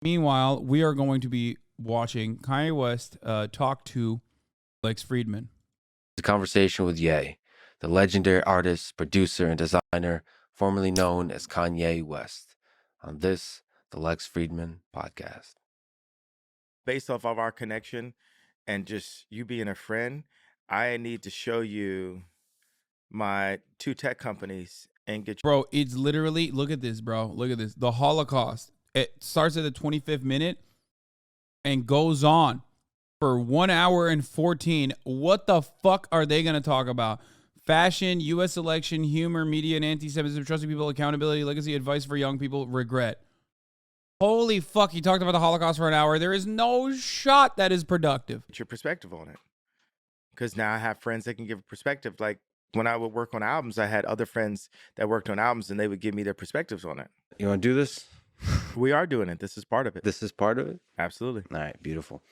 Meanwhile, we are going to be watching Kanye West talk to Lex Fridman. A conversation with Ye, the legendary artist, producer, and designer formerly known as Kanye West, on this, the Lex Fridman podcast. Based off of our connection and just you being a friend, I need to show you my 2 tech companies and get you. Bro, it's literally, look at this, bro. Look at this. The Holocaust. It starts at the 25th minute and goes on for 1 hour and 14. What the fuck are they going to talk about? Fashion, U.S. election, humor, media, and anti-Semitism, trusting people, accountability, legacy, advice for young people, regret. Holy fuck, he talked about the Holocaust for an hour. There is no shot that is productive. Your perspective on it. Because now I have friends that can give a perspective. Like when I would work on albums, I had other friends that worked on albums and they would give me their perspectives on it. You want to do this? We are doing it. This is part of it. This is part of it? Absolutely. All right, beautiful.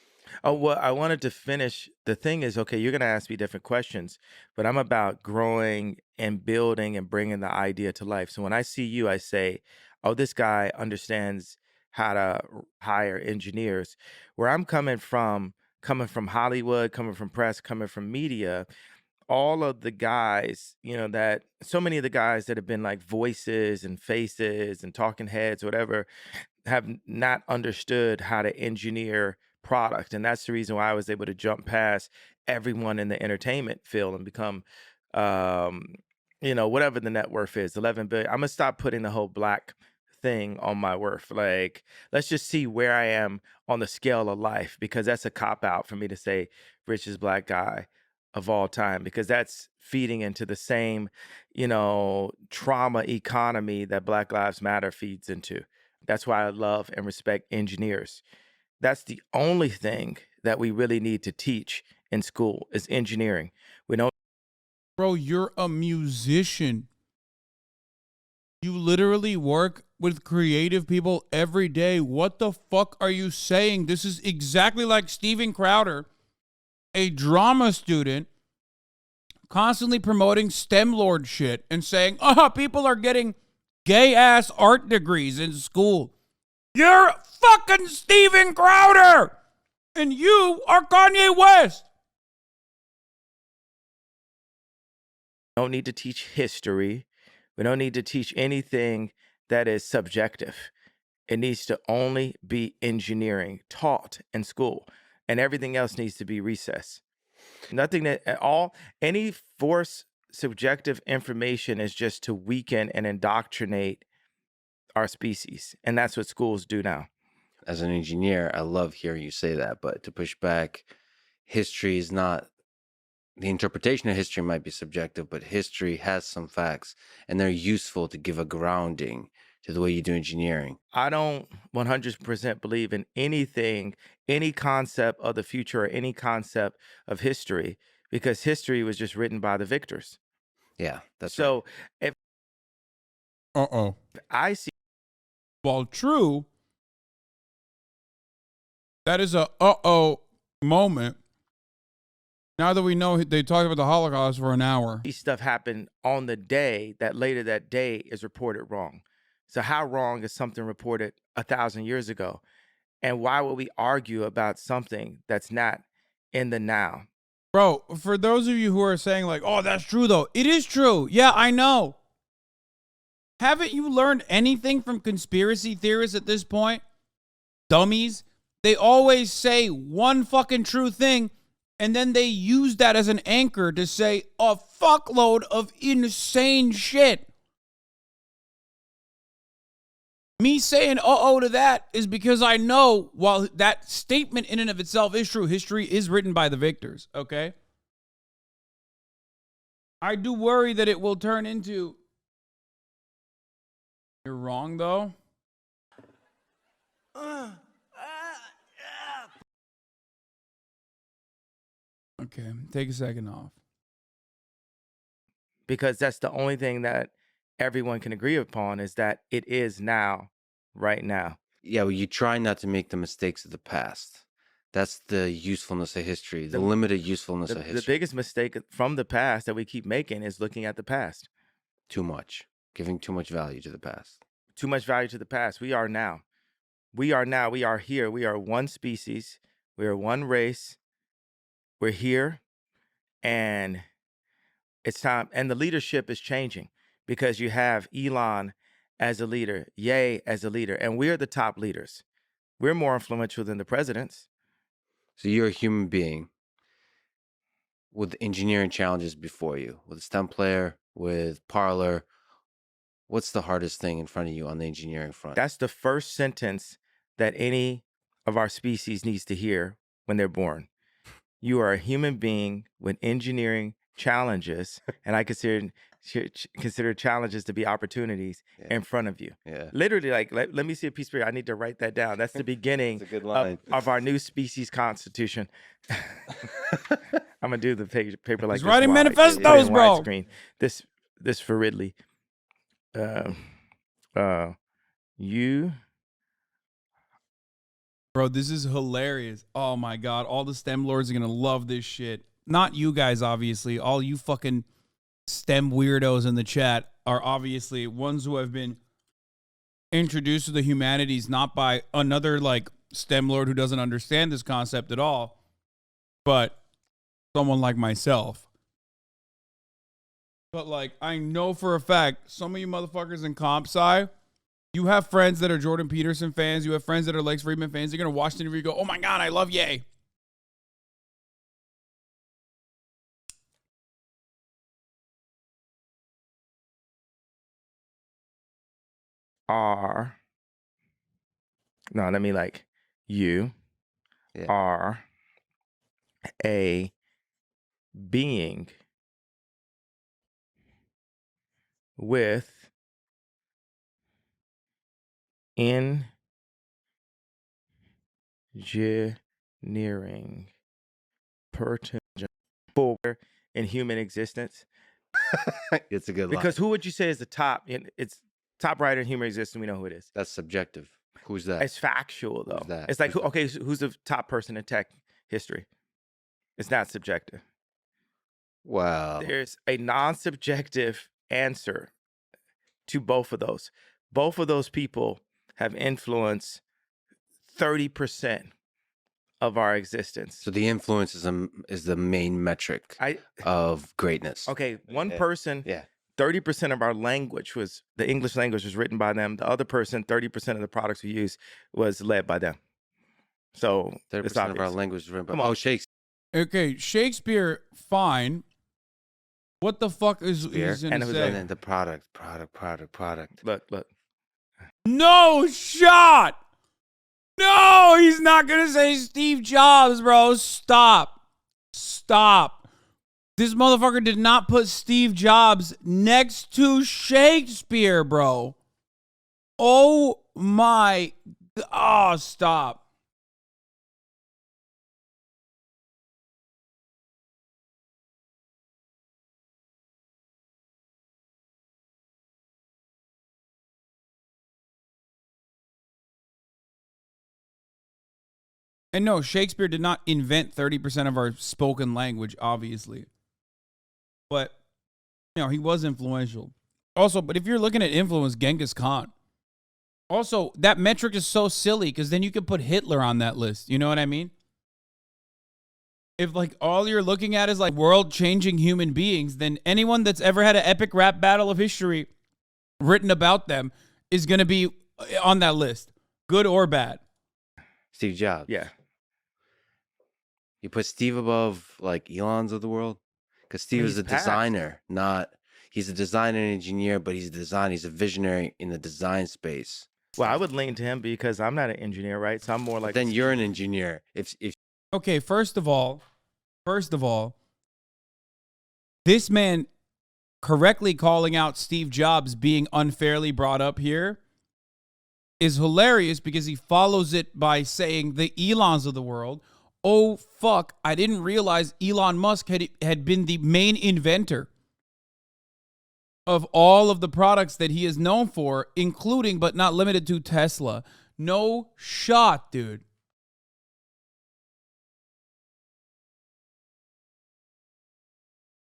Oh, well, I wanted to finish. The thing is, okay, you're going to ask me different questions, but I'm about growing and building and bringing the idea to life. So when I see you, I say, oh, this guy understands how to hire engineers. Where I'm coming from Hollywood, coming from press, coming from media, all of the guys, that so many of the guys that have been like voices and faces and talking heads, whatever, have not understood how to engineer product. And that's the reason why I was able to jump past everyone in the entertainment field and become, whatever the net worth is, 11 billion. I'm going to stop putting the whole black thing on my worth. Like, let's just see where I am on the scale of life, because that's a cop out for me to say richest black guy of all time, because that's feeding into the same, trauma economy that Black Lives Matter feeds into. That's why I love and respect engineers. That's the only thing that we really need to teach in school is engineering. We don't. Bro, you're a musician. You literally work with creative people every day. What the fuck are you saying? This is exactly like Steven Crowder, a drama student, constantly promoting STEM Lord shit and saying, people are getting gay-ass art degrees in school. You're fucking Steven Crowder! And you are Kanye West! We don't need to teach history. We don't need to teach anything that is subjective. It needs to only be engineering taught in school, and everything else needs to be recess. Nothing that at all, any forced subjective information is just to weaken and indoctrinate our species. And that's what schools do now. As an engineer, I love hearing you say that, but to push back, history is not, the interpretation of history might be subjective, but history has some facts, and they're useful to give a grounding to the way you do engineering. I don't 100% believe in anything, any concept of the future or any concept of history, because history was just written by the victors. Yeah, that's so right. If I see, while true, that is a moment. Now that we know they talked about the Holocaust for an hour. Stuff happened on the day that later that day is reported wrong. So how wrong is something reported 1,000 years ago? And why would we argue about something that's not in the now? Bro, for those of you who are saying like, oh, that's true though. It is true. Yeah, I know. Haven't you learned anything from conspiracy theorists at this point? Dummies. They always say one fucking true thing, and then they use that as an anchor to say a fuckload of insane shit. Me saying to that is because I know while that statement in and of itself is true, history is written by the victors, okay? I do worry that it will turn into... You're wrong, though. Okay, take a second off. Because that's the only thing that everyone can agree upon is that it is now, right now. Yeah, well, you try not to make the mistakes of the past. That's the usefulness of history, the limited usefulness of history. The biggest mistake from the past that we keep making is looking at the past. Too much. Giving too much value to the past. Too much value to the past. We are now. We are here. We are one species. We are one race. We're here, and it's time. And the leadership is changing because you have Elon as a leader, Ye as a leader, and we're the top leaders. We're more influential than the presidents. So you're a human being with engineering challenges before you, with a STEM player, with Parlor. What's the hardest thing in front of you on the engineering front? That's the first sentence that any of our species needs to hear when they're born. You are a human being with engineering challenges, and I consider challenges to be opportunities in front of you. Yeah. Literally, like, let me see a piece of paper. I need to write that down. That's the beginning That's a good line. of our new species constitution. I'm gonna do the paper like He's this writing wide, manifestos, put it in bro. widescreen. This for Ridley. You. Bro, this is hilarious. Oh my God. All the STEM lords are going to love this shit. Not you guys, obviously. All you fucking STEM weirdos in the chat are obviously ones who have been introduced to the humanities not by another like STEM lord who doesn't understand this concept at all, but someone like myself. But like, I know for a fact, some of you motherfuckers in comp sci, you have friends that are Jordan Peterson fans. You have friends that are Lex Fridman fans. You're going to watch the interview and go, oh my God, I love Ye. You are a being with engineering potential in human existence. It's a good line. Because who would you say is the top? It's top writer in human existence. We know who it is. That's subjective. Who's that? It's factual though. Who's that? It's like, who's the top person in tech history? It's not subjective. Wow. There's a non-subjective answer to both of those. Both of those people have influenced 30% of our existence. So the influence is the main metric of greatness. Okay, one person, Yeah. 30% of our language the English language was written by them. The other person, 30% of the products we use was led by them. So 30% of our language is written by Shakespeare. Okay, Shakespeare, fine. What the fuck is he's gonna say? And then the product. Look. No shot! No, he's not gonna say Steve Jobs, bro. Stop. This motherfucker did not put Steve Jobs next to Shakespeare, bro. Oh my. Oh, stop. And no, Shakespeare did not invent 30% of our spoken language, obviously. But, he was influential. Also, but if you're looking at influence, Genghis Khan. Also, that metric is so silly because then you could put Hitler on that list. You know what I mean? If, like, all you're looking at is, like, world-changing human beings, then anyone that's ever had an epic rap battle of history written about them is going to be on that list, good or bad. Steve Jobs. Yeah. You put Steve above, like, Elon's of the world? Because Steve is a designer, he's a designer and engineer, but he's a designer. He's a visionary in the design space. Well, I would lean to him because I'm not an engineer, right? So I'm more like. But then you're an engineer. Okay, first of all, this man correctly calling out Steve Jobs being unfairly brought up here is hilarious because he follows it by saying the Elons of the world. Oh, fuck, I didn't realize Elon Musk had been the main inventor of all of the products that he is known for, including but not limited to Tesla. No shot, dude.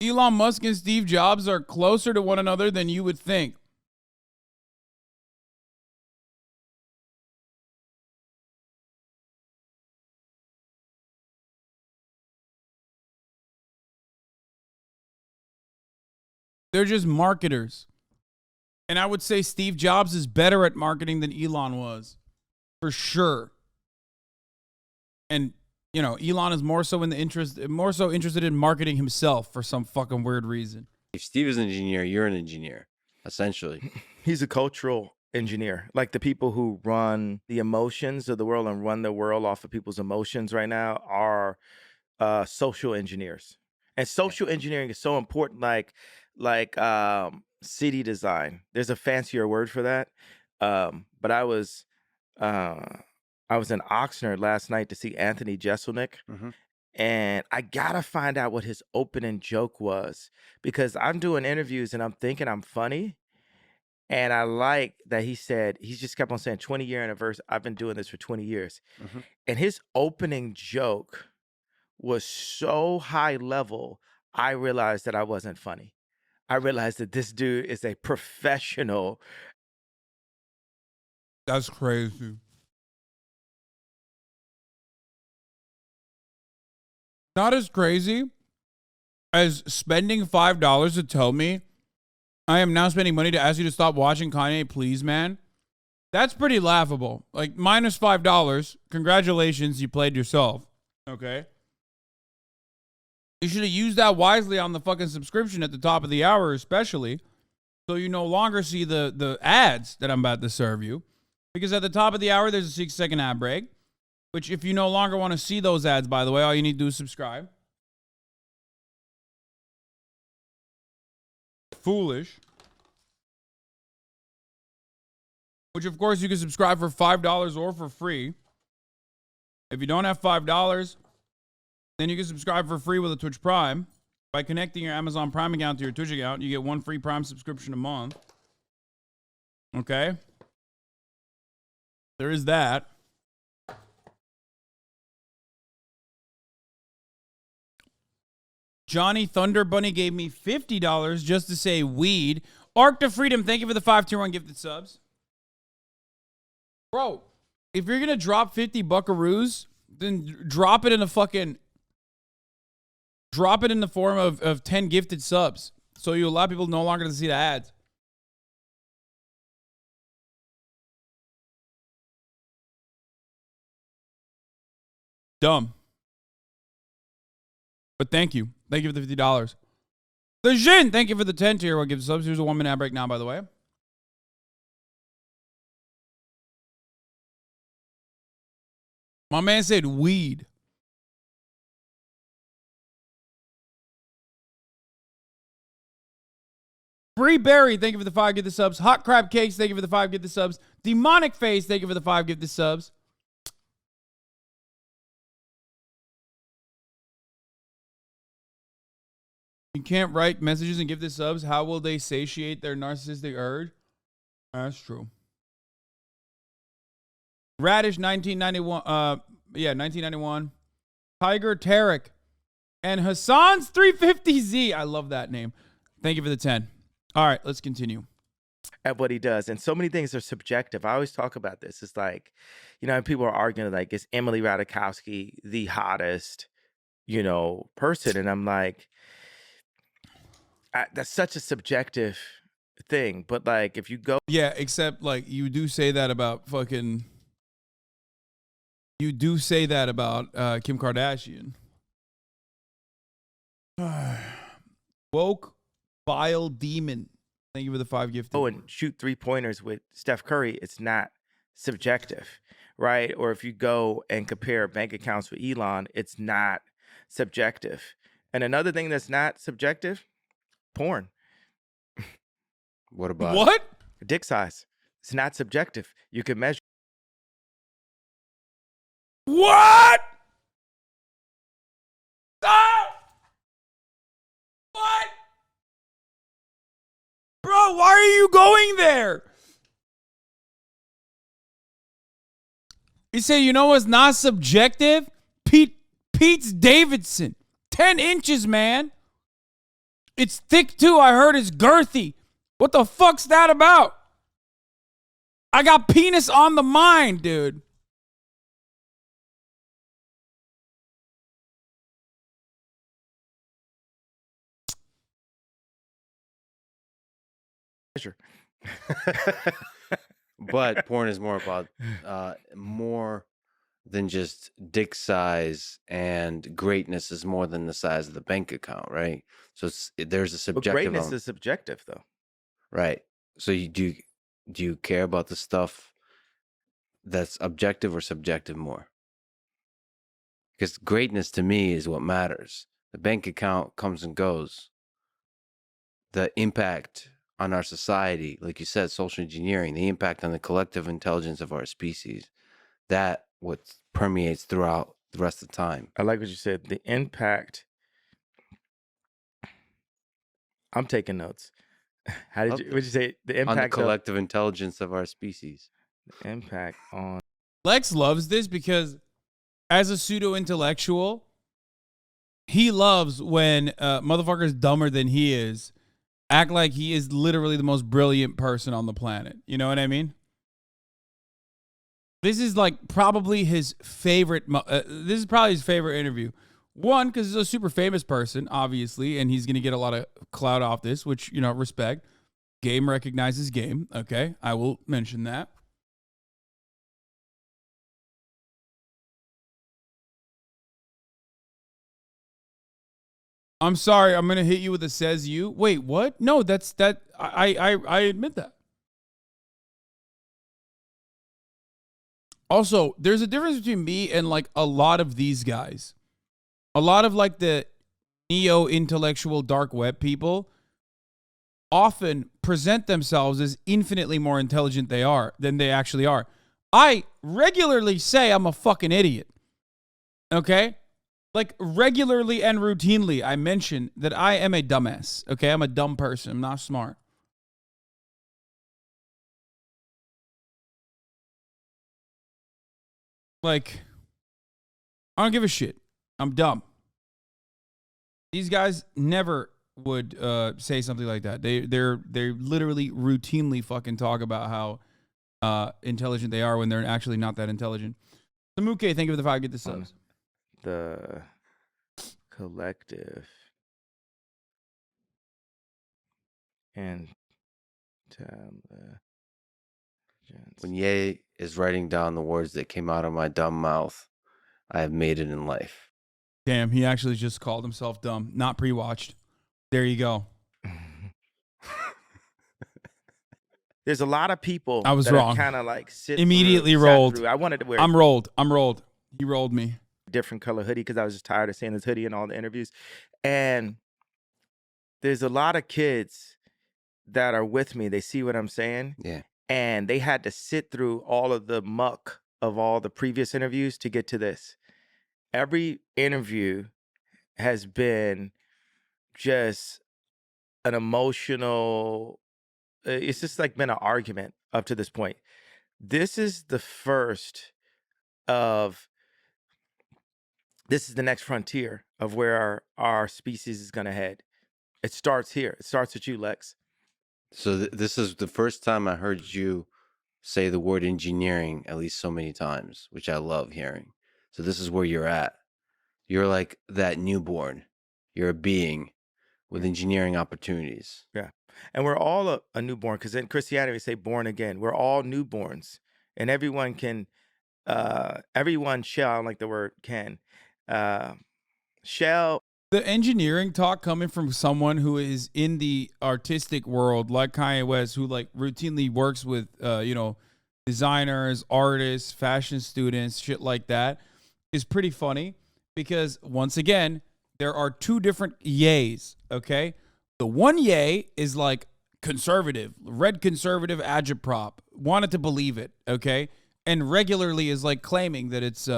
Elon Musk and Steve Jobs are closer to one another than you would think. They're just marketers. And I would say Steve Jobs is better at marketing than Elon was. For sure. And, you know, Elon is more so interested in marketing himself for some fucking weird reason. If Steve is an engineer, you're an engineer, essentially. He's a cultural engineer. Like the people who run the emotions of the world and run the world off of people's emotions right now are social engineers. And social engineering is so important, like city design. There's a fancier word for that. But I was in Oxnard last night to see Anthony Jeselnik. Mm-hmm. And I gotta find out what his opening joke was, because I'm doing interviews and I'm thinking I'm funny. And I like that he just kept on saying 20-year anniversary. I've been doing this for 20 years. Mm-hmm. And his opening joke was so high level, I realized that I wasn't funny. I realized that this dude is a professional. That's crazy. Not as crazy as spending $5 to tell me I am now spending money to ask you to stop watching Kanye, please, man. That's pretty laughable. Like, minus $5. Congratulations, you played yourself. Okay? You should have used that wisely on the fucking subscription at the top of the hour, especially, so you no longer see the ads that I'm about to serve you. Because at the top of the hour, there's a 6-second ad break, which if you no longer want to see those ads, by the way, all you need to do is subscribe. Foolish. Which, of course, you can subscribe for $5 or for free. If you don't have $5, then you can subscribe for free with a Twitch Prime. By connecting your Amazon Prime account to your Twitch account, you get one free Prime subscription a month. Okay? There is that. Johnny Thunder Bunny gave me $50 just to say weed. Arc to Freedom, thank you for the 5-tier 1 gifted subs. Bro, if you're going to drop 50 buckaroos, then drop it in the form of 10 gifted subs. So you allow people no longer to see the ads. Dumb. But thank you. Thank you for the $50. The Jin, thank you for the 10-tier 1 gifted subs. Here's a 1-minute ad break now, by the way. My man said weed. Bree Berry, thank you for the 5 gifted subs. Hot Crab Cakes, thank you for the 5 gifted subs. Demonic Face, thank you for the 5 gifted subs. You can't write messages and gifted subs. How will they satiate their narcissistic urge? That's true. Radish 1991. 1991. Tiger Tarek. And Hasan's 350Z. I love that name. Thank you for the 10. All right, let's continue. At what he does. And so many things are subjective. I always talk about this. It's like, you know, people are arguing like, is Emily Ratajkowski the hottest, you know, person? And I'm like, that's such a subjective thing. But like, if you go. Yeah, except like you do say that about fucking. You do say that about Kim Kardashian. Woke Vile Demon. Thank you for the 5 gifted. Oh, and shoot 3-pointers with Steph Curry, it's not subjective, right? Or if you go and compare bank accounts with Elon, it's not subjective. And another thing that's not subjective, porn. What about what? Dick size. It's not subjective. You can measure. What? Ah! What? Bro, why are you going there? You say, you know what's not subjective? Pete's Davidson. 10 inches, man. It's thick too. I heard it's girthy. What the fuck's that about? I got penis on the mind, dude. pleasure. But porn is more about more than just dick size, and greatness is more than the size of the bank account, right? So there's a But subjective greatness element, is subjective, though. right? So do you care about the stuff that's objective or subjective more? Because greatness to me is what matters. The bank account comes and goes. The impact on our society, like you said, social engineering, the impact on the collective intelligence of our species, that what permeates throughout the rest of the time. I like what you said. The impact. I'm taking notes. How did Love you? What did you say? The on the impact of collective intelligence of our species. impact on. Lex loves this because as a pseudo intellectual, he loves when motherfuckers dumber than he is act like he is literally the most brilliant person on the planet. You know what I mean? This is like probably his favorite. This is probably his favorite interview. One, because he's a super famous person, obviously, and he's going to get a lot of clout off this, which, you know, respect. Game recognizes game. Okay, I will mention that. I'm sorry, I'm gonna hit you with a says you. Wait, what? No, that's that. I admit that. Also, there's a difference between me and like a lot of these guys. A lot of like the neo-intellectual dark web people often present themselves as infinitely more intelligent than they actually are. I regularly say I'm a fucking idiot. Okay? Like regularly and routinely, I mention that I am a dumbass. Okay? I'm a dumb person. I'm not smart. Like, I don't give a shit. I'm dumb. These guys never would say something like that. They literally routinely fucking talk about how intelligent they are when they're actually not that intelligent. Samuke, thank you for the 5 get the subs. The collective intelligence. When Ye is writing down the words that came out of my dumb mouth, I have made it in life. Damn, he actually just called himself dumb. Not pre-watched. There you go. There's a lot of people I was that wrong. kind of like Immediately sat rolled. through. I wanted to wear I'm rolled. He rolled me. a different color hoodie because I was just tired of seeing this hoodie in all the interviews. And there's a lot of kids that are with me. They see what I'm saying. Yeah. And they had to sit through all of the muck of all the previous interviews to get to this. Every interview has been just an emotional, it's just like been an argument up to this point. This is the first of, this is the next frontier of where our species is going to head. It starts here. It starts with you, Lex. So this is the first time I heard you say the word engineering at least so many times, which I love hearing. So this is where you're at. You're like that newborn. You're a being with engineering opportunities. Yeah. And we're all a newborn, because in Christianity we say born again. We're all newborns. And everyone can, everyone shall, I don't like the word can, shall. The engineering talk coming from someone who is in the artistic world, like Kanye West, who like routinely works with, designers, artists, fashion students, shit like that, is pretty funny because once again, there are two different yays. Okay, the one yay is like conservative, red conservative agitprop, wanted to believe it. Okay, and regularly is like claiming that it's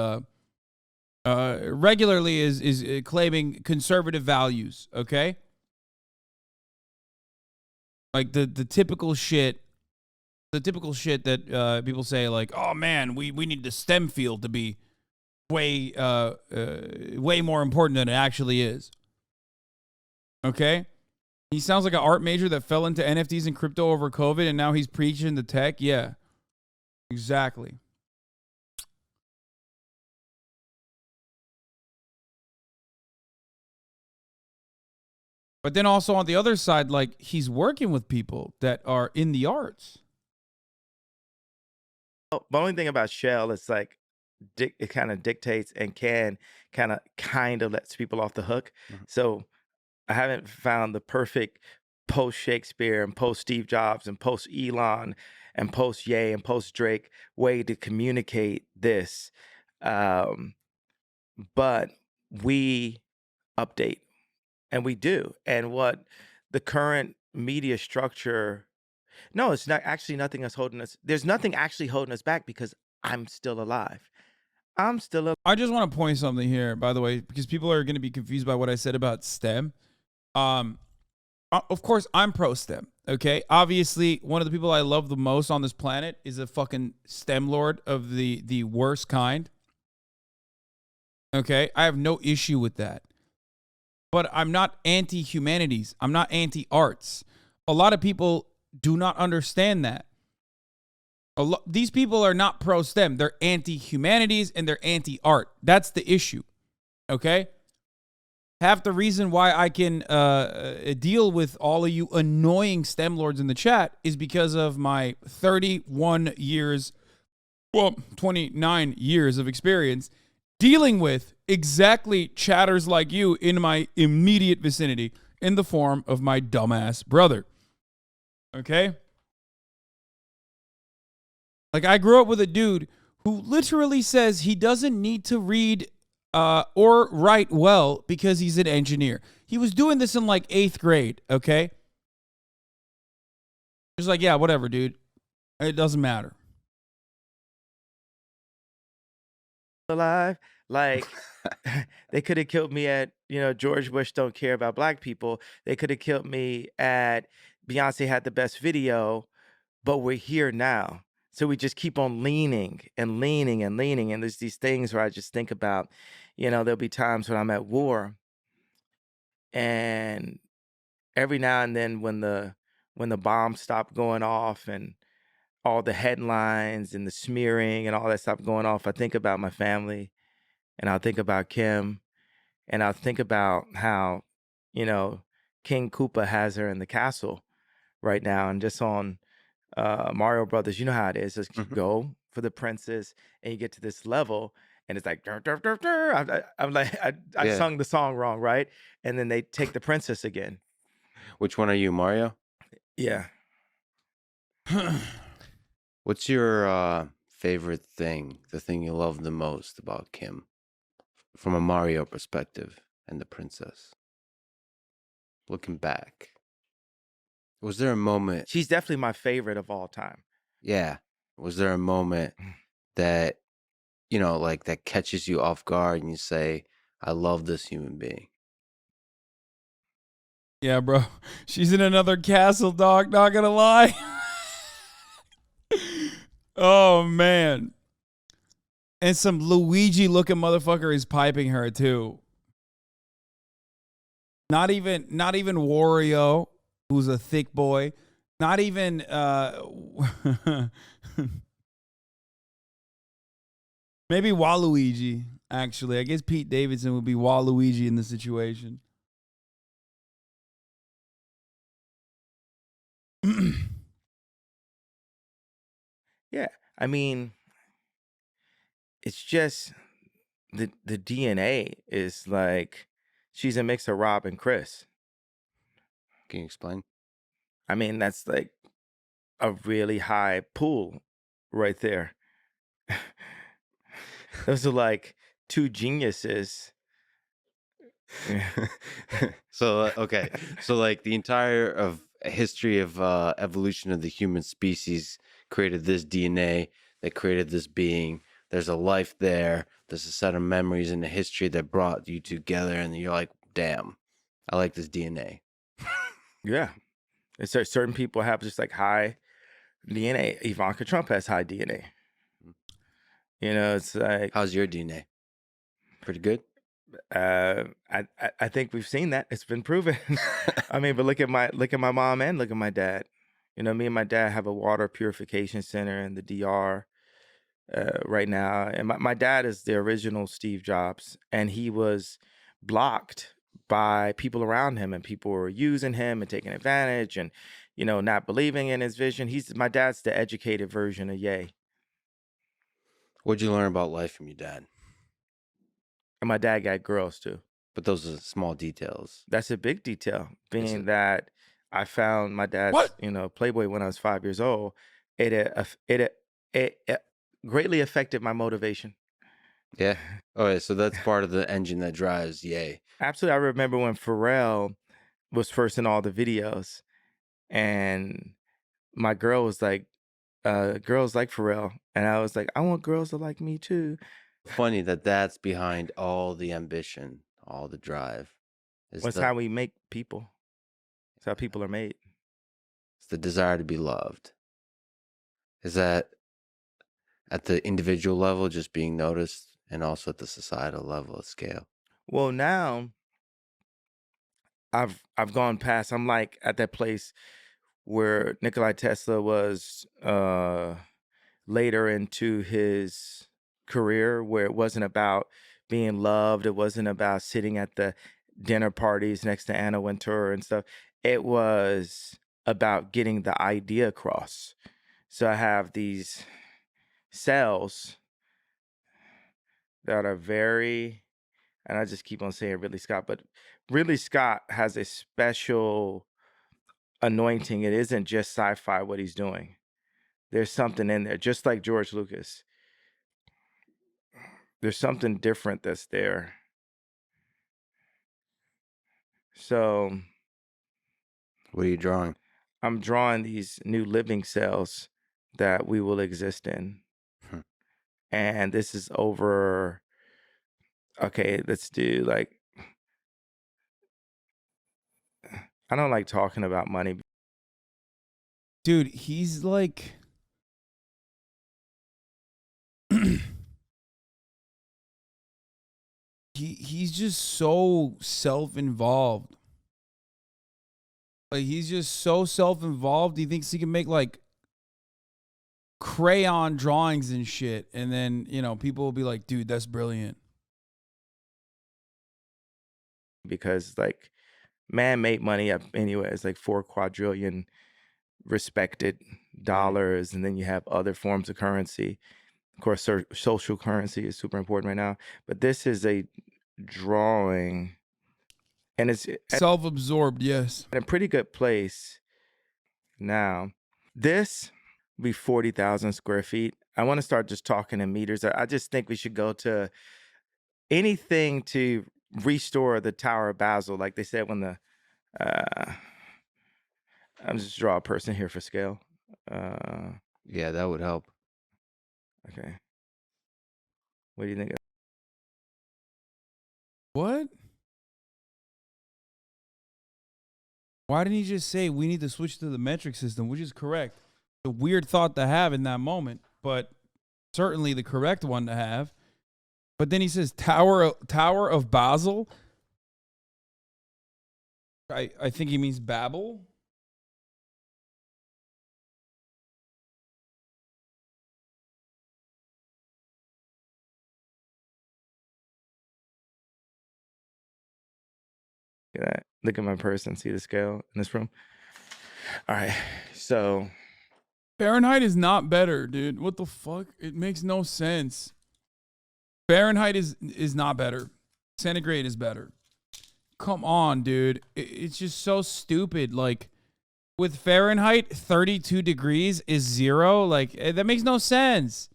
regularly is claiming conservative values, okay? Like the typical shit, that people say like, oh man, we need the STEM field to be way more important than it actually is. Okay? He sounds like an art major that fell into NFTs and crypto over COVID and now he's preaching the tech. Yeah. Exactly. But then also on the other side, like he's working with people that are in the arts. Oh, the only thing about Shell is like it kind of dictates and can kind of lets people off the hook. Mhm. So I haven't found the perfect post Shakespeare and post Steve Jobs and post Elon and post Ye and post Drake way to communicate this. Um, but we update and we do. And what the current media structure, no, it's not actually nothing that's holding us. There's nothing actually holding us back because I'm still alive. I'm still alive. I just want to point something here, by the way, because people are going to be confused by what I said about STEM. Of course, I'm pro STEM. Okay, obviously, one of the people I love the most on this planet is a fucking STEM lord of the worst kind. Okay, I have no issue with that, but I'm not anti-humanities. I'm not anti-arts. A lot of people do not understand that. These people are not pro STEM. They're anti-humanities and they're anti-art. That's the issue. Okay? Half the reason why I can deal with all of you annoying STEM lords in the chat is because of my 31 years, well, 29 years of experience dealing with exactly chatters like you in my immediate vicinity in the form of my dumbass brother. Okay? Like, I grew up with a dude who literally says he doesn't need to read or write well because he's an engineer. He was doing this in like 8th grade, okay? He's like, yeah, whatever, dude. It doesn't matter. Alive. Like they could have killed me at, George Bush don't care about black people. They could have killed me at Beyonce had the best video, but we're here now. So we just keep on leaning and leaning and leaning. And there's these things where I just think about, there'll be times when I'm at war and every now and then when the bombs stop going off and all the headlines and the smearing and all that stuff going off, I think about my family and I'll think about Kim and I'll think about how, you know, King Koopa has her in the castle right now and just on Mario Brothers, you know how it is. Just Mhm. go for the princess and you get to this level and it's like, "Dur, dur, dur, dur." I'm like, I Yeah. sung the song wrong, right? And then they take the princess again. Which one are you, Mario? Yeah. What's your favorite thing, the thing you love the most about Kim from a Mario perspective and the princess? Looking back, was there a moment? She's definitely my favorite of all time. Yeah. Was there a moment that, like that catches you off guard and you say, I love this human being? Yeah, bro. She's in another castle, dog. Not gonna lie. Oh, man. And some Luigi looking motherfucker is piping her, too. Not even Wario, who's a thick boy. Not even maybe Waluigi, actually. I guess Pete Davidson would be Waluigi in the situation. Yeah. I mean, it's just the DNA is like she's a mix of Rob and Chris. Can you explain? I mean, that's like a really high pool right there. Those are like two geniuses. So okay, so like the entire of history of evolution of the human species created this DNA that created this being. There's a life there. There's a set of memories in the history that brought you together, and you're like, damn, I like this DNA. Yeah. It's like certain people have just like high DNA. Ivanka Trump has high DNA. It's like How's your DNA? Pretty good. I think we've seen that. It's been proven. I mean, but look at my mom and look at my dad. Me and my dad have a water purification center in the DR right now. And my dad is the original Steve Jobs, and he was blocked by people around him, and people were using him and taking advantage and, not believing in his vision. My dad's the educated version of Ye. What'd you learn about life from your dad? And my dad got girls too. But those are small details. That's a big detail, Is being it? that I found my dad's, What? Playboy when I was 5 years old. It greatly affected my motivation. Yeah. Okay, so that's part of the engine that drives Ye. Absolutely. I remember when Pharrell was first in all the videos, and my girl was like, girls like Pharrell. And I was like, I want girls to like me too. Funny that that's behind all the ambition, all the drive. That's how we make people. That's how people are made. It's the desire to be loved. Is that at the individual level, just being noticed, and also at the societal level of scale? Well, now I've gone past. I'm like at that place where Nikolai Tesla was later into his career, where it wasn't about being loved. It wasn't about sitting at the dinner parties next to Anna Wintour and stuff. It was about getting the idea across. So I have these cells that are very, and I just keep on saying Ridley Scott, but Ridley Scott has a special anointing. It isn't just sci-fi what he's doing. There's something in there, just like George Lucas. There's something different that's there. So What are you drawing? I'm drawing these new living cells that we will exist in. Hmm. And this is over, okay, let's do like, I don't like talking about money. Dude, he's like he's just so self-involved. Like he's just so self-involved. He thinks he can make like crayon drawings and shit, and then people will be like, "Dude, that's brilliant." Because like man-made money anyway is like 4 quadrillion respected dollars, and then you have other forms of currency. Of course, social currency is super important right now, but this is a drawing, and it's Self-absorbed, yes. in a pretty good place now. This be 40,000 square feet. I want to start just talking in meters. I just think we should go to anything to restore the Tower of Basel, like they said when the. I'm just draw a person here for scale. Yeah, that would help. Okay. What do you think? What? Why didn't he just say we need to switch to the metric system, which is correct? A weird thought to have in that moment, but certainly the correct one to have. But then he says Tower of Basel. I think he means Babel. Look at that. Look at my person. See the scale in this room? All right. So Fahrenheit is not better, dude. What the fuck? It makes no sense. Fahrenheit is not better. Centigrade is better. Come on, dude. It's just so stupid. Like with Fahrenheit, 32 degrees is 0. Like that makes no sense.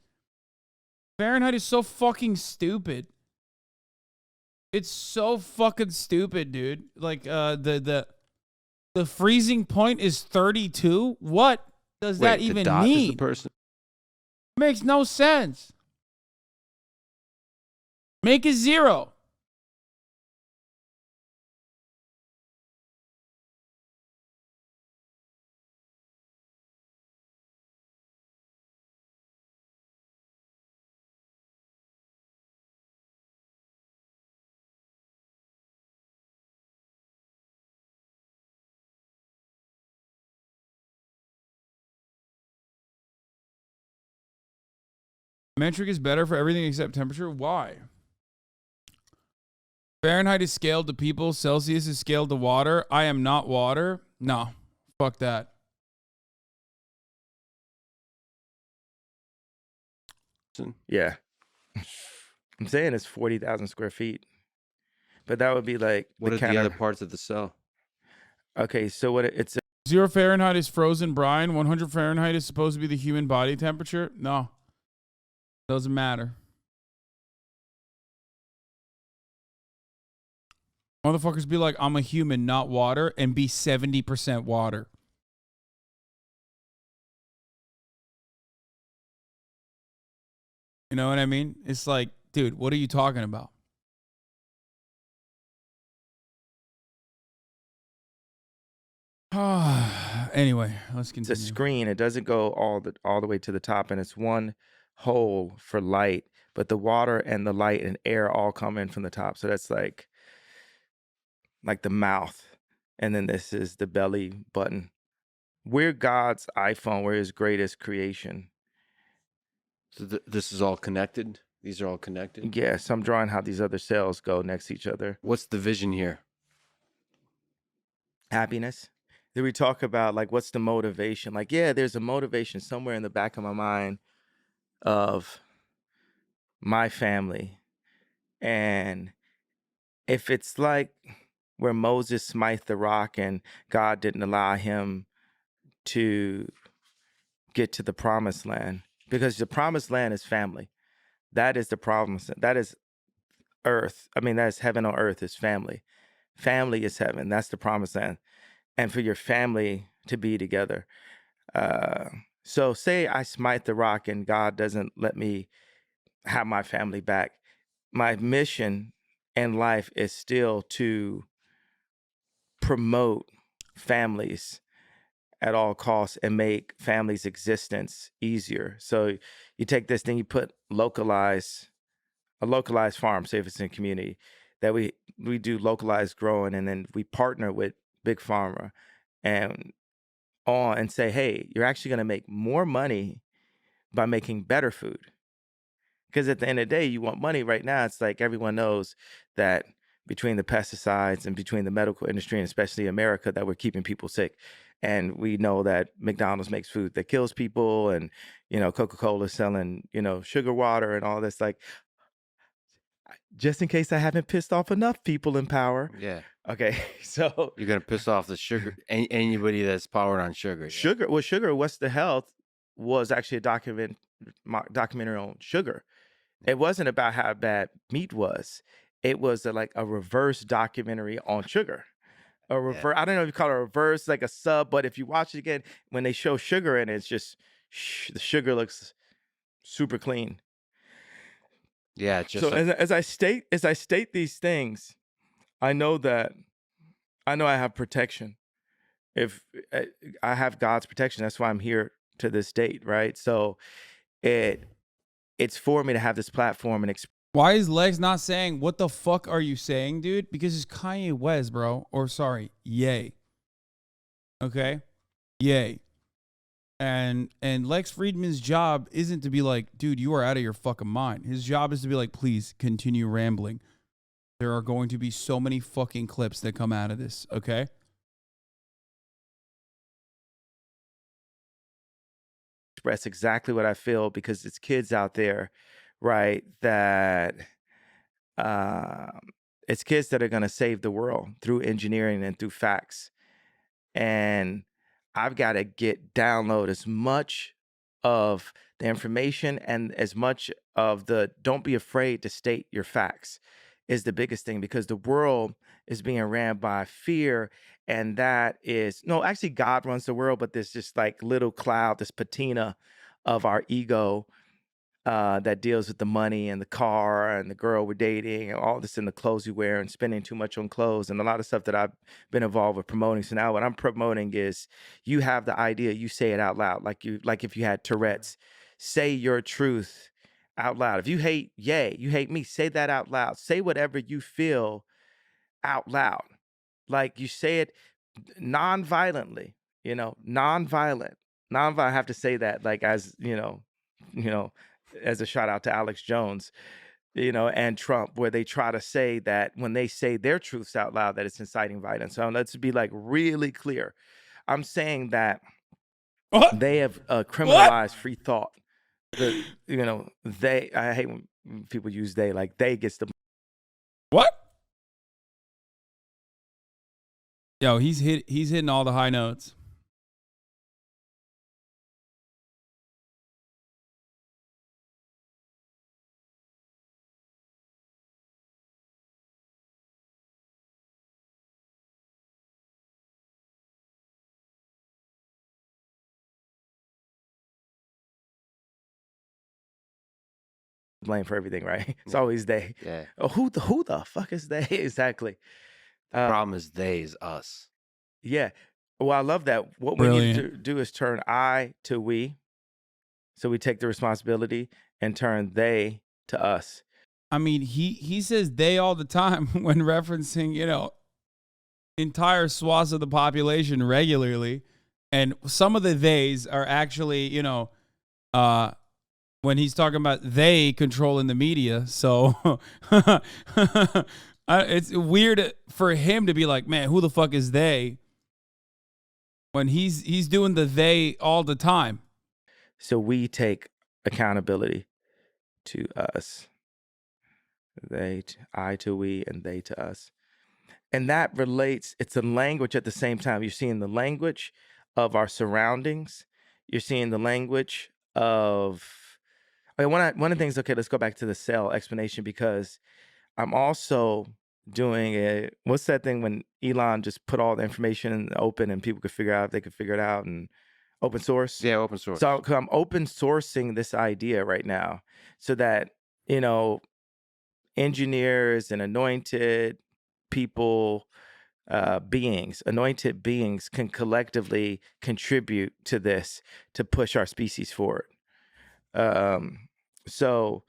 Fahrenheit is so fucking stupid. It's so fucking stupid, dude. Like the freezing point is 32. What does that Wait, even the dot is the mean? person? Makes no sense. Make it 0. Metric is better for everything except temperature. Why? Fahrenheit is scaled to people. Celsius is scaled to water. I am not water. No, fuck that. Yeah. I'm saying it's 40,000 square feet. But that would be like What the are the counter. other parts of the cell? Okay, so what it's 0 Fahrenheit is frozen brine. 100 Fahrenheit is supposed to be the human body temperature. No, doesn't matter. Motherfuckers be like, I'm a human, not water, and be 70% water. You know what I mean? It's like, dude, what are you talking about? Anyway, let's it's a continue. screen. It doesn't go all the way to the top, and it's one hole for light, but the water and the light and air all come in from the top. So that's like the mouth, and then this is the belly button. We're God's iPhone. We're his greatest creation. So this is all connected? These are all connected? Yes, I'm drawing how these other cells go next to each other. What's the vision here? Happiness. Then we talk about like what's the motivation? Like, yeah, there's a motivation somewhere in the back of my mind of my family. And if it's like where Moses smite the rock and God didn't allow him to get to the promised land, because the promised land is family. That is the promise. That is earth. I mean, that is heaven on earth is family. Family is heaven. That's the promised land. And for your family to be together. So say I smite the rock and God doesn't let me have my family back. My mission in life is still to promote families at all costs and make families' existence easier. So you take this thing, you put a localized farm, say if it's in a community, that we do localized growing, and then we partner with Big Pharma and say, hey, you're actually going to make more money by making better food. Because at the end of the day, you want money right now. It's like everyone knows that between the pesticides and between the medical industry, and especially America, that we're keeping people sick. And we know that McDonald's makes food that kills people, and, Coca-Cola selling, sugar water and all this. Like, just in case I haven't pissed off enough people in power. Yeah. Okay, so You're going to piss off the sugar, anybody that's powered on sugar. Sugar, well, Sugar, What's the Health was actually a documentary on sugar. It wasn't about how bad meat was. It was like a reverse documentary on sugar. I don't know if you call it a reverse, like a sub, but if you watch it again, when they show sugar in it, it's just the sugar looks super clean. Yeah, just so like, as I state these things, I know I have protection. If I have God's protection, that's why I'm here to this date, right? So it's for me to have this platform and Why is Lex not saying, what the fuck are you saying, dude? Because it's Kanye West, bro. Or sorry, Ye. Okay? Ye. And Lex Fridman's job isn't to be like, dude, you are out of your fucking mind. His job is to be like, please continue rambling. There are going to be so many fucking clips that come out of this, okay? express exactly what I feel, because it's kids out there, right, that it's kids that are going to save the world through engineering and through facts. And I've got to download as much of the information and as much of don't be afraid to state your facts is the biggest thing, because the world is being ran by fear. And that is, no, actually God runs the world, but there's just like little cloud, this patina of our ego that deals with the money and the car and the girl we're dating and all this, in the clothes we wear and spending too much on clothes and a lot of stuff that I've been involved with promoting. So now what I'm promoting is, you have the idea, you say it out loud, like if you had Tourette's, say your truth out loud. If you hate Ye, you hate me, say that out loud. Say whatever you feel out loud. Like you say it non-violently, non-violent. I have to say that like as, as a shout out to Alex Jones. and Trump, where they try to say that when they say their truths out loud, that it's inciting violence. So let's be like really clear. I'm saying that What? they have What? criminalized free thought. I hate when people use they, like they gets the What? Yo, he's hitting all the high notes. blame for everything, right? It's Yeah. always they. Yeah. Oh, who the fuck is they? Exactly. The problem is they is us. Yeah. Well, I love that. What we need to do is turn I to we. So we take the responsibility and turn they to us. I mean, he says they all the time when referencing, entire swaths of the population regularly. And some of the theys are actually, when he's talking about they controlling the media. So it's weird for him to be like, man, who the fuck is they? When he's doing the they all the time. So we take accountability to us. I to we, and they to us. And that relates, it's a language at the same time. You're seeing the language of our surroundings. You're seeing the language of, one of the things, okay, let's go back to the cell explanation, because I'm also doing what's that thing when Elon just put all the information in the open and people could figure out if they could figure it out, and open source? Yeah, open source. So I'm open sourcing this idea right now so that, engineers and anointed people, anointed beings can collectively contribute to this to push our species forward. So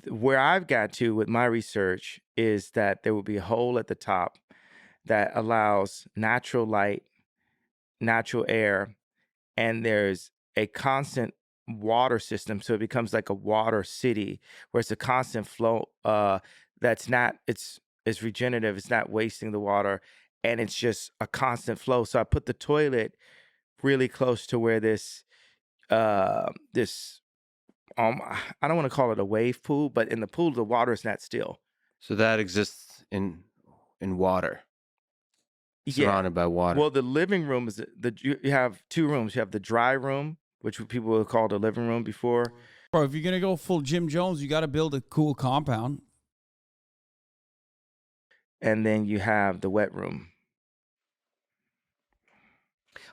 where I've got to with my research is that there will be a hole at the top that allows natural light, natural air, and there's a constant water system. So it becomes like a water city where it's a constant flow. It's regenerative. It's not wasting the water, and it's just a constant flow. So I put the toilet really close to where this I don't want to call it a wave pool, but in the pool, the water is not still. So that exists in water. Surrounded by water. Well, the living room is you have two rooms. You have the dry room, which people would call the living room before. Bro, if you're going to go full Jim Jones, you got to build a cool compound. And then you have the wet room.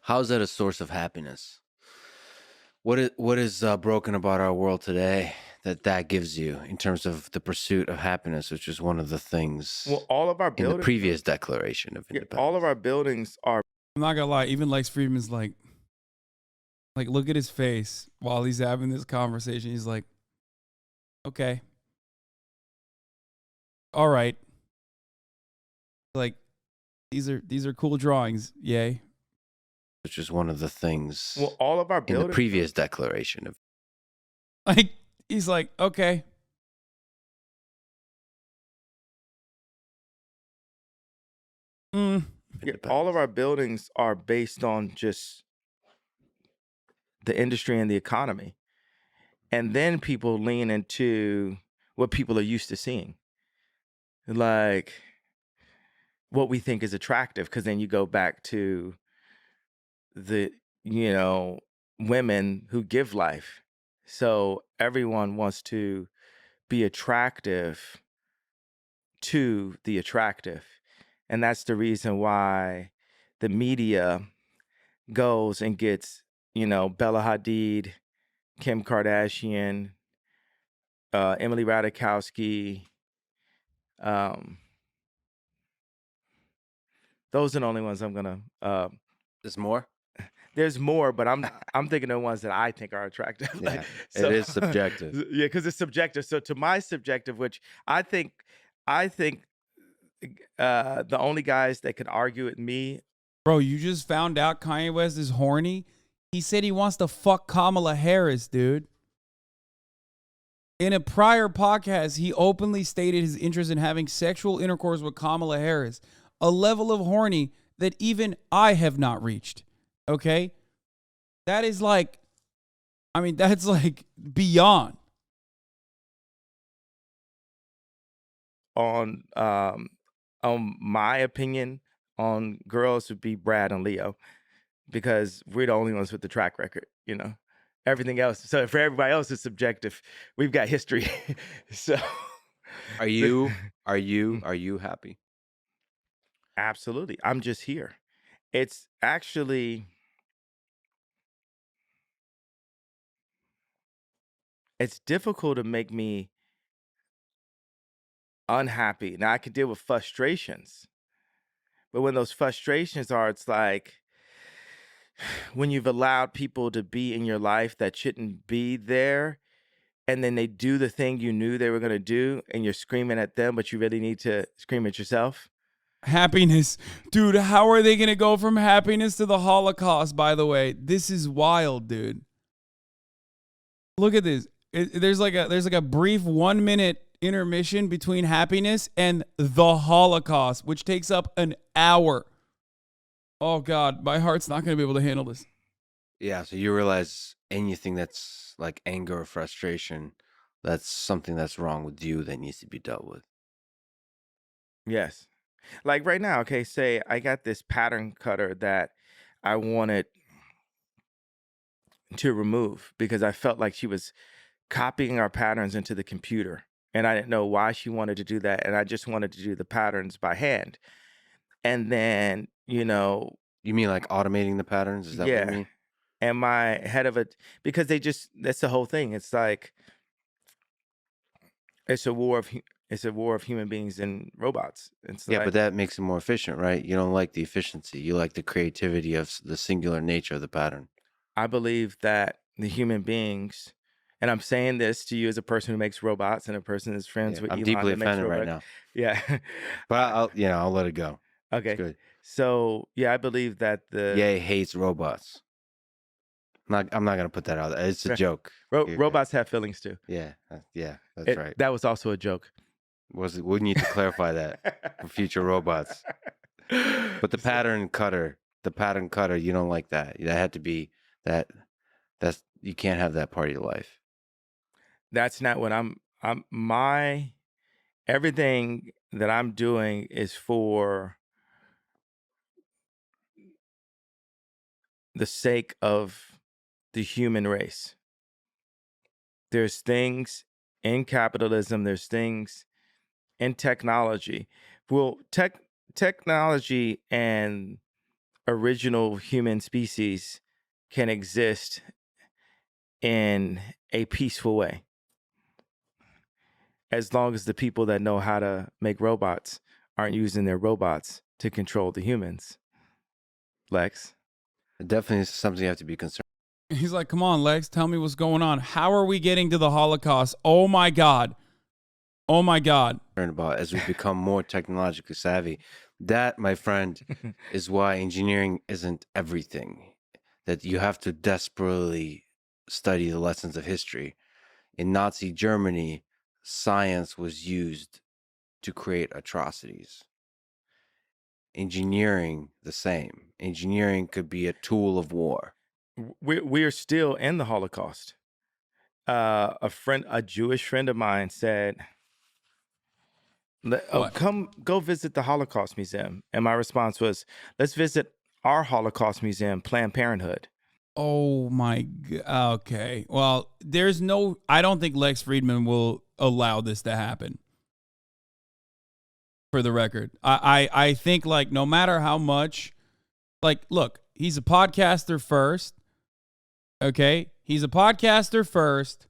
How is that a source of happiness? What is broken about our world today that gives you in terms of the pursuit of happiness, which is one of the things all of our in the previous Declaration of Independence? All of our buildings are. I'm not gonna lie, even Lex Fridman's like look at his face while he's having this conversation. He's like, okay, all right, like these are cool drawings, yay. Which is one of the things all of our buildings in the previous Declaration of. Like he's like, okay. All of our buildings are based on just the industry and the economy. And then people lean into what people are used to seeing, like what we think is attractive, because then you go back to the, women who give life. So everyone wants to be attractive to the attractive. And that's the reason why the media goes and gets, Bella Hadid, Kim Kardashian, Emily Ratajkowski. Those are the only ones I'm gonna. There's more. There's more, but I'm thinking of the ones that I think are attractive. Yeah, it is subjective. Yeah, because it's subjective. So to my subjective, which I think the only guys that could argue with me. Bro, you just found out Kanye West is horny. He said he wants to fuck Kamala Harris, dude. In a prior podcast, he openly stated his interest in having sexual intercourse with Kamala Harris, a level of horny that even I have not reached. Okay? That is like, I mean, that's like beyond. On my opinion on girls would be Brad and Leo, because we're the only ones with the track record, you know. Everything else, so for everybody else, it's subjective. We've got history. So Are you happy? absolutely, I'm just here. It's actually, it's difficult to make me unhappy. Now I can deal with frustrations, but when those frustrations are, it's like when you've allowed people to be in your life that shouldn't be there, and then they do the thing you knew they were going to do, and you're screaming at them, but you really need to scream at yourself. Happiness. Dude, how are they going to go from happiness to the Holocaust, by the way? This is wild, dude. Look at this. There's like a brief 1 minute intermission between happiness and the Holocaust, which takes up an hour. Oh God, my heart's not going to be able to handle this. Yeah, so you realize anything that's like anger or frustration, that's something that's wrong with you that needs to be dealt with. Yes. Like right now, okay, say I got this pattern cutter that I wanted to remove because I felt like she was copying our patterns into the computer. And I didn't know why she wanted to do that. And I just wanted to do the patterns by hand. And then, You mean like automating the patterns? Is that what you yeah. mean? And my head of it, because that's the whole thing. It's like, it's a war of human beings and robots. It's Yeah, like, but that makes it more efficient, right? You don't like the efficiency. You like the creativity of the singular nature of the pattern. I believe that the human beings, and I'm saying this to you as a person who makes robots and a person that's friends Yeah, with I'm Elon deeply that makes offended right robots. now, Yeah. but I'll let it go. It's Okay. good. So yeah, I believe that Ye hates robots. I'm not gonna put that out there. It's a joke. robots have feelings too. Yeah, that's right. That was also a joke. We need to clarify that for future robots. But the pattern cutter, you don't like that. That had to be that. That's you can't have that part of your life. That's not what my everything that I'm doing is for the sake of the human race. There's things in capitalism, there's things in technology. Well, technology and original human species can exist in a peaceful way, as long as the people that know how to make robots aren't using their robots to control the humans. Lex? It definitely is something you have to be concerned He's like, come on, Lex, tell me what's going on. How are we getting to the Holocaust? Oh my God. Oh my God. about as we become more technologically savvy. That, my friend, is why engineering isn't everything. That you have to desperately study the lessons of history. In Nazi Germany, science was used to create atrocities. Engineering, the same. Engineering could be a tool of war. We're still in the Holocaust. A Jewish friend of mine said, What? come go visit the Holocaust Museum. And my response was, let's visit our Holocaust Museum, Planned Parenthood. Oh my God. Okay. Well, I don't think Lex Fridman will allow this to happen. For the record, I think like no matter how much, like, look, he's a podcaster first. Okay. He's a podcaster first,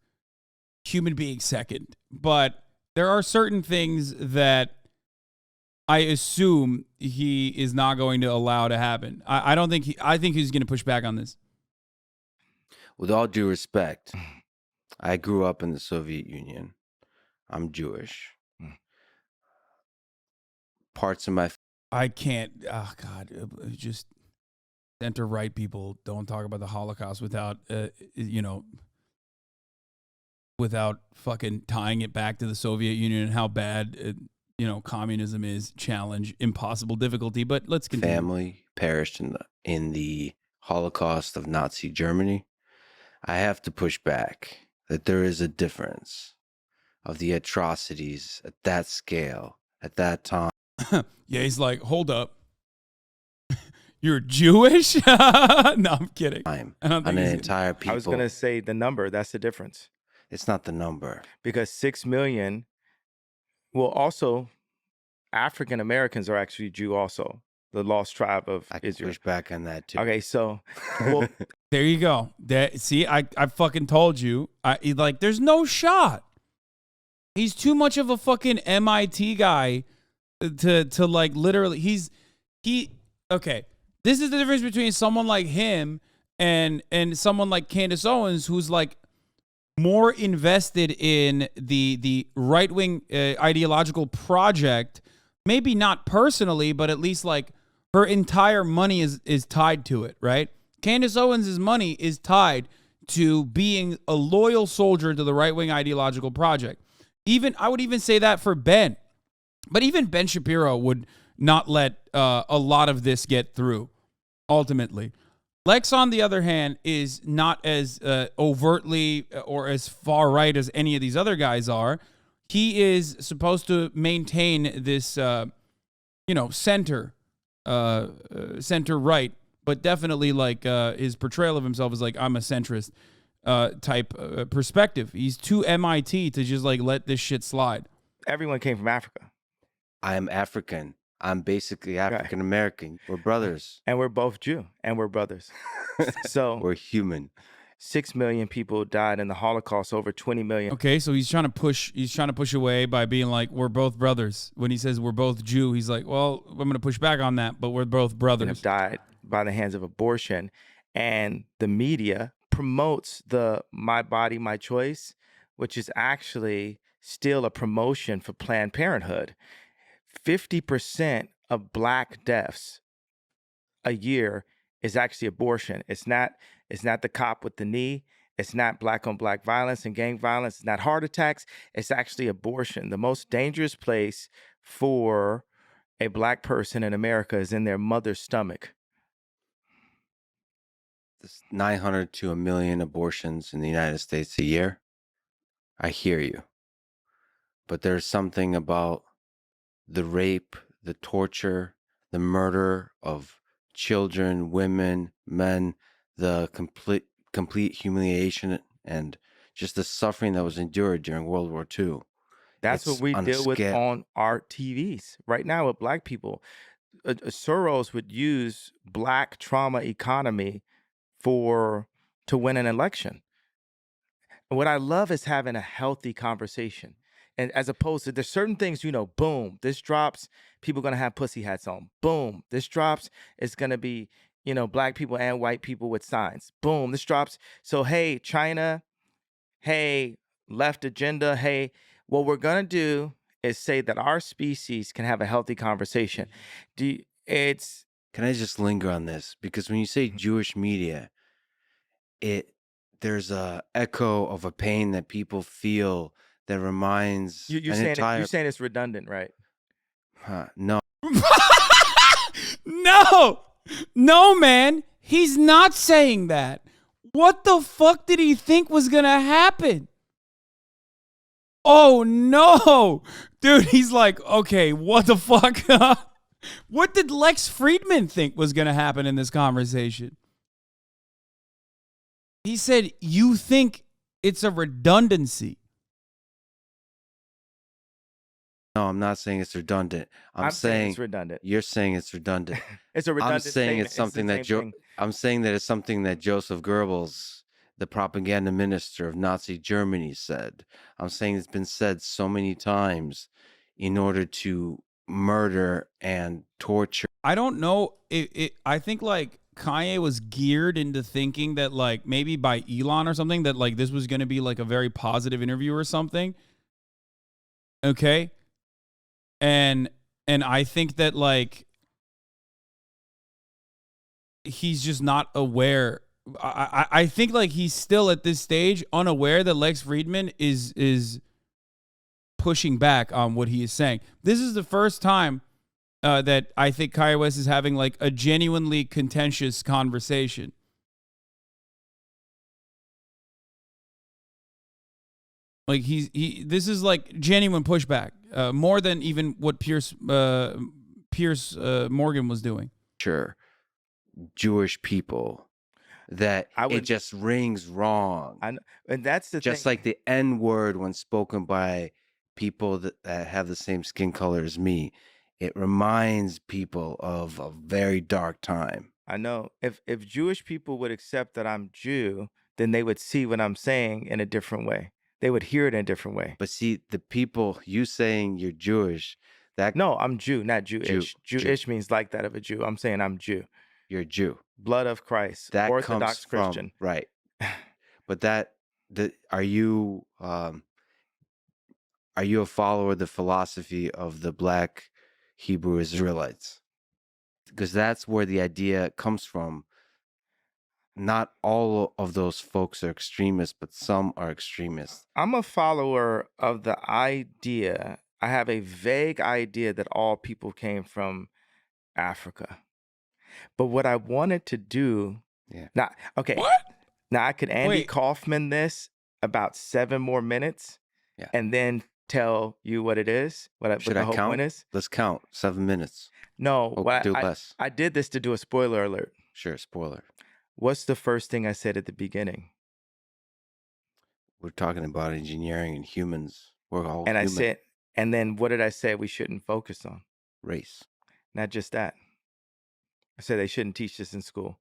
human being second. But there are certain things that I assume he is not going to allow to happen. I don't think I think he's going to push back on this. With all due respect, I grew up in the Soviet Union. I'm Jewish. Parts of my I can't. Oh God, just center right people don't talk about the Holocaust without, without fucking tying it back to the Soviet Union and how bad communism is. Challenge, impossible, difficulty. But let's continue. Family perished in the Holocaust of Nazi Germany. I have to push back that there is a difference of the atrocities at that scale at that time. Yeah, he's like, hold up. You're Jewish? No, I'm kidding. I don't think On an he's entire people. I was going to say the number. That's the difference. It's not the number. Because 6 million, well, also, African Americans are actually Jew also. The lost tribe of I can Israel. push back on that too. Okay, so well, There you go. See, I fucking told you. There's no shot. He's too much of a fucking MIT guy to like literally. Okay. This is the difference between someone like him and someone like Candace Owens, who's like more invested in the right wing ideological project. Maybe not personally, but at least like her entire money is tied to it, right? Candace Owens' money is tied to being a loyal soldier to the right wing ideological project. I would even say that for Ben, but even Ben Shapiro would not let a lot of this get through, ultimately. Lex, on the other hand, is not as overtly or as far right as any of these other guys are. He is supposed to maintain this, center right, but definitely like his portrayal of himself is like, I'm a centrist type perspective. He's too MIT to just like let this shit slide. everyone came from Africa. I am African. I'm basically African American. We're brothers. And we're both Jew, and we're brothers. So we're human. 6 million people died in the Holocaust, over 20 million. Okay, so he's trying to push away by being like, we're both brothers. When he says we're both Jew, he's like, well, I'm going to push back on that, but we're both brothers. Have died by the hands of abortion. And the media promotes the my body, my choice, which is actually still a promotion for Planned Parenthood. 50% of Black deaths a year is actually abortion. It's not the cop with the knee. It's not Black on Black violence and gang violence. It's not heart attacks. It's actually abortion. The most dangerous place for a Black person in America is in their mother's stomach. There's 900 to 1 million abortions in the United States a year. I hear you. But there's something about the rape, the torture, the murder of children, women, men, the complete humiliation and just the suffering that was endured during World War II. That's what we deal with on our TVs right now with Black people. Soros would use Black trauma economy to win an election. And what I love is having a healthy conversation. And as opposed to, there's certain things, boom, this drops, people going to have pussy hats on. Boom, this drops, it's going to be, Black people and white people with signs. Boom, this drops. So, hey, China, hey, left agenda, hey, what we're going to do is say that our species can have a healthy conversation. Can I just linger on this? Because when you say Jewish media, there's a echo of a pain that people feel that reminds you're saying it's redundant, right? No. No, man. He's not saying that. What the fuck did he think was going to happen? Oh, no. Dude, he's like, okay, what the fuck? What did Lex Fridman think was going to happen in this conversation? He said, you think it's a redundancy. No, I'm not saying it's redundant. I'm saying it's redundant. You're saying it's redundant. It's a redundant I'm saying statement. it's something I'm saying that it's something that Joseph Goebbels, the propaganda minister of Nazi Germany, said. I'm saying it's been said so many times in order to murder and torture. I don't know. I think like Kanye was geared into thinking that like maybe by Elon or something that like this was going to be like a very positive interview or something. Okay. And I think that like he's just not aware I think like he's still at this stage unaware that Lex Fridman is pushing back on what he is saying. This is the first time that I think Kanye West is having like a genuinely contentious conversation. Like this is like genuine pushback, more than even what Pierce Morgan was doing. Sure, Jewish people, that it just rings wrong. And that's the just thing. like the N word when spoken by people that have the same skin color as me. It reminds people of a very dark time. I know. If Jewish people would accept that I'm Jew, then they would see what I'm saying in a different way. They would hear it in a different way. But see, the people, you saying you're Jewish, that... No, I'm Jew, not Jewish. Jewish means like that of a Jew. I'm saying I'm Jew. You're a Jew. Blood of Christ. That Orthodox comes from, Christian. right. But are you a follower of the philosophy of the Black Hebrew Israelites? Because that's where the idea comes from. Not all of those folks are extremists, but some are extremists. I'm a follower of the idea. I have a vague idea that all people came from Africa. But what I wanted to do... Yeah. Now, okay. What? Now I could Andy Kaufman this about 7 more minutes, and then tell you what it is. What the whole point is. Let's count 7 minutes. No, do less. I did this to do a spoiler alert. Sure, spoiler. What's the first thing I said at the beginning? We're talking about engineering and humans. We're all human. I said, and then what did I say we shouldn't focus on? Race. Not just that. I said they shouldn't teach this in school.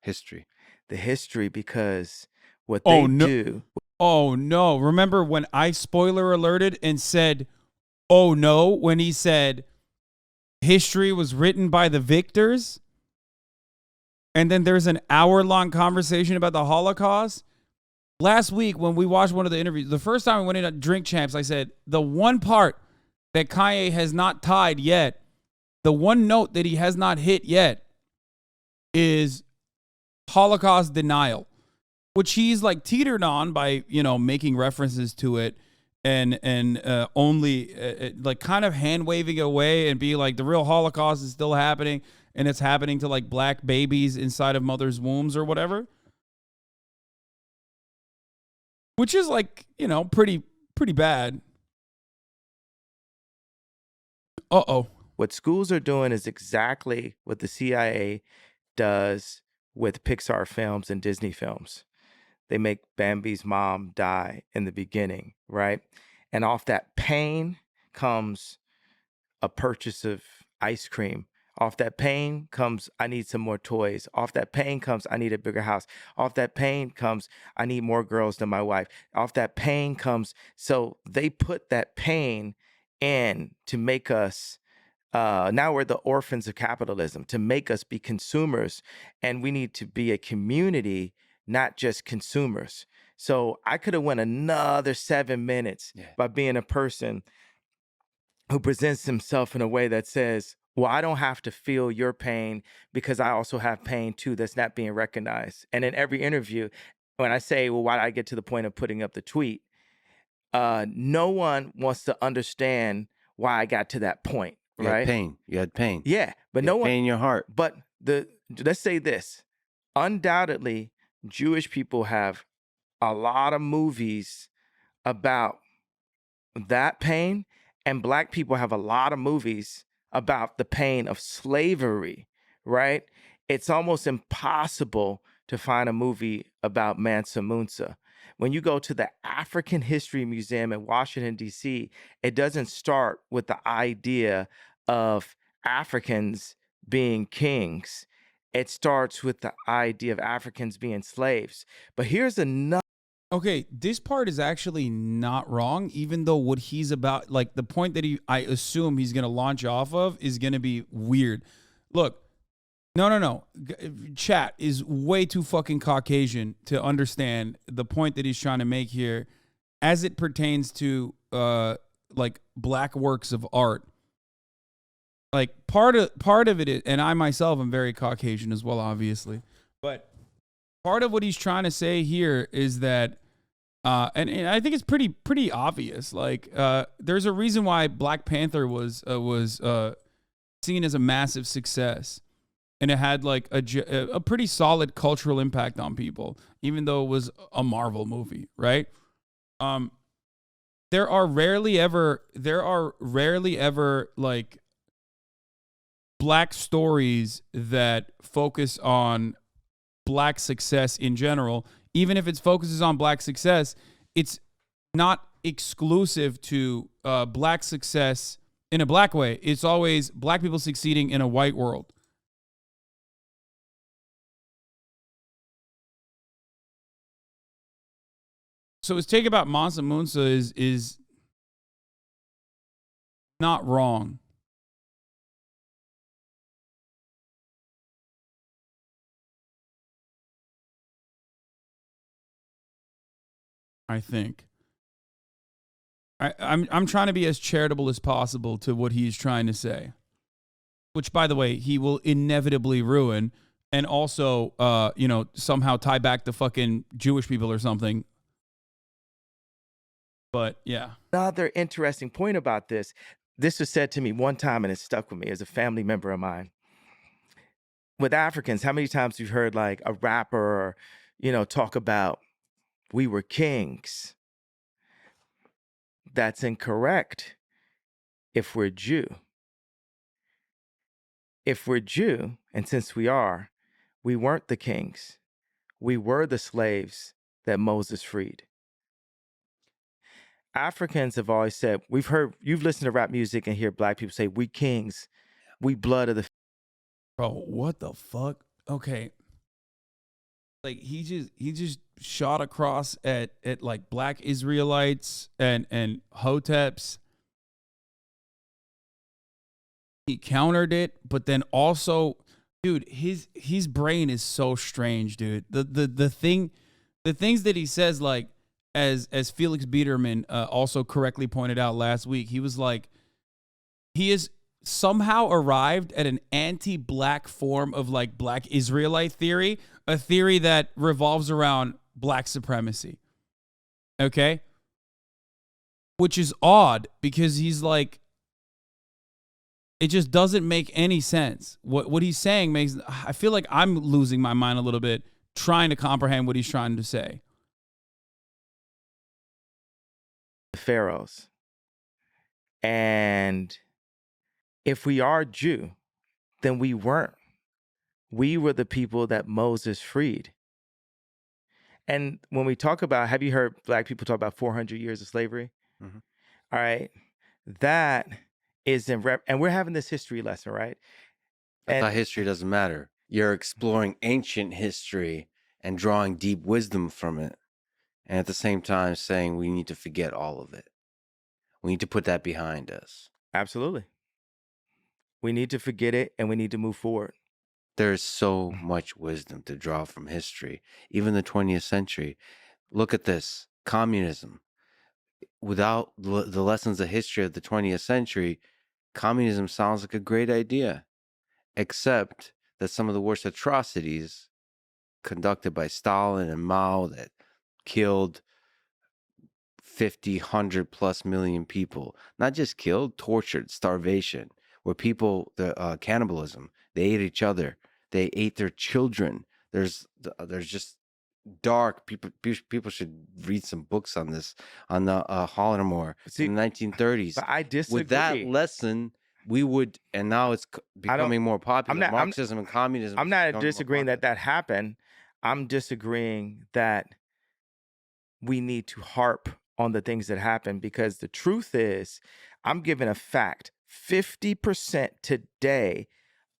History. The history, because what they do... Oh, no. Remember when I spoiler alerted and said, oh, no, when he said history was written by the victors? And then there's an hour-long conversation about the Holocaust? Last week when we watched one of the interviews, the first time we went in at Drink Champs, I said, the one part that Kanye has not tied yet, the one note that he has not hit yet is Holocaust denial, which he's like teetered on by, making references to it and only like kind of hand waving away and be like, the real Holocaust is still happening and it's happening to like black babies inside of mothers' wombs or whatever. Which is like, pretty bad. Uh-oh. What schools are doing is exactly what the CIA does with Pixar films and Disney films. They make Bambi's mom die in the beginning, right? And off that pain comes a purchase of ice cream. Off that pain comes, I need some more toys. Off that pain comes, I need a bigger house. Off that pain comes, I need more girls than my wife. Off that pain comes, so they put that pain in to make us, now we're the orphans of capitalism, to make us be consumers. And we need to be a community, not just consumers. So I could have went another 7 minutes by being a person who presents himself in a way that says, well, I don't have to feel your pain because I also have pain too that's not being recognized. And in every interview, when I say, well, why did I get to the point of putting up the tweet? No one wants to understand why I got to that point, right? You had pain. You had pain. Yeah, but no one... pain in your heart. But let's say this. Undoubtedly, Jewish people have a lot of movies about that pain, and Black people have a lot of movies about the pain of slavery, right? It's almost impossible to find a movie about Mansa Musa. When you go to the African History Museum in Washington, D.C., it doesn't start with the idea of Africans being kings. It starts with the idea of Africans being slaves. But here's another... Okay, this part is actually not wrong, even though what he's about, like the point that I assume he's going to launch off of is going to be weird. Look, no. Chat is way too fucking Caucasian to understand the point that he's trying to make here as it pertains to like Black works of art. Like part of it is, and I myself am very Caucasian as well, obviously. But part of what he's trying to say here is that, and I think it's pretty obvious. Like, there's a reason why Black Panther was seen as a massive success, and it had like a pretty solid cultural impact on people, even though it was a Marvel movie, right? There are rarely ever like Black stories that focus on Black success in general. Even if it focuses on Black success, it's not exclusive to Black success in a Black way. It's always Black people succeeding in a white world. So his take about Mansa Musa is not wrong. I think. I'm trying to be as charitable as possible to what he's trying to say, which, by the way, he will inevitably ruin, and also, somehow tie back to fucking Jewish people or something. But yeah. Another interesting point about this was said to me one time and it stuck with me as a family member of mine. With Africans, how many times you've heard like a rapper, talk about we were kings? That's incorrect if we're Jew. If we're Jew, and since we weren't the kings. We were the slaves that Moses freed. Africans have always said, you've listened to rap music and hear Black people say, we kings, we blood of the. Bro, what the fuck? Okay. Like he just shot across at like Black Israelites and Hoteps. He countered it, but then also, dude, his brain is so strange, dude. The things that he says, like as Felix Biederman also correctly pointed out last week, he was like, he is somehow arrived at an anti-Black form of like Black Israelite theory, a theory that revolves around Black supremacy. Okay? Which is odd because he's like, it just doesn't make any sense. What he's saying I feel like I'm losing my mind a little bit trying to comprehend what he's trying to say. Pharaohs. And if we are Jew, then we weren't. We were the people that Moses freed. And when we talk about, have you heard Black people talk about 400 years of slavery? Mm-hmm. All right. That is and we're having this history lesson, right? I thought history doesn't matter. You're exploring ancient history and drawing deep wisdom from it. And at the same time saying we need to forget all of it. We need to put that behind us. Absolutely. We need to forget it and we need to move forward. There's so much wisdom to draw from history, even the 20th century. Look at this, communism. Without the lessons of history of the 20th century, communism sounds like a great idea, except that some of the worst atrocities conducted by Stalin and Mao that killed 50, 100 plus million people, not just killed, tortured, starvation, where people, cannibalism, they ate each other, they ate their children. There's just dark people should read some books on this, on the Holodomor in the 1930s. But I disagree. With that lesson, we would, and now it's becoming more popular. Marxism and communism. I'm not disagreeing that happened. I'm disagreeing that we need to harp on the things that happen, because the truth is, I'm giving a fact. 50% today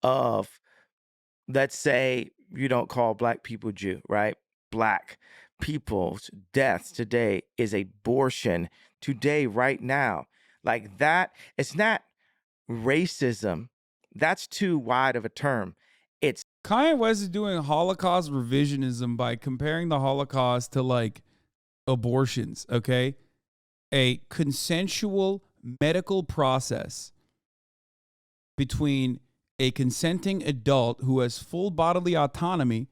of, let's say you don't call Black people Jew, right? Black people's deaths today is abortion today, right now. Like that, it's not racism. That's too wide of a term. It's Kanye West is doing Holocaust revisionism by comparing the Holocaust to like abortions, okay? A consensual medical process between a consenting adult who has full bodily autonomy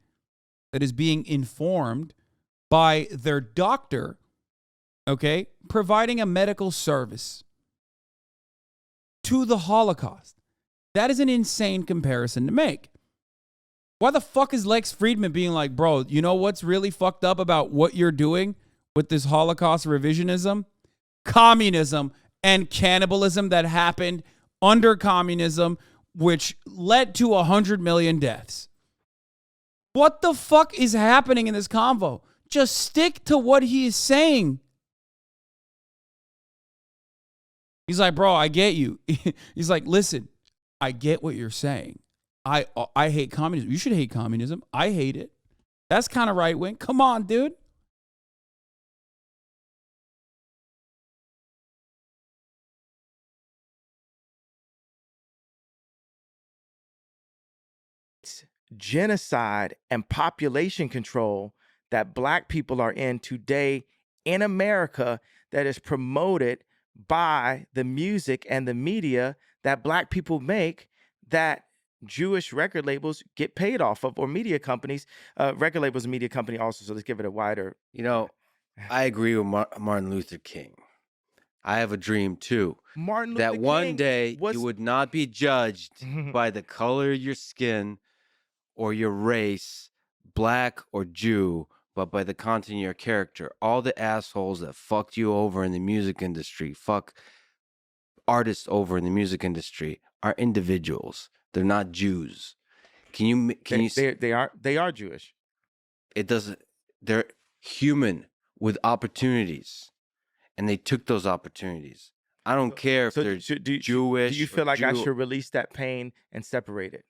that is being informed by their doctor, okay, providing a medical service to the Holocaust. That is an insane comparison to make. Why the fuck is Lex Fridman being like, bro, you know what's really fucked up about what you're doing with this Holocaust revisionism? Communism and cannibalism that happened under communism, which led to 100 million deaths. What the fuck is happening in this convo? Just stick to what he is saying. He's like, bro, I get you. He's like, listen, I get what you're saying. I hate communism. You should hate communism. I hate it. That's kind of right wing. Come on, dude. Genocide and population control that black people are in today in America that is promoted by the music and the media that black people make, that Jewish record labels get paid off of, or media companies. Record labels and media company also, so let's give it a wider. You know, I agree with Martin Luther King. I have a dream too. Martin Luther that one King day was you would not be judged by the color of your skin or your race, black or Jew, but by the content of your character. All the assholes that fucked you over in the music industry, fuck artists over in the music industry, are individuals. They're not Jews. they are Jewish. It doesn't. They're human with opportunities, and they took those opportunities. I don't care if they're Jewish. Do you feel like I Jew- should release that pain and separate it?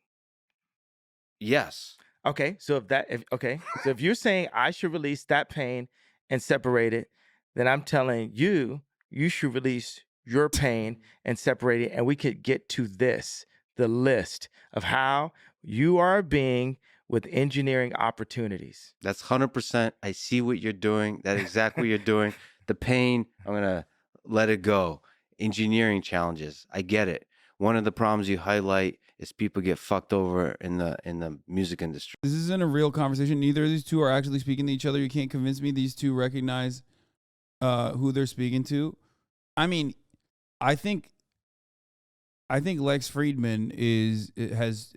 Yes. Okay, so if you're saying I should release that pain and separate it, then I'm telling you, you should release your pain and separate it, and we could get to the list of how you are being with engineering opportunities. That's 100%. I see what you're doing. That's exactly what you're doing. The pain, I'm going to let it go. Engineering challenges, I get it. One of the problems you highlight is people get fucked over in the music industry. This isn't a real conversation. Neither of these two are actually speaking to each other. You can't convince me these two recognize who they're speaking to. I mean, I think Lex Fridman has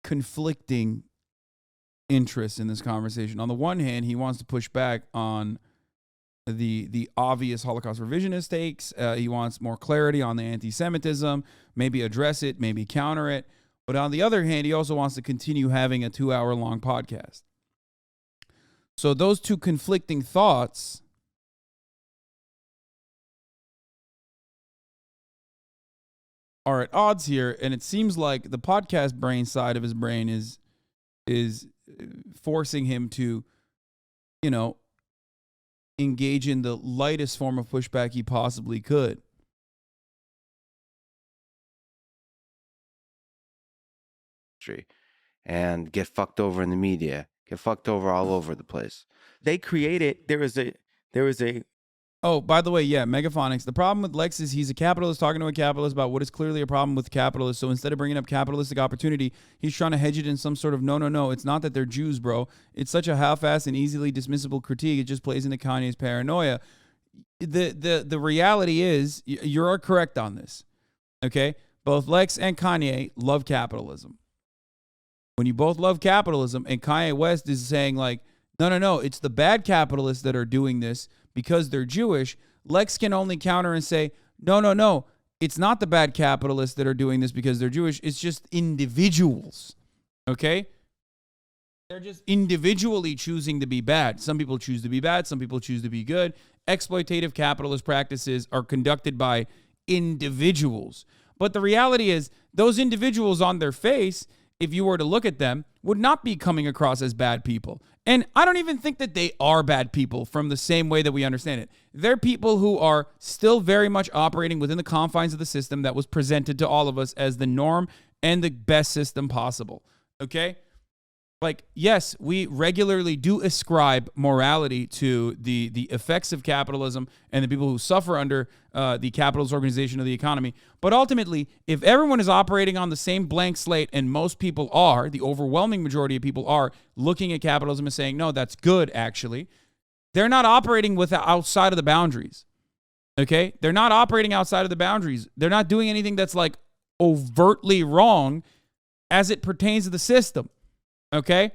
conflicting interests in this conversation. On the one hand, he wants to push back on the obvious Holocaust revisionist takes. He wants more clarity on the anti-Semitism, maybe address it, maybe counter it. But on the other hand, he also wants to continue having a 2-hour-long podcast. So those two conflicting thoughts are at odds here, and it seems like the podcast brain side of his brain is forcing him to, engage in the lightest form of pushback he possibly could. And get fucked over in the media, get fucked over all over the place. There was a Oh, by the way, yeah, Megaphonics. The problem with Lex is he's a capitalist talking to a capitalist about what is clearly a problem with capitalists. So instead of bringing up capitalistic opportunity, he's trying to hedge it in some sort of no. It's not that they're Jews, bro. It's such a half-assed and easily dismissible critique. It just plays into Kanye's paranoia. The reality is, you're correct on this. Okay, both Lex and Kanye love capitalism. When you both love capitalism, and Kanye West is saying like, no, it's the bad capitalists that are doing this because they're Jewish, Lex can only counter and say, no, it's not the bad capitalists that are doing this because they're Jewish. It's just individuals, okay? They're just individually choosing to be bad. Some people choose to be bad. Some people choose to be good. Exploitative capitalist practices are conducted by individuals. But the reality is those individuals on their face, if you were to look at them, would not be coming across as bad people. And I don't even think that they are bad people from the same way that we understand it. They're people who are still very much operating within the confines of the system that was presented to all of us as the norm and the best system possible. Okay? like, yes, we regularly do ascribe morality to the effects of capitalism and the people who suffer under the capitalist organization of the economy. But ultimately, if everyone is operating on the same blank slate, and most people are, the overwhelming majority of people are looking at capitalism and saying, no, that's good, actually, they're not operating outside of the boundaries. Okay? They're not operating outside of the boundaries. They're not doing anything that's like overtly wrong as it pertains to the system. Okay?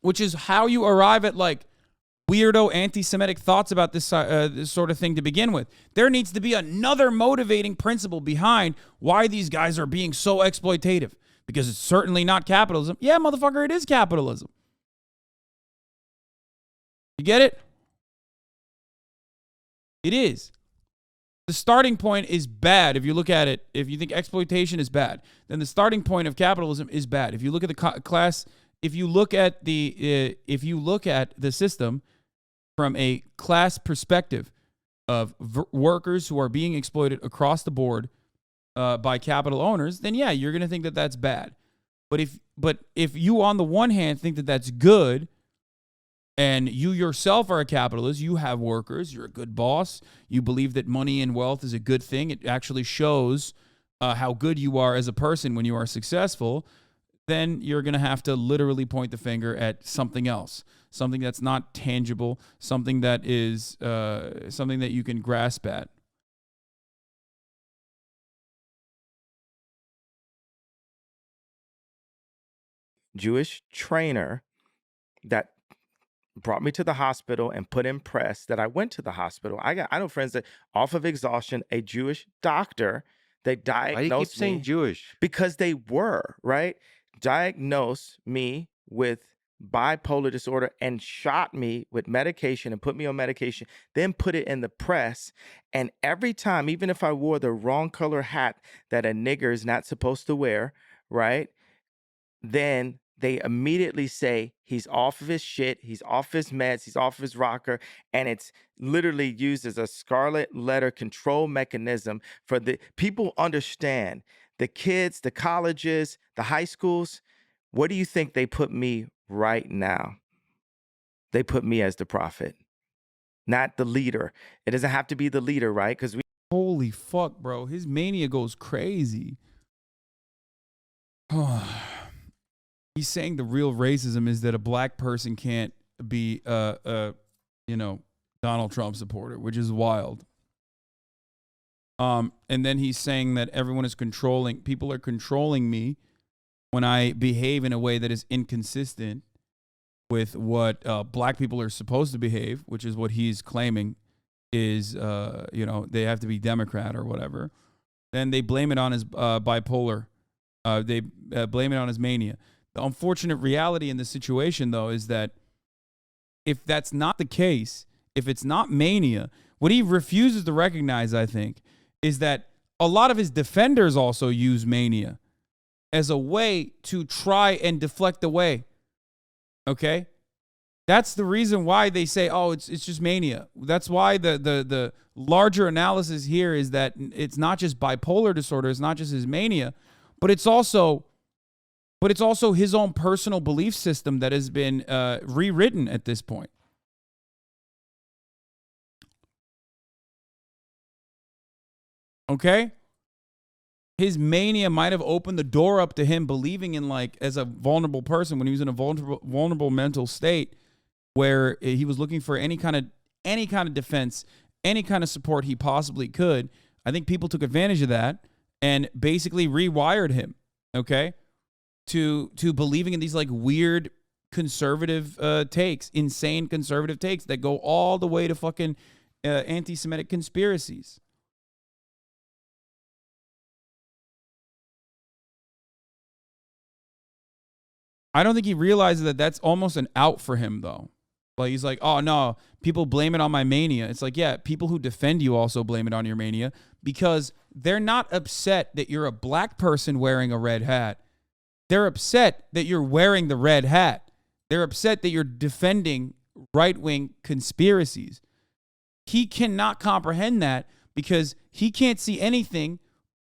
Which is how you arrive at like weirdo anti-Semitic thoughts about this sort of thing to begin with. There needs to be another motivating principle behind why these guys are being so exploitative. Because it's certainly not capitalism. Yeah, motherfucker, it is capitalism. You get it? It is. The starting point is bad. If you look at it, if you think exploitation is bad, then the starting point of capitalism is bad. If you look at the class, if you look at the system from a class perspective of workers who are being exploited across the board by capital owners, then yeah, you're going to think that that's bad. But if you on the one hand think that that's good, and you yourself are a capitalist, you have workers, you're a good boss, you believe that money and wealth is a good thing, it actually shows how good you are as a person when you are successful, then you're going to have to literally point the finger at something else, something that's not tangible, something that is something that you can grasp at. Jewish trainer that brought me to the hospital and put in press that I went to the hospital. I know friends that off of exhaustion, a Jewish doctor, they diagnosed Why do you keep saying Jewish? because they were, right? Diagnosed me with bipolar disorder and shot me with medication and put me on medication, then put it in the press. And every time, even if I wore the wrong color hat that a nigger is not supposed to wear, right? Then they immediately say he's off of his shit, he's off his meds, he's off his rocker, and it's literally used as a scarlet letter control mechanism for the people. Understand the kids, the colleges, the high schools. What do you think they put me right now? They put me as the prophet, not the leader. It doesn't have to be the leader, right? Because Holy fuck, bro. His mania goes crazy. He's saying the real racism is that a black person can't be Donald Trump supporter, which is wild. And then he's saying that everyone is people are controlling me when I behave in a way that is inconsistent with what black people are supposed to behave, which is what he's claiming is, they have to be Democrat or whatever. Then they blame it on his bipolar. They blame it on his mania. The unfortunate reality in this situation, though, is that if that's not the case, if it's not mania, what he refuses to recognize, I think, is that a lot of his defenders also use mania as a way to try and deflect away. Okay? That's the reason why they say, oh, it's just mania. That's why the larger analysis here is that it's not just bipolar disorder, it's not just his mania, but it's also his own personal belief system that has been rewritten at this point. Okay? His mania might have opened the door up to him believing in, like, as a vulnerable person when he was in a vulnerable mental state where he was looking for any kind of defense, any kind of support he possibly could. I think people took advantage of that and basically rewired him, okay? To believing in these like weird conservative takes, insane conservative takes that go all the way to fucking anti-Semitic conspiracies. I don't think he realizes that that's almost an out for him, though. Like, he's like, oh, no, people blame it on my mania. It's like, yeah, people who defend you also blame it on your mania because they're not upset that you're a black person wearing a red hat. They're upset that you're wearing the red hat. They're upset that you're defending right-wing conspiracies. He cannot comprehend that because he can't see anything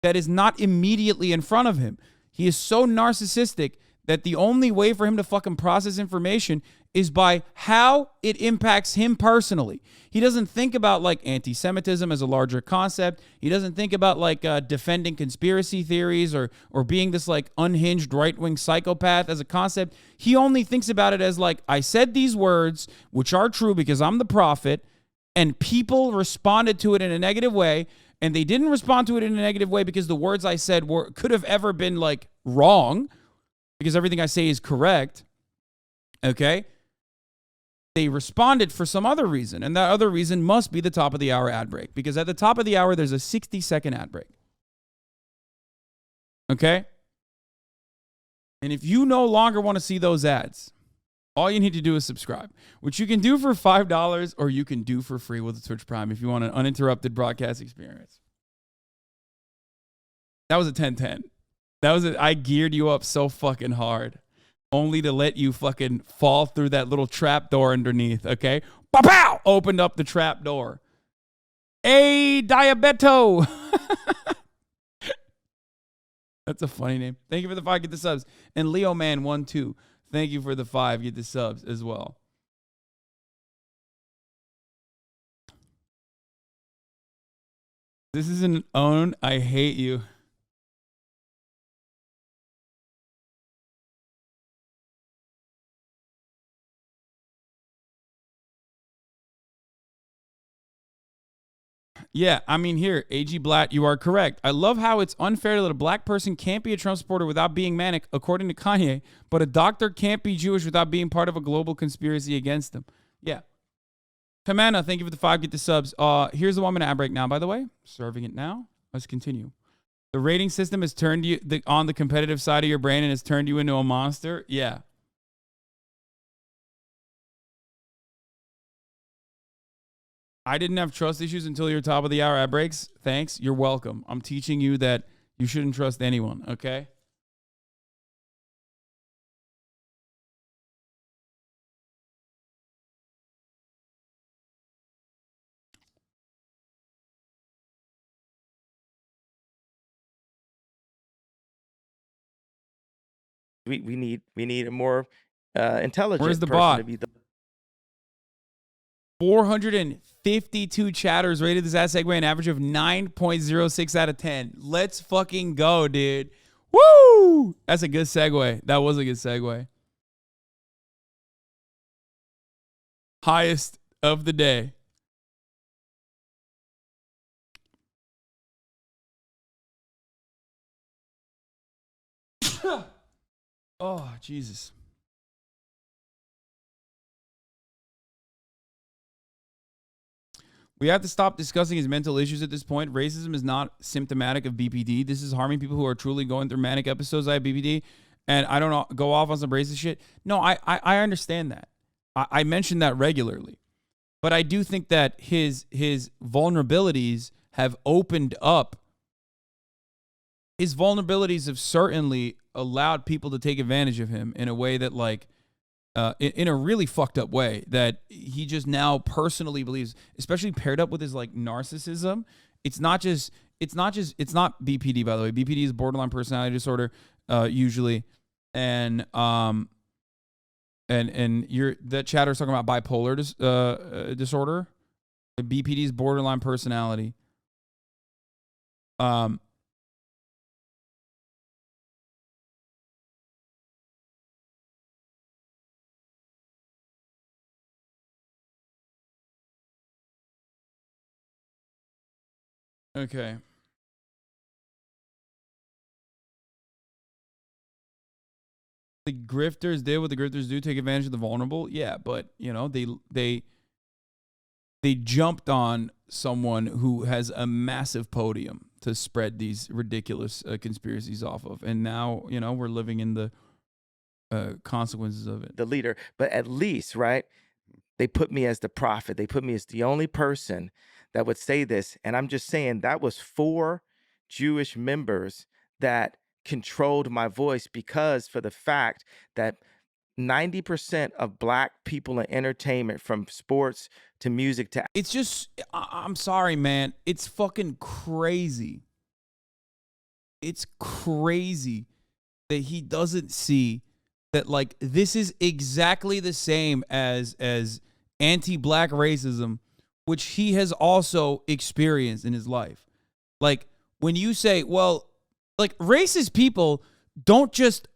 that is not immediately in front of him. He is so narcissistic that the only way for him to fucking process information is by how it impacts him personally. He doesn't think about like anti-Semitism as a larger concept. He doesn't think about like defending conspiracy theories or being this like unhinged right-wing psychopath as a concept. He only thinks about it as like, I said these words, which are true because I'm the prophet, and people responded to it in a negative way, and they didn't respond to it in a negative way because the words I said could have ever been like wrong, because everything I say is correct. Okay? They responded for some other reason, and that other reason must be the top of the hour ad break, because at the top of the hour, there's a 60-second ad break. Okay? And if you no longer want to see those ads, all you need to do is subscribe, which you can do for $5 or you can do for free with the Twitch Prime if you want an uninterrupted broadcast experience. That was a 10-10. I geared you up so fucking hard, only to let you fucking fall through that little trap door underneath, okay? Pow! Opened up the trap door. Hey, Diabeto! That's a funny name. Thank you for the 5, get the subs. And Leo Man 1-2. Thank you for the 5, get the subs as well. This is an own. I hate you. Yeah, I mean, here, AG Blatt, you are correct. I love how it's unfair that a black person can't be a Trump supporter without being manic, according to Kanye, but a doctor can't be Jewish without being part of a global conspiracy against them. Yeah. Kamana, thank you for the 5, get the subs. Here's the one I'm going to ad break now, by the way. Serving it now. Let's continue. The rating system has turned you on the competitive side of your brain and has turned you into a monster. Yeah. I didn't have trust issues until your top of the hour ad breaks. Thanks. You're welcome. I'm teaching you that you shouldn't trust anyone, okay? We need a more intelligent Where's the person bot? to be the 452 chatters rated this ad segue an average of 9.06 out of 10. Let's fucking go, dude. Woo! That's a good segue. That was a good segue. Highest of the day. Oh, Jesus. We have to stop discussing his mental issues at this point. Racism is not symptomatic of BPD. This is harming people who are truly going through manic episodes. I have BPD, and I don't go off on some racist shit. No, I understand that. I mention that regularly. But I do think that his vulnerabilities have opened up. His vulnerabilities have certainly allowed people to take advantage of him in a way that, like, in a really fucked up way that he just now personally believes, especially paired up with his like narcissism. It's not BPD, by the way. BPD is borderline personality disorder, usually. And that chatter's talking about bipolar disorder. BPD is borderline personality. Okay. The grifters did what the grifters do, take advantage of the vulnerable. Yeah, but you know, they jumped on someone who has a massive podium to spread these ridiculous conspiracies off of. And now, you know, we're living in the consequences of it. the leader. But at least, right, they put me as the prophet. They put me as the only person that would say this. And I'm just saying that was 4 Jewish members that controlled my voice, because for the fact that 90% of black people in entertainment, from sports to music to It's just, I'm sorry, man. It's fucking crazy. It's crazy that he doesn't see that like this is exactly the same as anti-black racism, which he has also experienced in his life. Like when you say, well, like racist people don't just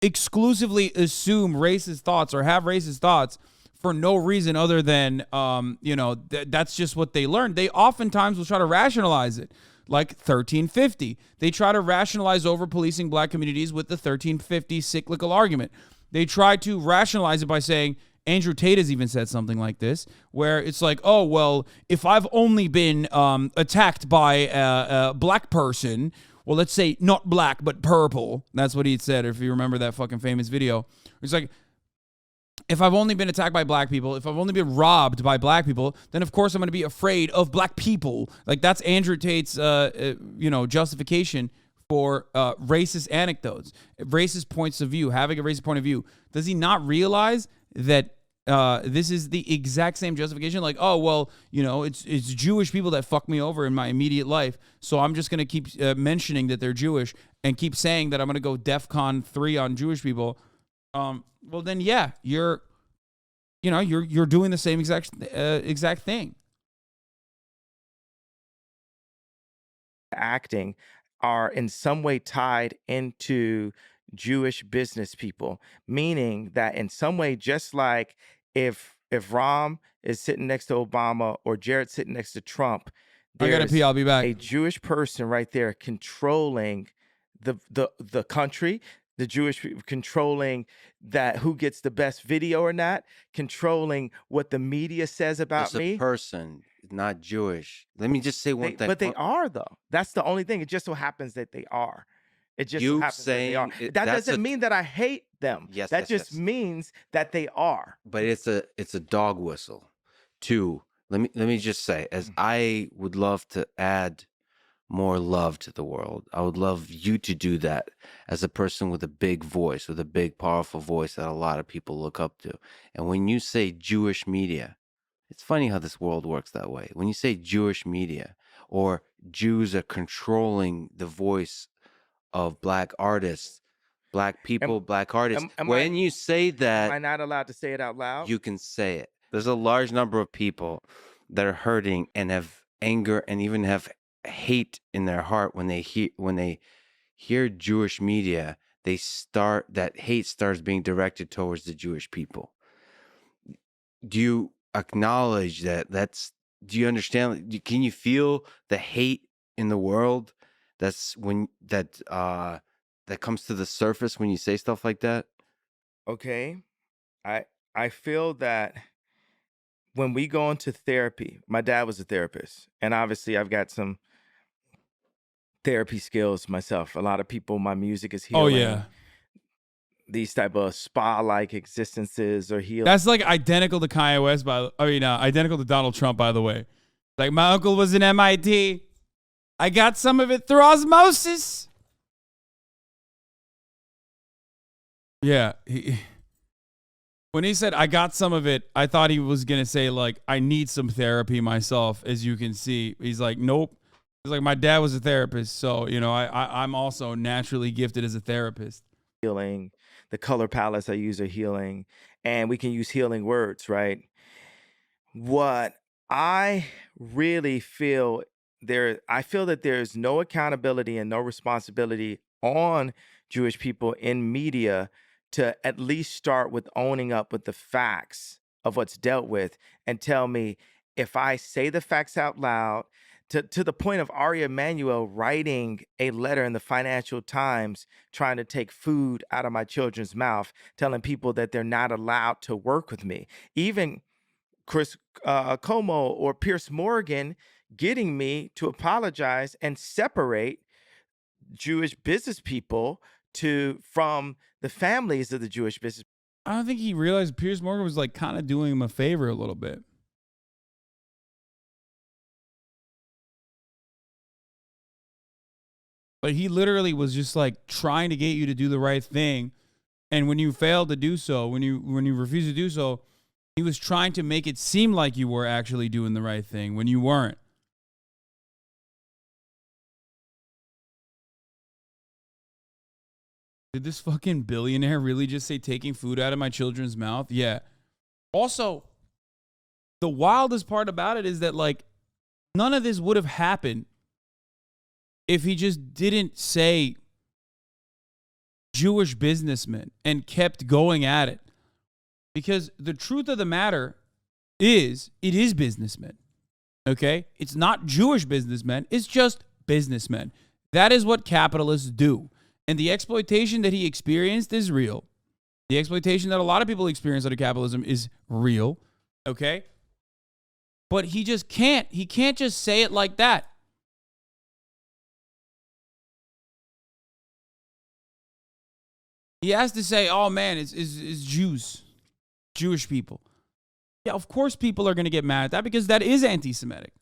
exclusively assume racist thoughts or have racist thoughts for no reason other than, that's just what they learned. They oftentimes will try to rationalize it, like 1350. They try to rationalize over policing black communities with the 1350 cyclical argument. They try to rationalize it by saying, Andrew Tate has even said something like this, where it's like, oh, well, if I've only been attacked by a black person, well, let's say not black, but purple. That's what he said, if you remember that fucking famous video. It's like, if I've only been attacked by black people, if I've only been robbed by black people, then of course I'm going to be afraid of black people. Like that's Andrew Tate's, justification for racist anecdotes, racist points of view, having a racist point of view. Does he not realize that this is the exact same justification? Like, oh, well, it's Jewish people that fuck me over in my immediate life, so I'm just going to keep mentioning that they're Jewish and keep saying that I'm going to go DEFCON 3 on Jewish people. Well, then, yeah, you're doing the same exact thing. Acting are in some way tied into Jewish business people, meaning that in some way, just like if Rom is sitting next to Obama or Jared sitting next to Trump, I gotta pee. I'll be back. A Jewish person right there controlling the country. The Jewish people controlling that who gets the best video or not, controlling what the media says about me. It's a person, not Jewish. Let me just say one thing. But they are, though. That's the only thing. It just so happens that they are. It just so happens that they are. That doesn't mean that I hate them. Yes, that just means that they are. But it's a dog whistle. Two, let me just say, as I would love to add more love to the world, I would love you to do that as a person with a big voice, with a big, powerful voice that a lot of people look up to. And when you say Jewish media, it's funny how this world works that way. When you say Jewish media or Jews are controlling the voice of black artists, black people, black artists, you say that... Am I not allowed to say it out loud? You can say it. There's a large number of people that are hurting and have anger and even have hate in their heart when they hear Jewish media. That hate starts being directed towards the Jewish people. Do you acknowledge that? Do you understand? Can you feel the hate in the world? That's when that comes to the surface when you say stuff like that. Okay, I feel that when we go into therapy, my dad was a therapist, and obviously I've got some therapy skills myself. A lot of people, my music is healing. Oh yeah. These type of spa-like existences are healing. That's like identical to Kanye West, identical to Donald Trump, by the way. Like, my uncle was in MIT. I got some of it through osmosis. Yeah. When he said, I got some of it, I thought he was going to say, like, I need some therapy myself, as you can see. He's like, nope. He's like, my dad was a therapist, so, I'm also naturally gifted as a therapist. Healing. The color palettes I use are healing, and we can use healing words, right? What I really feel I feel that there's no accountability and no responsibility on Jewish people in media to at least start with owning up with the facts of what's dealt with and tell me if I say the facts out loud, to the point of Ari Emanuel writing a letter in the Financial Times trying to take food out of my children's mouth, telling people that they're not allowed to work with me. Even Chris Como or Pierce Morgan getting me to apologize and separate Jewish business people from the families of the Jewish business. I don't think he realized Pierce Morgan was like kind of doing him a favor a little bit. But he literally was just like trying to get you to do the right thing. And when you failed to do so, when you refused to do so, he was trying to make it seem like you were actually doing the right thing when you weren't. Did this fucking billionaire really just say taking food out of my children's mouth? Yeah. Also, the wildest part about it is that, like, none of this would have happened if he just didn't say Jewish businessmen and kept going at it. Because the truth of the matter is, it is businessmen. Okay? It's not Jewish businessmen. It's just businessmen. That is what capitalists do. And the exploitation that he experienced is real. The exploitation that a lot of people experience under capitalism is real. Okay? But he just can't. He can't just say it like that. He has to say, oh man, it's Jews, Jewish people. Yeah, of course people are going to get mad at that because that is anti-Semitic.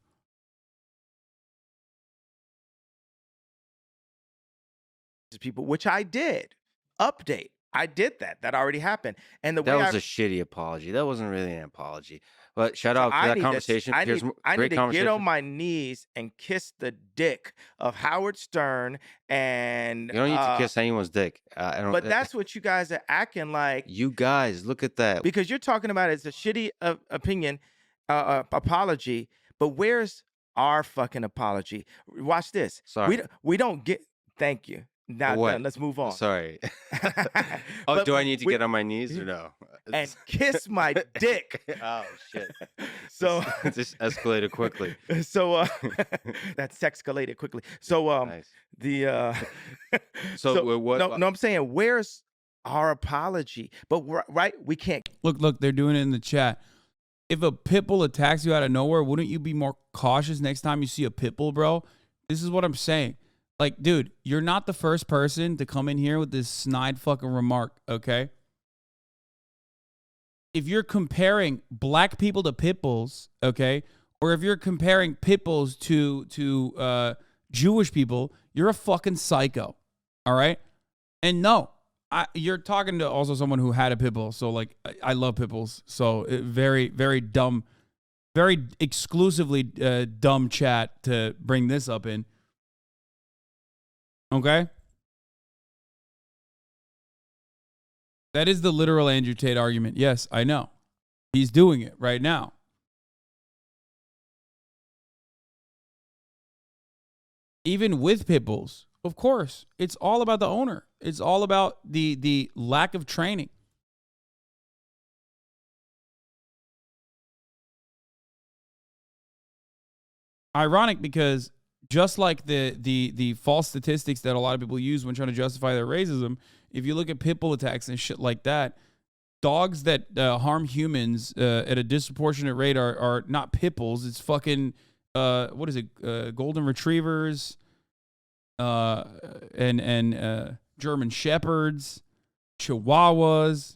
People, which I did. Update. I did that. That already happened. And the That way was a shitty apology. That wasn't really an apology. But shout out to I that need conversation. I Here's need, m- I great need to get on conversation. my knees and kiss the dick of Howard Stern and You don't need to kiss anyone's dick. I don't. but that's what you guys are acting like, you guys look at that. because you're talking about it's a shitty opinion, apology. But where's our fucking apology? Watch this. Sorry. We don't get. Thank you. Now What? let's move on. Sorry. But do I need to we- get on my knees or no? and kiss my dick? Oh shit. So This escalated quickly. so that's escalated quickly. So Nice. the So what? No, I'm saying, where's our apology? But right, we can't. Look, they're doing it in the chat. If a pit bull attacks you out of nowhere, wouldn't you be more cautious next time you see a pit bull, bro? This is what I'm saying. Like, dude, you're not the first person to come in here with this snide fucking remark, okay? If you're comparing black people to pit bulls, okay, or if you're comparing pit bulls to Jewish people, you're a fucking psycho, all right? And no, you're talking to also someone who had a pit bull, so like I love pit bulls, so very, very dumb, very exclusively dumb chat to bring this up in. Okay? That is the literal Andrew Tate argument. Yes, I know. He's doing it right now. Even with pit bulls, of course, it's all about the owner. It's all about the lack of training. Ironic because just like the false statistics that a lot of people use when trying to justify their racism, if you look at pit bull attacks and shit like that, dogs that harm humans at a disproportionate rate are not pit bulls. It's fucking what is it? Golden retrievers, and German shepherds, Chihuahuas.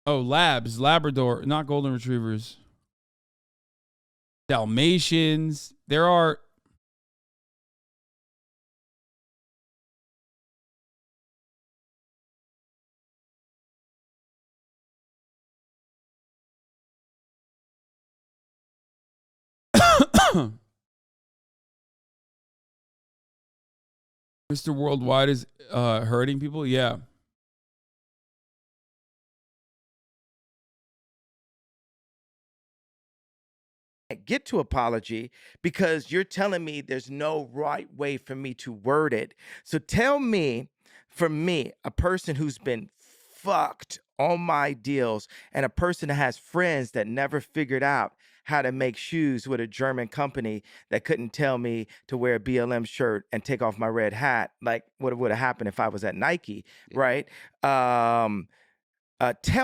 Oh, Labrador, not golden retrievers. Dalmatians. There are Mr. Worldwide is hurting people. Yeah. Get to apology because you're telling me there's no right way for me to word it. So tell me, for me, a person who's been fucked on my deals and a person that has friends that never figured out how to make shoes with a German company that couldn't tell me to wear a BLM shirt and take off my red hat, like what would have happened if I was at Nike, right? Tell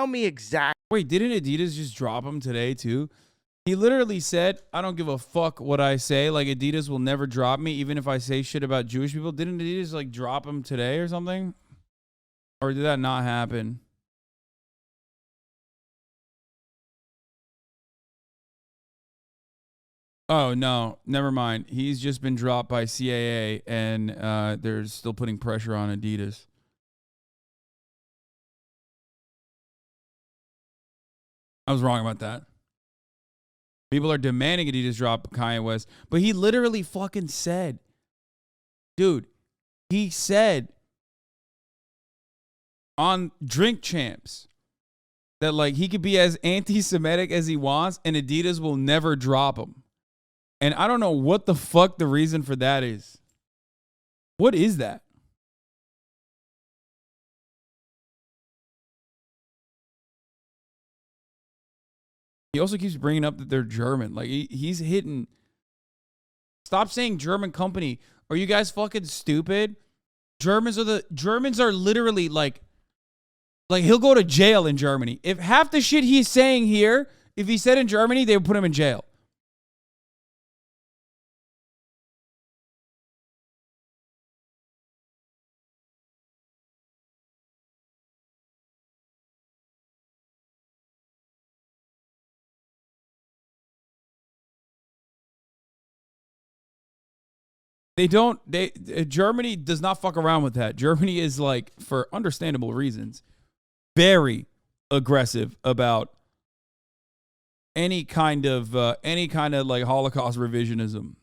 me exactly. Wait, didn't Adidas just drop him today too? He literally said, I don't give a fuck what I say. Like, Adidas will never drop me, even if I say shit about Jewish people. Didn't Adidas, like, drop him today or something? Or did that not happen? Oh, no. Never mind. He's just been dropped by CAA, and they're still putting pressure on Adidas. I was wrong about that. People are demanding Adidas drop Kanye West, but he literally fucking said, dude, He said on Drink Champs that like he could be as anti-Semitic as he wants and Adidas will never drop him. And I don't know what the fuck the reason for that is. What is that? He also keeps bringing up that they're German. Like he's hitting. Stop saying German company. Are you guys fucking stupid? Germans are literally like he'll go to jail in Germany. If half the shit he's saying here, if he said in Germany, they would put him in jail. Germany does not fuck around with that. Germany is like, for understandable reasons, very aggressive about any kind of like Holocaust revisionism.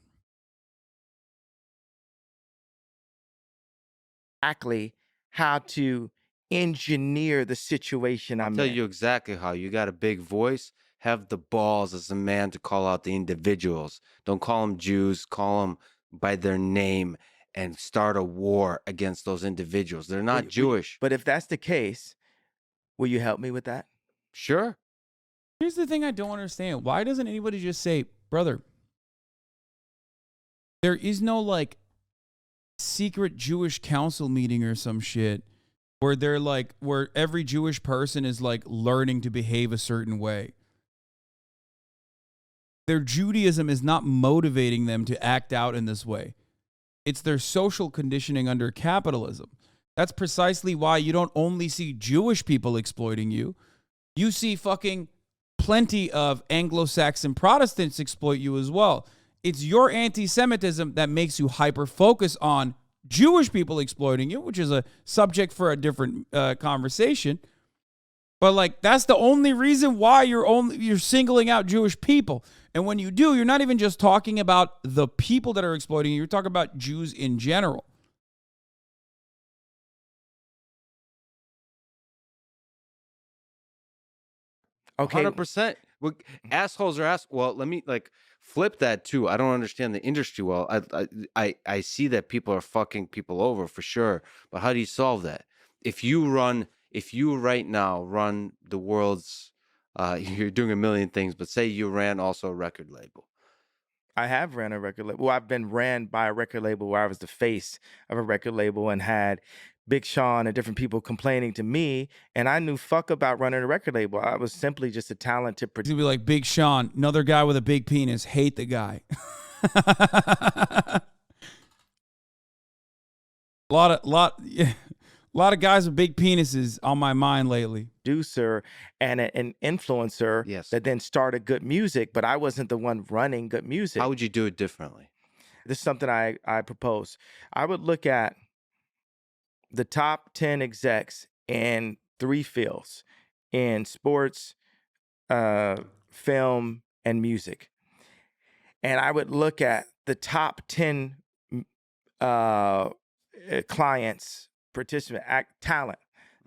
Exactly how to engineer the situation I'll I'm tell in. you exactly how. You got a big voice. Have the balls as a man to call out the individuals. Don't call them Jews. Call them by their name and start a war against those individuals. They're not Jewish. But if that's the case, will you help me with that? Sure. Here's the thing I don't understand. Why doesn't anybody just say, brother, there is no like secret Jewish council meeting or some shit where they're like, where every Jewish person is like learning to behave a certain way. Their Judaism is not motivating them to act out in this way. It's their social conditioning under capitalism. That's precisely why you don't only see Jewish people exploiting you. You see fucking plenty of Anglo-Saxon Protestants exploit you as well. It's your anti-Semitism that makes you hyper-focus on Jewish people exploiting you, which is a subject for a different conversation. But like, that's the only reason why you're singling out Jewish people. And when you do, you're not even just talking about the people that are exploiting you. You're talking about Jews in general. Okay. 100%. Assholes are well, let me like flip that too. I don't understand the industry well. I see that people are fucking people over for sure. But how do you solve that? If you right now run the world's you're doing a million things, but say you ran also a record label. I have ran a record label. Well, I've been ran by a record label where I was the face of a record label and had Big Sean and different people complaining to me, and I knew fuck about running a record label. I was simply just a talented It's producer. gonna be like Big Sean, another guy with a big penis. Hate the guy. A lot of guys with big penises on my mind lately. Producer and an influencer Yes. that then started good music, but I wasn't the one running good music. How would you do it differently? This is something I propose. I would look at the top 10 execs in 3 fields: in sports, film, and music. And I would look at the top 10 clients, participant, talent.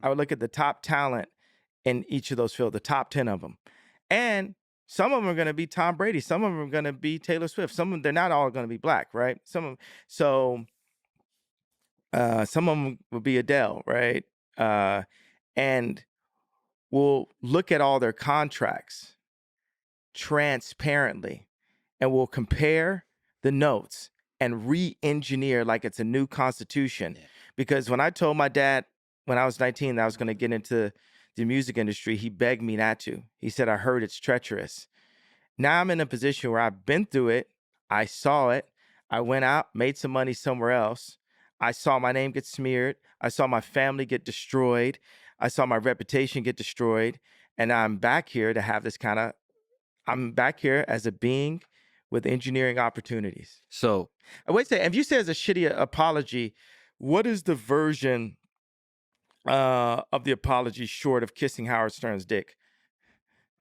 I would look at the top talent in each of those fields, the top 10 of them. And some of them are going to be Tom Brady. Some of them are going to be Taylor Swift. Some of them, they're not all going to be black, right? Some of them will be Adele, right? And we'll look at all their contracts transparently, and we'll compare the notes and re-engineer like it's a new constitution. Yeah. Because when I told my dad when I was 19 that I was going to get into the music industry, he begged me not to. He said, I heard it's treacherous. Now I'm in a position where I've been through it. I saw it. I went out, made some money somewhere else. I saw my name get smeared. I saw my family get destroyed. I saw my reputation get destroyed. And I'm back here to have this I'm back here as a being with engineering opportunities. So wait a second. If you say it's a shitty apology, what is the version of the apology short of kissing Howard Stern's dick?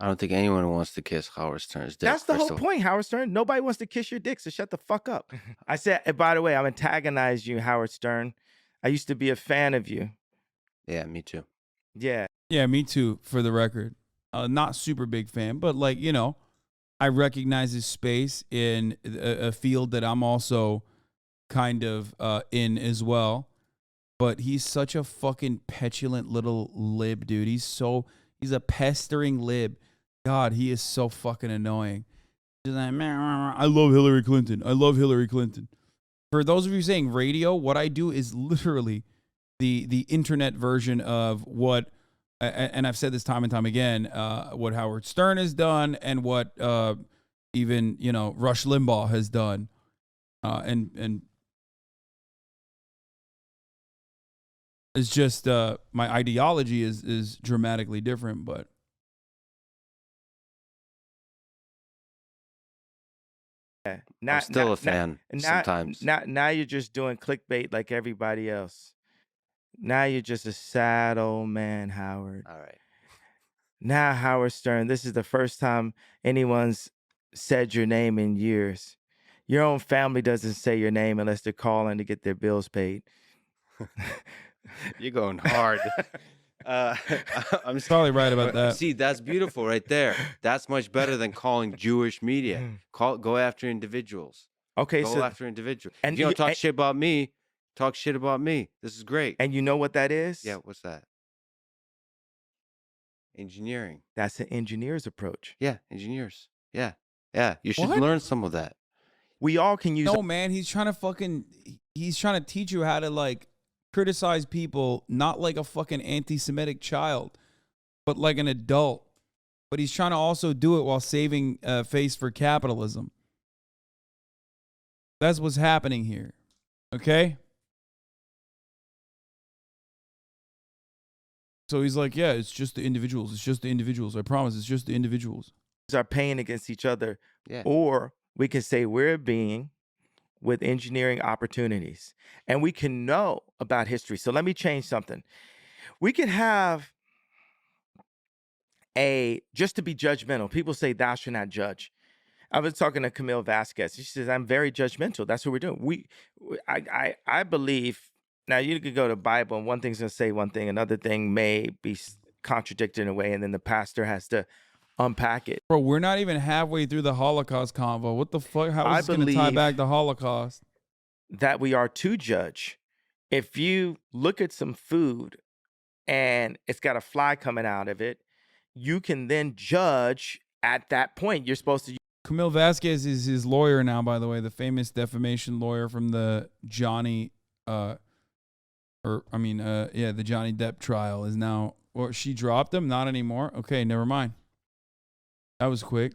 I don't think anyone wants to kiss Howard Stern's dick. That's the first whole of all. point, Howard Stern. Nobody wants to kiss your dick, so shut the fuck up. I said, by the way, I'm antagonizing you, Howard Stern. I used to be a fan of you. Yeah, me too. Yeah. Yeah, me too, for the record. Not super big fan, but like, you know, I recognize his space in a field that I'm also kind of in as well. But he's such a fucking petulant little lib, dude. He's a pestering lib. God, he is so fucking annoying. He's like, I love Hillary Clinton. I love Hillary Clinton. For those of you saying radio, what I do is literally the internet version of what, and I've said this time and time again, what Howard Stern has done and what even, you know, Rush Limbaugh has done. And it's just my ideology is dramatically different, but I'm still a fan sometimes. Now you're just doing clickbait like everybody else. Now you're just a sad old man, Howard. All right. Now, Howard Stern, this is the first time anyone's said your name in years. Your own family doesn't say your name unless they're calling to get their bills paid. You're going hard. I'm probably right about that. See, that's beautiful right there. That's much better than calling Jewish media. Go after individuals. Okay, Go so after individuals. and If you don't you- talk and- shit about me, talk shit about me. This is great. and you know what that is? Yeah, what's that? Engineering. That's an engineer's approach. Yeah, engineers. Yeah. Yeah. You should What? learn some of that. We all can use No, man, he's trying to teach you how to like criticize people, not like a fucking anti-Semitic child, but like an adult. But he's trying to also do it while saving face for capitalism. That's what's happening here. Okay? So he's like, yeah, it's just the individuals. It's just the individuals. I promise, it's just the individuals. our pain against each other. Yeah. Or we can say we're a being with engineering opportunities, and we can know about history. So let me change something. We can have just to be judgmental. People say thou shalt not judge. I was talking to Camille Vasquez. She says, I'm very judgmental. That's what we're doing. I believe, now you could go to Bible and one thing's going to say one thing, another thing may be contradicted in a way, and then the pastor has to unpack it. Bro, we're not even halfway through the Holocaust convo. What the fuck? How is this going to tie back the Holocaust? That we are to judge. If you look at some food and it's got a fly coming out of it, you can then judge at that point. You're supposed to. Camille Vasquez is his lawyer now, by the way, the famous defamation lawyer from the Johnny Depp trial is now, or she dropped him, not anymore. Okay, never mind. That was quick.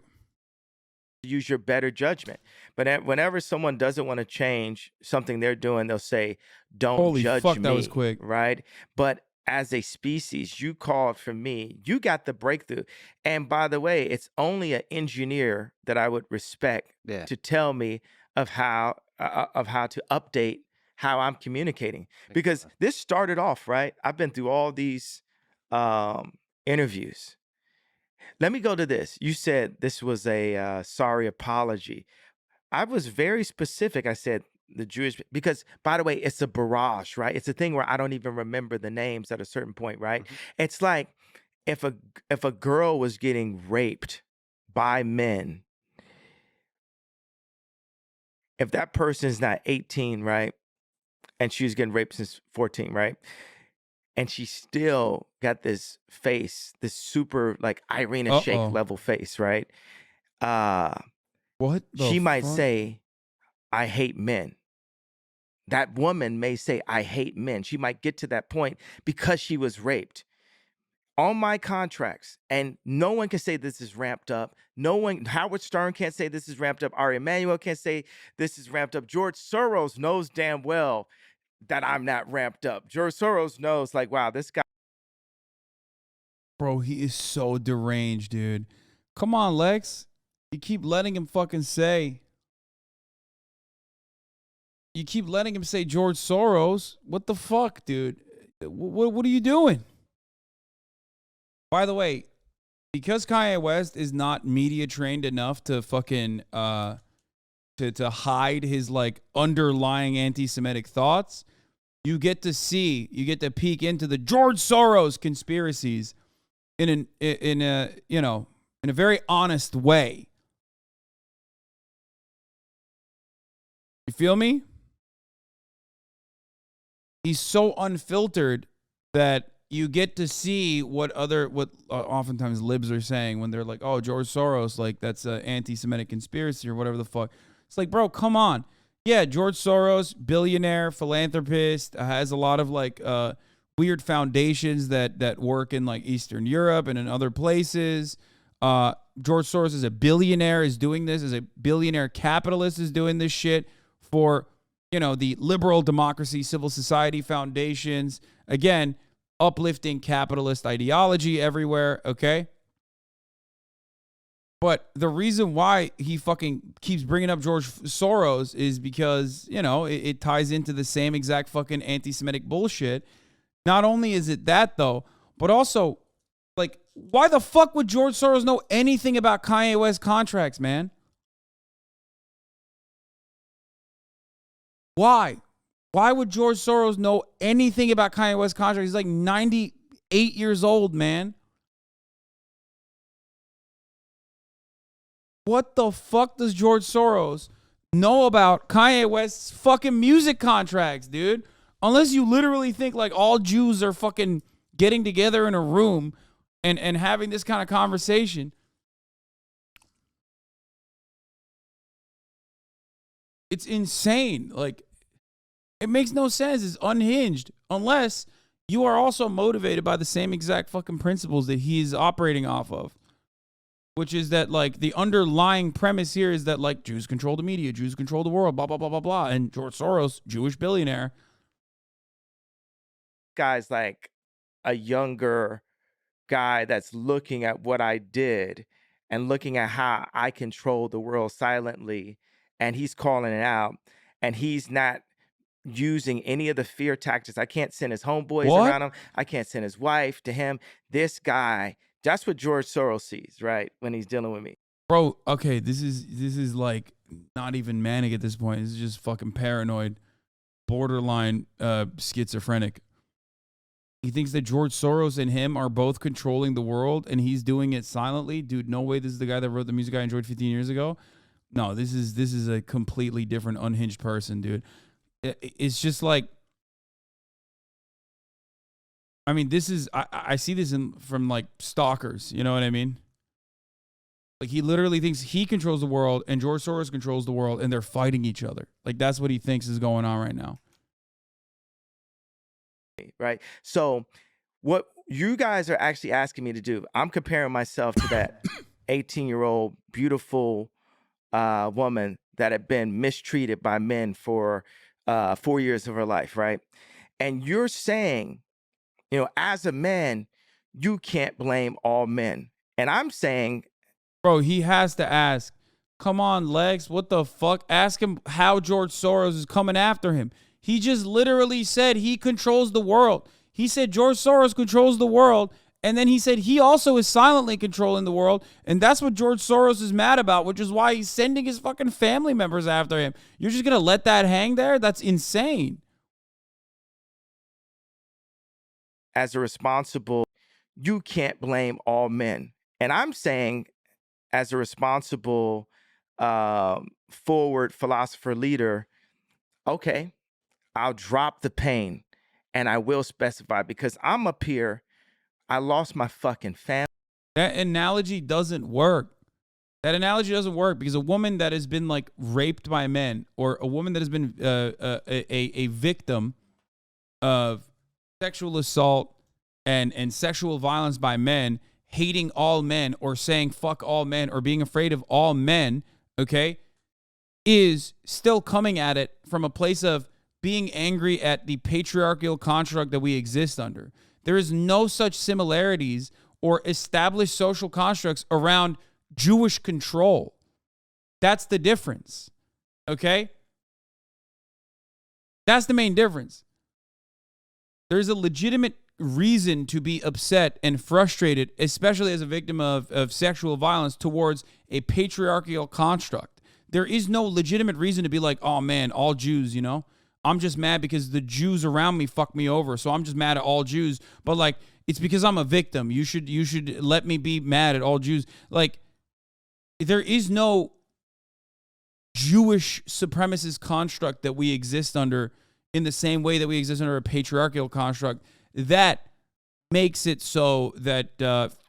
Use your better judgment. But whenever someone doesn't want to change something they're doing, they'll say, don't Holy judge fuck, me. that was quick. Right? But as a species, you called for me. You got the breakthrough. And by the way, it's only an engineer that I would respect to tell me of how to update how I'm communicating. Because this started off, right? I've been through all these interviews. Let me go to this. You said this was a sorry apology. I was very specific. I said the Jewish, because by the way, it's a barrage, right? It's a thing where I don't even remember the names at a certain point, right? Mm-hmm. It's like if a girl was getting raped by men, if that person's not 18, right? And she was getting raped since 14, right? And she still got this face, this super like Irina Shayk level face, right? What? She might say, I hate men. That woman may say, I hate men. She might get to that point because she was raped. On my contracts, and no one can say this is ramped up. No one, Howard Stern can't say this is ramped up. Ari Emanuel can't say this is ramped up. George Soros knows damn well that I'm not ramped up. George Soros knows, like, wow, this guy. Bro, he is so deranged, dude. Come on, Lex. You keep letting him fucking say. You keep letting him say George Soros. What the fuck, dude? What are you doing? By the way, because Kanye West is not media trained enough to fucking to hide his like underlying anti-Semitic thoughts, you get to peek into the George Soros conspiracies in a very honest way. You feel me? He's so unfiltered that you get to see what oftentimes libs are saying when they're like, oh, George Soros, like that's an anti-Semitic conspiracy or whatever the fuck. It's like, bro, come on. Yeah, George Soros, billionaire, philanthropist, has a lot of like weird foundations that work in like Eastern Europe and in other places. George Soros is a billionaire, is doing this, is a billionaire capitalist, is doing this shit for, the liberal democracy, civil society foundations. Again, uplifting capitalist ideology everywhere, okay? But the reason why he fucking keeps bringing up George Soros is because, it ties into the same exact fucking anti-Semitic bullshit. Not only is it that, though, but also, like, why the fuck would George Soros know anything about Kanye West contracts, man? Why? Why would George Soros know anything about Kanye West contracts? He's like 98 years old, man. What the fuck does George Soros know about Kanye West's fucking music contracts, dude? Unless you literally think like all Jews are fucking getting together in a room and having this kind of conversation. It's insane. Like, it makes no sense. It's unhinged. Unless you are also motivated by the same exact fucking principles that he's operating off of. Which is that, like, the underlying premise here is that, like, Jews control the media, Jews control the world, blah, blah, blah, blah, blah. And George Soros, Jewish billionaire. Guy's like a younger guy that's looking at what I did and looking at how I control the world silently. And he's calling it out. And he's not using any of the fear tactics. I can't send his homeboys around him. I can't send his wife to him. This guy, that's what George Soros sees, right? When he's dealing with me. Bro, okay, this is like not even manic at this point. This is just fucking paranoid, borderline schizophrenic. He thinks that George Soros and him are both controlling the world and he's doing it silently. Dude, no way this is the guy that wrote the music I enjoyed 15 years ago. No, this is a completely different, unhinged person, dude. It's just like, I mean, this is, I see this from like stalkers, you know what I mean? Like, he literally thinks he controls the world and George Soros controls the world and they're fighting each other. Like, that's what he thinks is going on right now. Right? So what you guys are actually asking me to do, I'm comparing myself to that 18-year-old beautiful woman that had been mistreated by men for 4 years of her life, right? And you're saying, as a man, you can't blame all men. And I'm saying, bro, he has to ask, come on, Lex, what the fuck? Ask him how George Soros is coming after him. He just literally said he controls the world. He said George Soros controls the world. And then he said he also is silently controlling the world. And that's what George Soros is mad about, which is why he's sending his fucking family members after him. You're just going to let that hang there? That's insane. As a responsible, you can't blame all men. And I'm saying, as a responsible, forward philosopher leader, okay, I'll drop the pain and I will specify because I'm up here. I lost my fucking family. That analogy doesn't work. That analogy doesn't work because a woman that has been like raped by men or a woman that has been a victim of sexual assault and sexual violence by men, hating all men or saying fuck all men or being afraid of all men, okay, is still coming at it from a place of being angry at the patriarchal construct that we exist under. There is no such similarities or established social constructs around Jewish control. That's the difference. Okay? That's the main difference. There's a legitimate reason to be upset and frustrated, especially as a victim of sexual violence towards a patriarchal construct. There is no legitimate reason to be like, oh man, all Jews, you know? I'm just mad because the Jews around me fucked me over, so I'm just mad at all Jews. But like, it's because I'm a victim. You should let me be mad at all Jews. Like, there is no Jewish supremacist construct that we exist under in the same way that we exist under a patriarchal construct that makes it so that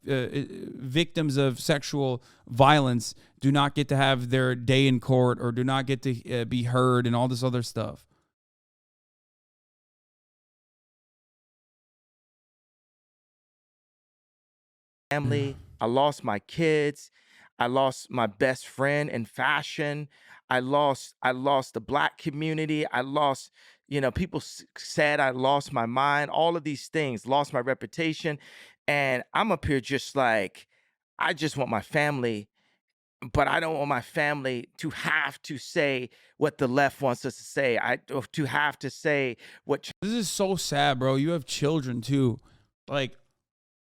victims of sexual violence do not get to have their day in court or do not get to be heard and all this other stuff. Family. I lost my kids. I lost my best friend in fashion. I lost the black community. I lost, people said I lost my mind, all of these things, lost my reputation. And I'm up here just like, I just want my family, but I don't want my family to have to say what the left wants us to say. Or to have to say what. This is so sad, bro. You have children too. Like,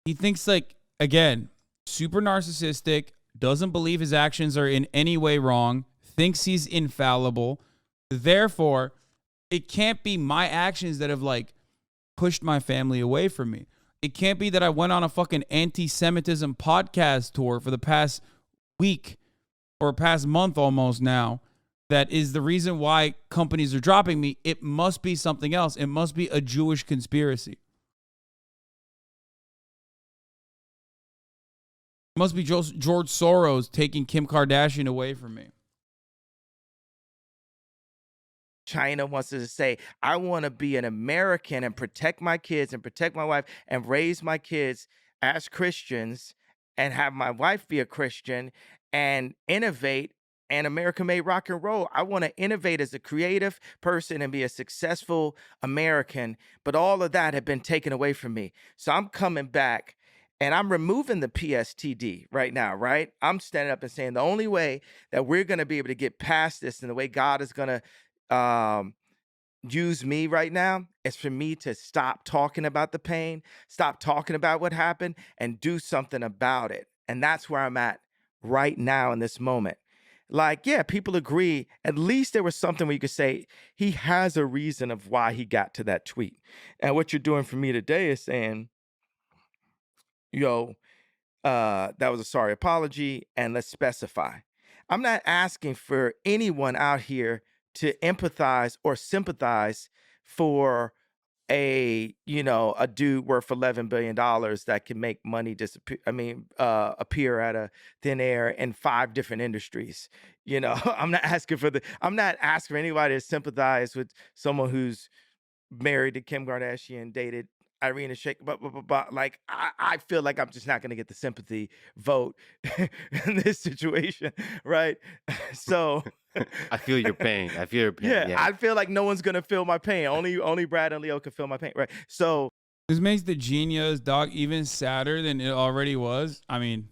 he thinks like, again, super narcissistic, doesn't believe his actions are in any way wrong, thinks he's infallible. Therefore, it can't be my actions that have like pushed my family away from me. It can't be that I went on a fucking anti-Semitism podcast tour for the past week or past month almost now that is the reason why companies are dropping me. It must be something else. It must be a Jewish conspiracy. It must be George Soros taking Kim Kardashian away from me. China wants us to say, I want to be an American and protect my kids and protect my wife and raise my kids as Christians and have my wife be a Christian and innovate. And America made rock and roll. I want to innovate as a creative person and be a successful American. But all of that had been taken away from me. So I'm coming back. And I'm removing the PSTD right now, right? I'm standing up and saying the only way that we're going to be able to get past this and the way God is going to use me right now is for me to stop talking about the pain, stop talking about what happened, and do something about it. And that's where I'm at right now in this moment. Like, yeah, people agree. At least there was something where you could say he has a reason of why he got to that tweet. And what you're doing for me today is saying, that was a sorry apology, and let's specify. I'm not asking for anyone out here to empathize or sympathize for a dude worth $11 billion that can make money disappear. Appear out of thin air in 5 different industries. I'm not asking for anybody to sympathize with someone who's married to Kim Kardashian, dated Irina Shayk, but like I feel like I'm just not going to get the sympathy vote in this situation, right? So I feel your pain. Yeah, I feel like no one's going to feel my pain. Only Brad and Leo can feel my pain, right? So this makes the Genius dog even sadder than it already was. I mean,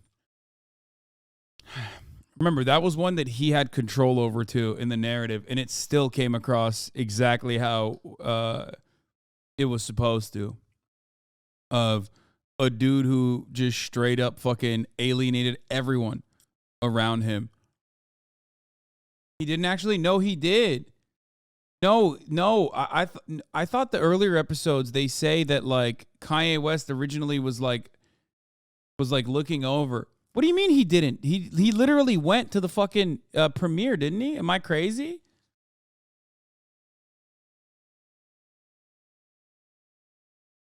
remember, that was one that he had control over too in the narrative, and it still came across exactly how it was supposed to. Of a dude who just straight up fucking alienated everyone around him. He didn't actually know he did. No, I thought the earlier episodes they say that like Kanye West originally was like looking over. What do you mean he didn't? He literally went to the fucking premiere, didn't he? Am I crazy?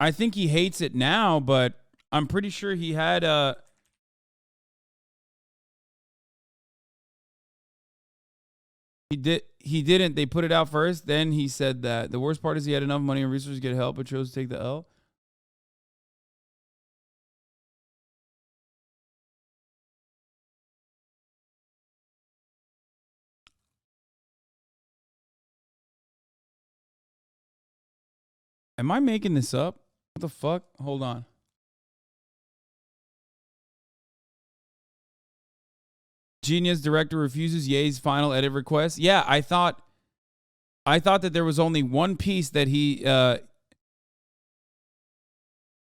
I think he hates it now, but I'm pretty sure he had he didn't. They put it out first, then he said that. The worst part is he had enough money and resources to get help, but chose to take the L. Am I making this up? What the fuck? Hold on. Genius director refuses Ye's final edit request. Yeah, I thought that there was only one piece that he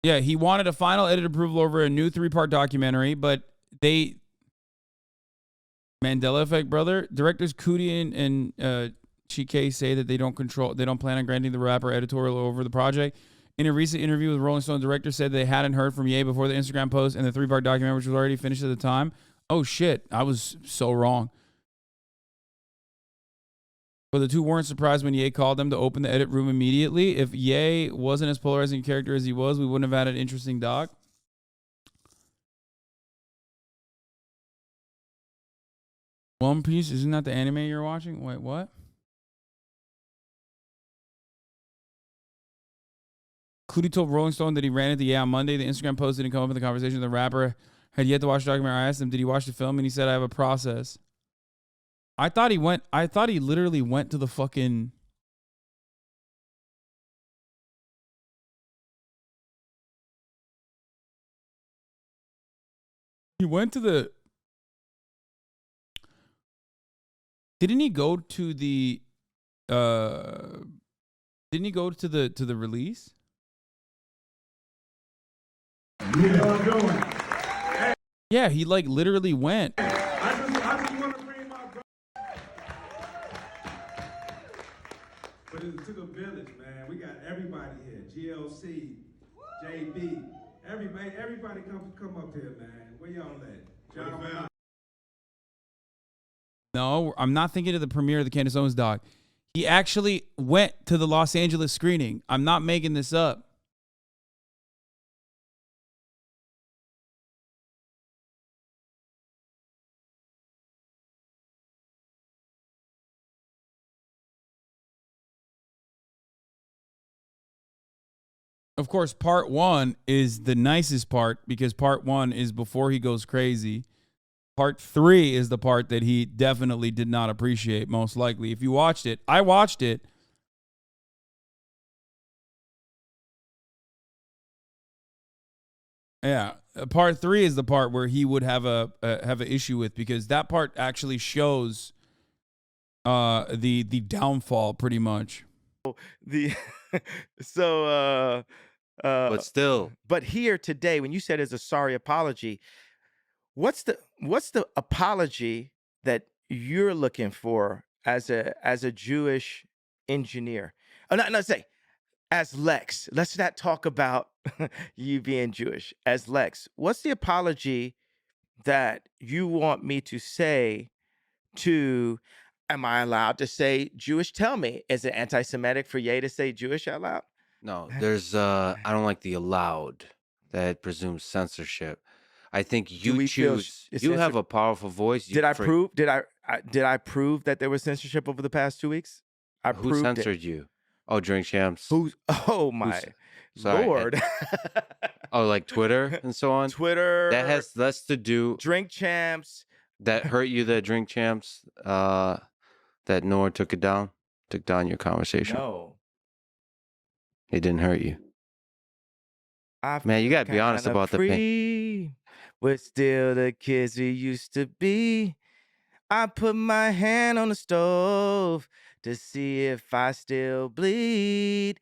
Yeah, he wanted a final edit approval over a new 3-part documentary, but they Mandela Effect, brother. Directors Cootie and Chike say that they don't plan on granting the rapper editorial over the project. In a recent interview with Rolling Stone, the director said they hadn't heard from Ye before the Instagram post and the 3-part documentary, which was already finished at the time. Oh shit, I was so wrong. But the two weren't surprised when Ye called them to open the edit room immediately. If Ye wasn't as polarizing a character as he was, we wouldn't have had an interesting doc. One Piece, isn't that the anime you're watching? Wait, what? Cootie told Rolling Stone that he ran into Ye on Monday. The Instagram post didn't come up in the conversation. The rapper had yet to watch the documentary. I asked him, did he watch the film? And he said, I have a process. I thought he literally went to the fucking... He went to the... Didn't he go to the... Didn't he go to the release? Yeah, he like literally went. I just want to bring my brother. But it took a village, man. We got everybody here. GLC, JB, everybody come up here, man. Where y'all at? John, No, I'm not thinking of the premiere of the Candace Owens doc. He actually went to the Los Angeles screening. I'm not making this up. Of course, part 1 is the nicest part because part 1 is before he goes crazy. Part 3 is the part that he definitely did not appreciate, most likely. If you watched it, I watched it. Yeah, part 3 is the part where he would have an issue with because that part actually shows the downfall pretty much. But still, but here today, when you said it's a sorry apology, what's the apology that you're looking for as a Jewish engineer? Oh, no, say as Lex. Let's not talk about you being Jewish. As Lex, what's the apology that you want me to say to? Am I allowed to say Jewish? Tell me, is it anti-Semitic for Ye to say Jewish out loud? no, there's I don't like the allowed. That presumes censorship. I think Do you we feel choose. You have a powerful voice. Did I prove that there was censorship over the past 2 weeks? I Who proved it. censored you? Oh, Drink Champs. Who's? Oh my Sorry. Lord! Oh, like Twitter and so on. Twitter. That has less to do. Drink Champs. That hurt you. That Drink Champs. That Nora took down your conversation. No, It didn't hurt you. Man, you gotta be honest about the pain. We're still the kids we used to be. I put my hand on the stove to see if I still bleed.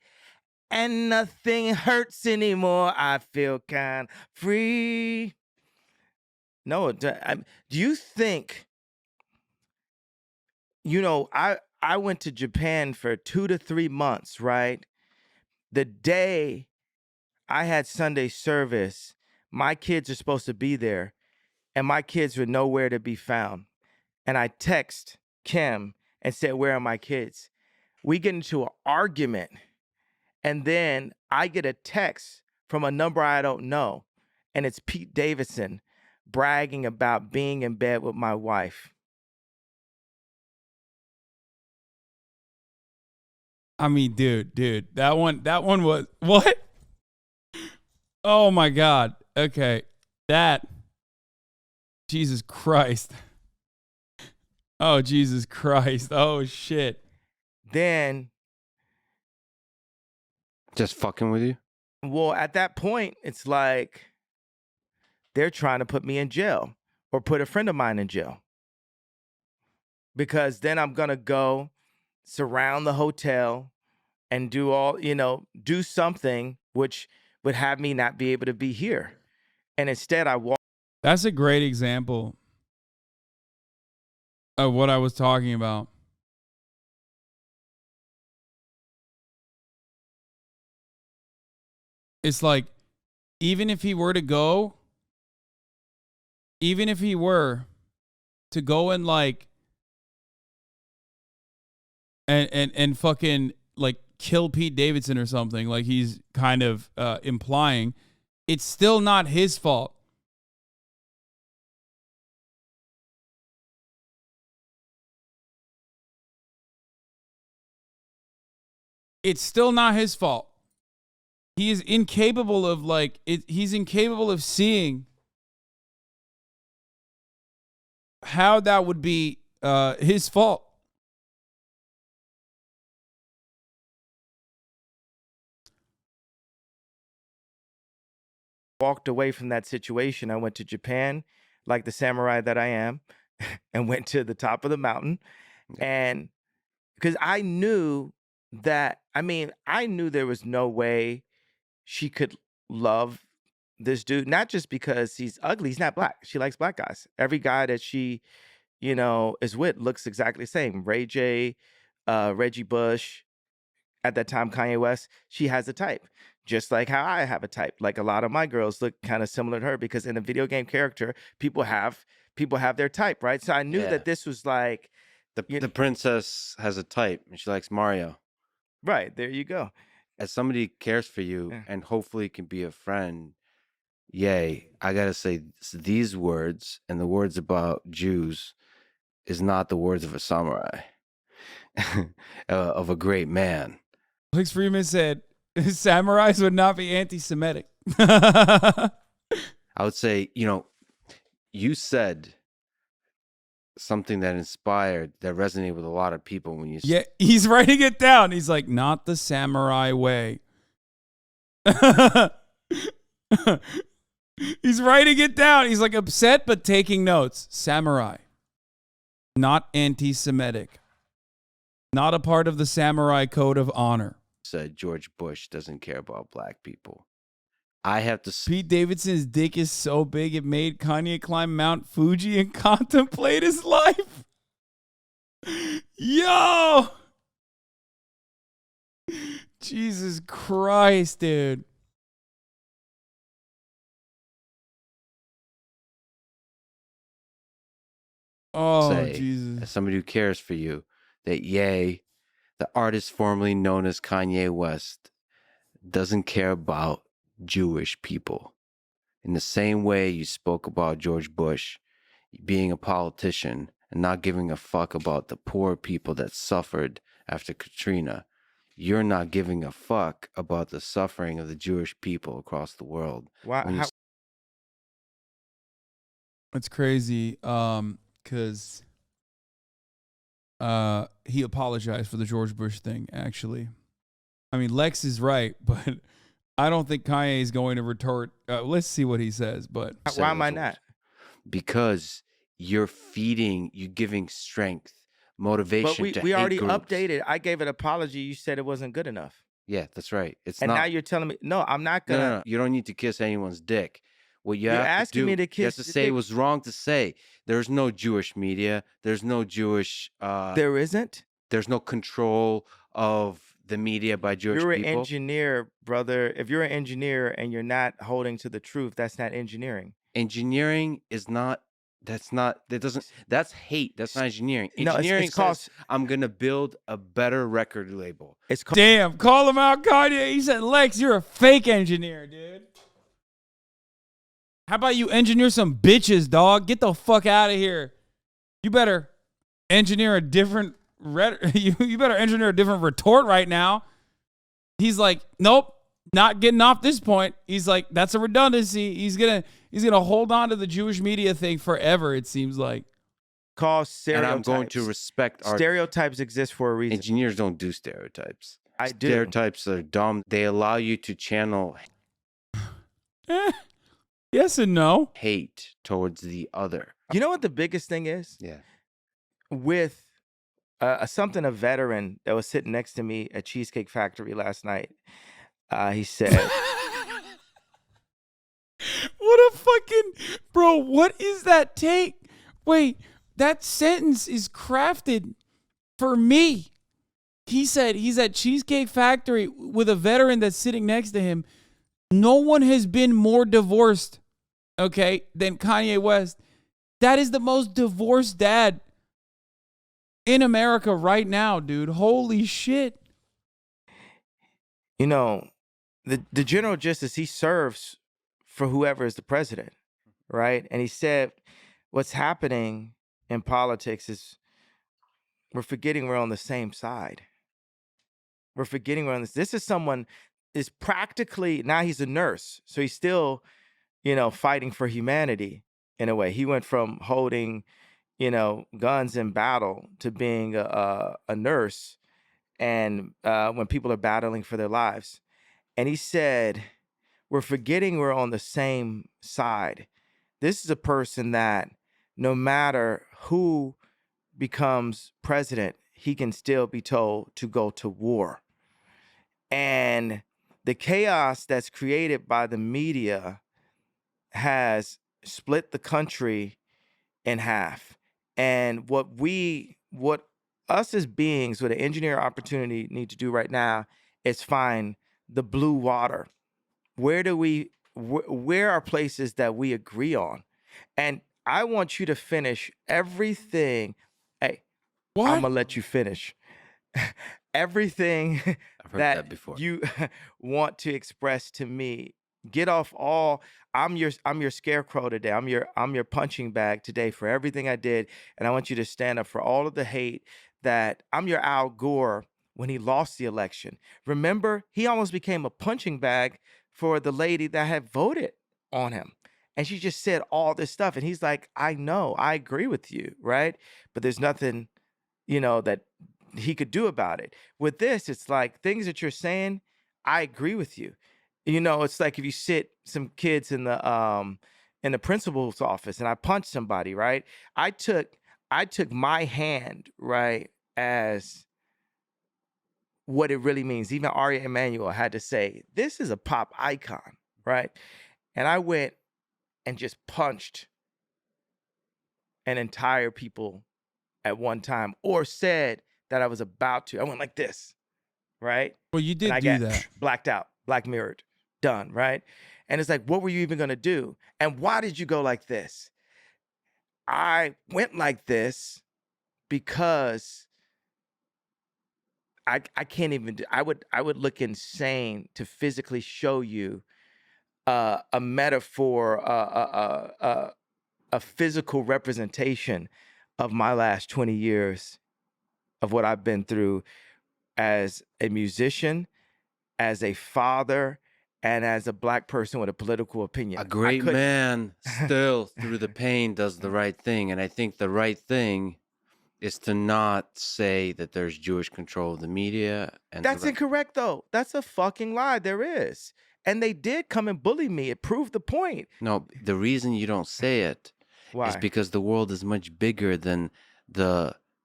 And nothing hurts anymore. I feel kind of free. No, do you think, I went to Japan for 2 to 3 months, right? The day I had Sunday service, my kids are supposed to be there, and my kids were nowhere to be found. And I text Kim and said, where are my kids? We get into an argument, and then I get a text from a number I don't know, and it's Pete Davidson bragging about being in bed with my wife. I mean, dude, that one was what? Oh my God. Okay. Jesus Christ. Oh, Jesus Christ. Oh, shit. Then, Just fucking with you? well, at that point, it's like they're trying to put me in jail or put a friend of mine in jail. Because then I'm going to go surround the hotel and do something which would have me not be able to be here. And instead I walked That's a great example of what I was talking about. It's like, even if he were to go and like and fucking like kill Pete Davidson or something, like he's kind of implying, it's still not his fault. It's still not his fault. He is incapable of he's incapable of seeing how that would be his fault. walked away from that situation. I went to Japan like the samurai that I am and went to the top of the mountain. And because I knew that, I knew there was no way she could love this dude, not just because he's ugly, he's not black. She likes black guys. Every guy that she, is with looks exactly the same. Ray J, Reggie Bush, at that time Kanye West, she has a type. Just like how I have a type. Like a lot of my girls look kind of similar to her because in a video game character, people have their type, right? So I knew that this was like the princess has a type and she likes Mario. Right, there you go. As somebody cares for you and hopefully can be a friend, yay, I gotta say these words and the words about Jews is not the words of a samurai, of a great man. Lex Fridman said, samurais would not be anti-Semitic. I would say, you said something that resonated with a lot of people when you Yeah, he's writing it down. He's like, not the samurai way. He's writing it down. He's like upset but taking notes. Samurai. Not anti-Semitic. Not a part of the samurai code of honor. Said George Bush doesn't care about black people. I have to. Pete Davidson's dick is so big it made Kanye climb Mount Fuji and contemplate his life. Yo! Jesus Christ, dude. Oh, Jesus. As somebody who cares for you, that Ye, the artist formerly known as Kanye West, doesn't care about Jewish people. In the same way you spoke about George Bush being a politician and not giving a fuck about the poor people that suffered after Katrina, you're not giving a fuck about the suffering of the Jewish people across the world. Wow. It's crazy because he apologized for the George Bush thing, actually. I mean, Lex is right, but I don't think Kanye is going to retort. Let's see what he says. But why am I not? Because you're giving strength, motivation. But we already updated. I gave an apology. You said it wasn't good enough. Yeah, that's right. Now you're telling me, no, I'm not gonna. No. You don't need to kiss anyone's dick. What you're asking me to kiss. You have to say it was wrong to say. There's no Jewish media. There's no Jewish. There isn't. There's no control of the media by Jewish people. You're an engineer, brother. If you're an engineer and you're not holding to the truth, that's not engineering. Engineering is not. That's hate. That's not engineering. No, Engineering it's called, says, I'm going to build a better record label. Damn, call him out, Kanye. He said, Lex, you're a fake engineer, dude. How about you engineer some bitches, dog? Get the fuck out of here. You better engineer a different you better engineer a different retort right now. He's like, nope, not getting off this point. He's like, that's a redundancy. He's gonna hold on to the Jewish media thing forever, it seems like. Call stereotypes. And I'm going to respect stereotypes exist for a reason. Engineers don't do stereotypes. I do. Stereotypes are dumb. They allow you to channel yes and no. Hate towards the other. You know what the biggest thing is? Yeah. With a veteran that was sitting next to me at Cheesecake Factory last night, he said, fucking bro, what is that take? Wait, that sentence is crafted for me. He said he's at Cheesecake Factory with a veteran that's sitting next to him. No one has been more divorced, okay, than Kanye West. That is the most divorced dad in America right now, dude. Holy shit. You know, the general justice, he serves for whoever is the president, right? And he said what's happening in politics is we're forgetting we're on the same side. We're forgetting we're on this. This is someone is practically, now he's a nurse. So he's still, fighting for humanity in a way. He went from holding, guns in battle to being a nurse. And when people are battling for their lives. And he said, we're forgetting we're on the same side. This is a person that no matter who becomes president, he can still be told to go to war. And the chaos that's created by the media has split the country in half. And what us as beings with an engineer opportunity need to do right now is find the blue water. Where are places that we agree on? And I want you to finish everything. Hey, What? I'm gonna let you finish. Everything I've heard that before. you want to express to me. Get off all. I'm your scarecrow today. I'm your punching bag today for everything I did, and I want you to stand up for all of the hate. That I'm your Al Gore when he lost the election. Remember, he almost became a punching bag for the lady that had voted on him, and she just said all this stuff, and he's like, I know, I agree with you, right? But there's nothing, that he could do about it. With this, it's like things that you're saying, I agree with you. It's like if you sit some kids in the principal's office and I punch somebody, right? I took my hand, right, as what it really means. Even Aria Emanuel had to say, this is a pop icon, right? And I went and just punched an entire people at one time, or said that I was about to. I went like this, right? Well, you did and I do got that. blacked out, black mirrored, done, right? And it's like, what were you even gonna do? And why did you go like this? I went like this because I can't even do. I would look insane to physically show you a metaphor, a physical representation of my last 20 years of what I've been through as a musician, as a father, and as a black person with a political opinion. A great man still through the pain does the right thing. And I think the right thing is to not say that there's Jewish control of the media. And that's incorrect, though. That's a fucking lie. There is. And they did come and bully me. It proved the point. No, the reason you don't say it is because the world is much bigger than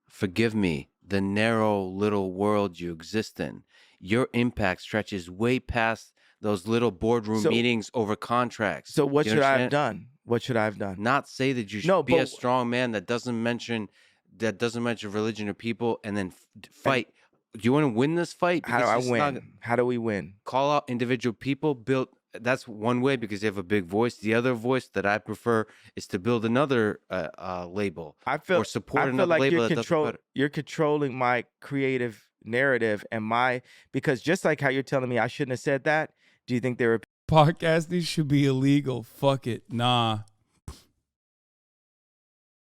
forgive me, the narrow little world you exist in. Your impact stretches way past those little boardroom meetings over contracts. So what should I have done? What should I have done? Not say that you should be a strong man that doesn't mention religion or people, and then fight. Do you want to win this fight? How do I win? How do we win? Call out individual people. That's one way because they have a big voice. The other voice that I prefer is to build another label. Or support another like label. You're controlling my creative narrative and because just like how you're telling me I shouldn't have said that. Do you think there were podcasting should be illegal? Fuck it, nah.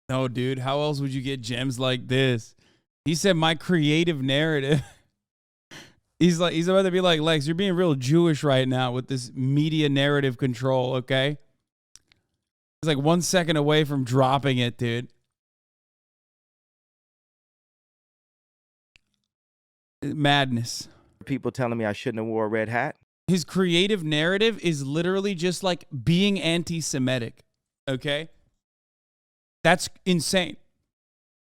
No, dude. How else would you get gems like this? He said my creative narrative. He's about to be like, Lex, you're being real Jewish right now with this media narrative control, okay? He's like 1 second away from dropping it, dude. Madness. people telling me I shouldn't have wore a red hat? His creative narrative is literally just like being anti-Semitic, okay? That's insane.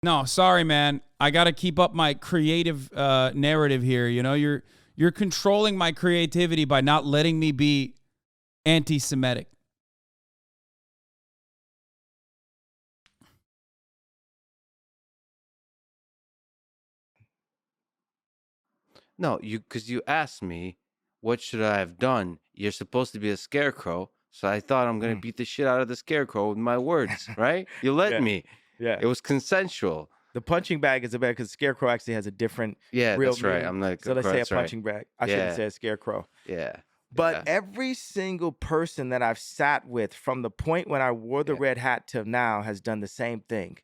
No, sorry, man. I got to keep up my creative narrative here. You know, you're controlling my creativity by not letting me be anti-Semitic. No, because you asked me, what should I have done? You're supposed to be a scarecrow, so I thought I'm gonna beat the shit out of the scarecrow with my words, right? You let Yeah. me. Yeah. It was consensual. The punching bag is a bad because scarecrow actually has a different Yeah, real that's right. meaning. I'm like, So let's say a that's right. punching bag. I shouldn't Yeah. say a scarecrow. Yeah. But Yeah. every single person that I've sat with from the point when I wore the Yeah. red hat till now has done the same thing.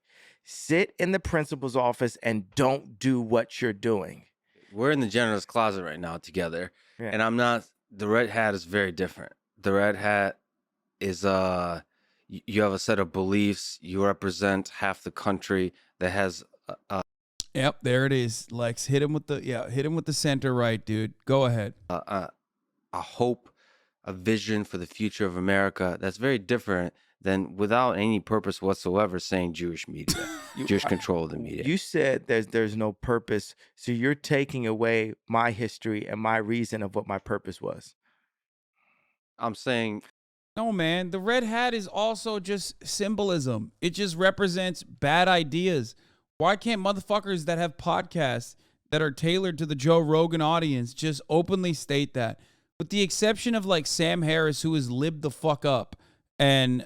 Sit in the principal's office and don't do what you're doing. We're in the janitor's closet right now together, Yeah. and I'm not. The red hat is very different. The red hat is you have a set of beliefs. You represent half the country that has Yep, there it is. Lex, hit him with the center right, dude. Go ahead. a hope, a vision for the future of America that's very different than without any purpose whatsoever saying Jewish media, Jewish control of the media. You said there's no purpose, so you're taking away my history and my reason of what my purpose was. I'm saying No, man. The red hat is also just symbolism. It just represents bad ideas. Why can't motherfuckers that have podcasts that are tailored to the Joe Rogan audience just openly state that? With the exception of like Sam Harris, who has lived the fuck up and,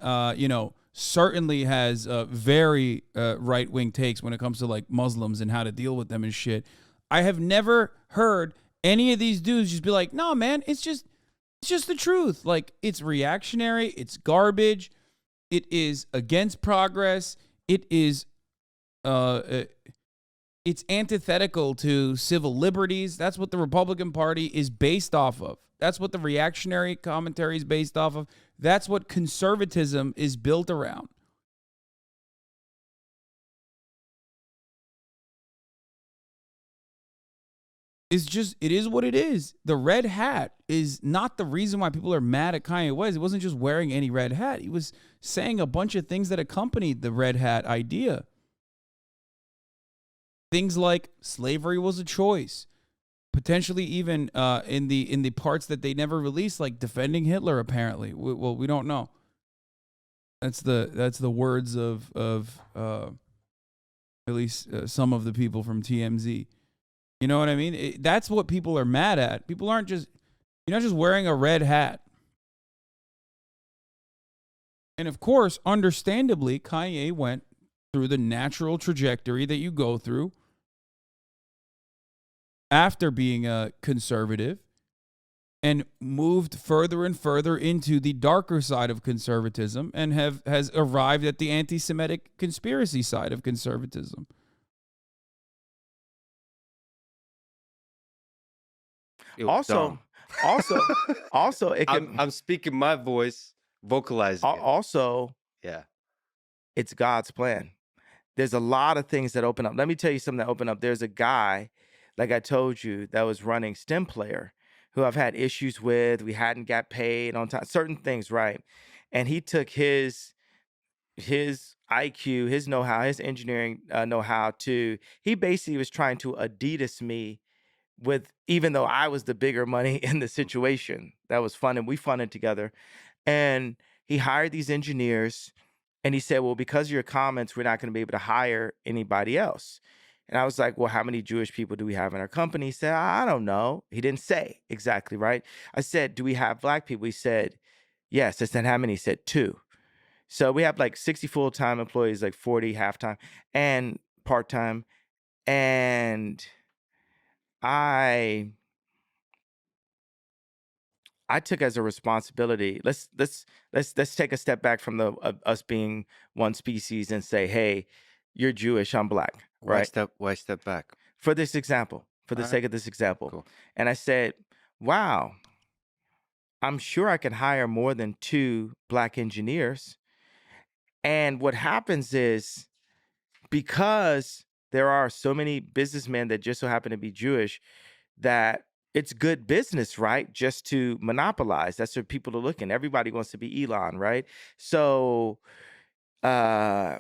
certainly has very right-wing takes when it comes to like Muslims and how to deal with them and shit. I have never heard any of these dudes just be like, no, man, it's just the truth. Like, it's reactionary. It's garbage. It is against progress. It is, it's antithetical to civil liberties. That's what the Republican Party is based off of. That's what the reactionary commentary is based off of. That's what conservatism is built around. It is what it is. The red hat is not the reason why people are mad at Kanye West. It wasn't just wearing any red hat. He was saying a bunch of things that accompanied the red hat idea. Things like slavery was a choice. Potentially even in the parts that they never released, like defending Hitler, apparently. We don't know. That's the words of at least some of the people from TMZ. You know what I mean? That's what people are mad at. People aren't just, you're not just wearing a red hat. And of course, understandably, Kanye went through the natural trajectory that you go through after being a conservative and moved further and further into the darker side of conservatism and has arrived at the anti-Semitic conspiracy side of conservatism. Also, it can. I'm speaking my voice, vocalizing it. Also, Yeah. it's God's plan. There's a lot of things that open up. Let me tell you something that opened up. There's a guy, like I told you, that was running STEM Player, who I've had issues with. We hadn't got paid on time, certain things, right? And he took his IQ, his know-how, his engineering know-how to, he basically was trying to Adidas me with, even though I was the bigger money in the situation. That was fun, and we funded together. And he hired these engineers, and he said, well, because of your comments, we're not going to be able to hire anybody else. And I was like, well, how many Jewish people do we have in our company? He said, I don't know. He didn't say exactly, right? I said, do we have black people? He said, yes. I said, how many? He said, 2. So we have like 60 full-time employees, like 40 half-time and part-time. And I took as a responsibility. Let's take a step back from the us being one species and say, hey, you're Jewish, I'm black, right? Why step back? For this example, for the All right. sake of this example. Cool. And I said, wow, I'm sure I can hire more than 2 black engineers. And what happens is, because there are so many businessmen that just so happen to be Jewish, that it's good business, right? Just to monopolize. That's what people are looking. Everybody wants to be Elon, right? So I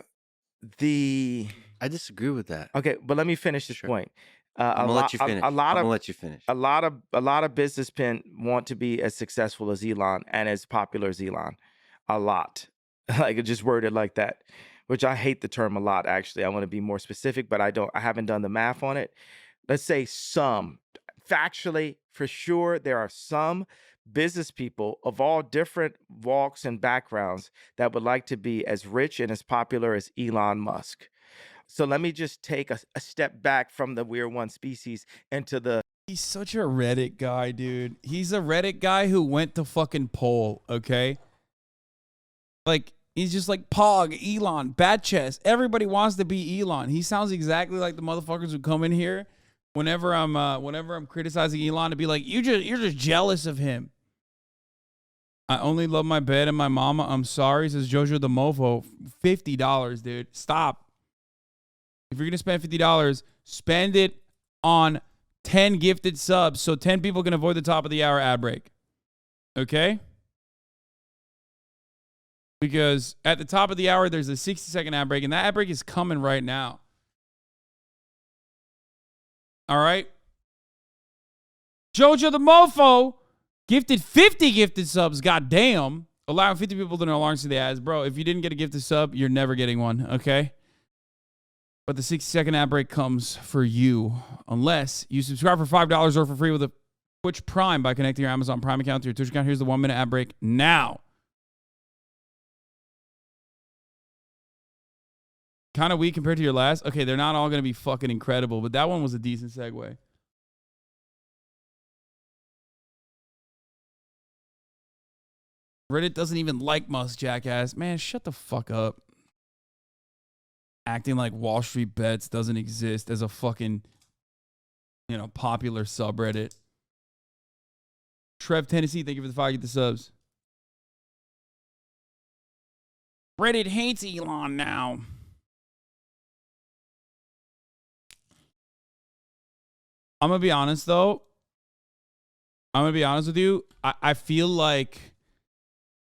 disagree with that. okay, but let me finish this Sure. point. I'm gonna let you finish. A lot I'm of gonna let you finish. a lot of businessmen want to be as successful as Elon and as popular as Elon. A lot. Like, it just worded like that, which I hate the term a lot, actually. I want to be more specific, but I haven't done the math on it. Let's say some factually, for sure, there are some business people of all different walks and backgrounds that would like to be as rich and as popular as Elon Musk. So let me just take a step back from the We're One Species into the He's such a Reddit guy, dude. He's a Reddit guy who went to fucking poll, okay? Like, he's just like, Pog, Elon, Bat Chest. Everybody wants to be Elon. He sounds exactly like the motherfuckers who come in here whenever I'm criticizing Elon to be like, you're just jealous of him. I only love my bed and my mama. I'm sorry, says Jojo the Mofo. $50, dude. Stop. If you're gonna spend $50, spend it on 10 gifted subs so 10 people can avoid the top of the hour ad break. Okay? Because at the top of the hour, there's a 60-second ad break, and that ad break is coming right now. All right? Jojo the Mofo gifted 50 gifted subs. Goddamn. Allowing 50 people to no longer see the ads. Bro, if you didn't get a gifted sub, you're never getting one. Okay? But the 60-second ad break comes for you unless you subscribe for $5 or for free with a Twitch Prime by connecting your Amazon Prime account to your Twitch account. Here's the 1-minute ad break now. Kind of weak compared to your last. Okay, they're not all going to be fucking incredible, but that one was a decent segue. Reddit doesn't even like Musk, jackass. Man, shut the fuck up. Acting like Wall Street Bets doesn't exist as a fucking, popular subreddit. Trev Tennessee, thank you for the 5 get the subs. Reddit hates Elon now. I'm going to be honest, though. I'm going to be honest with you. I feel like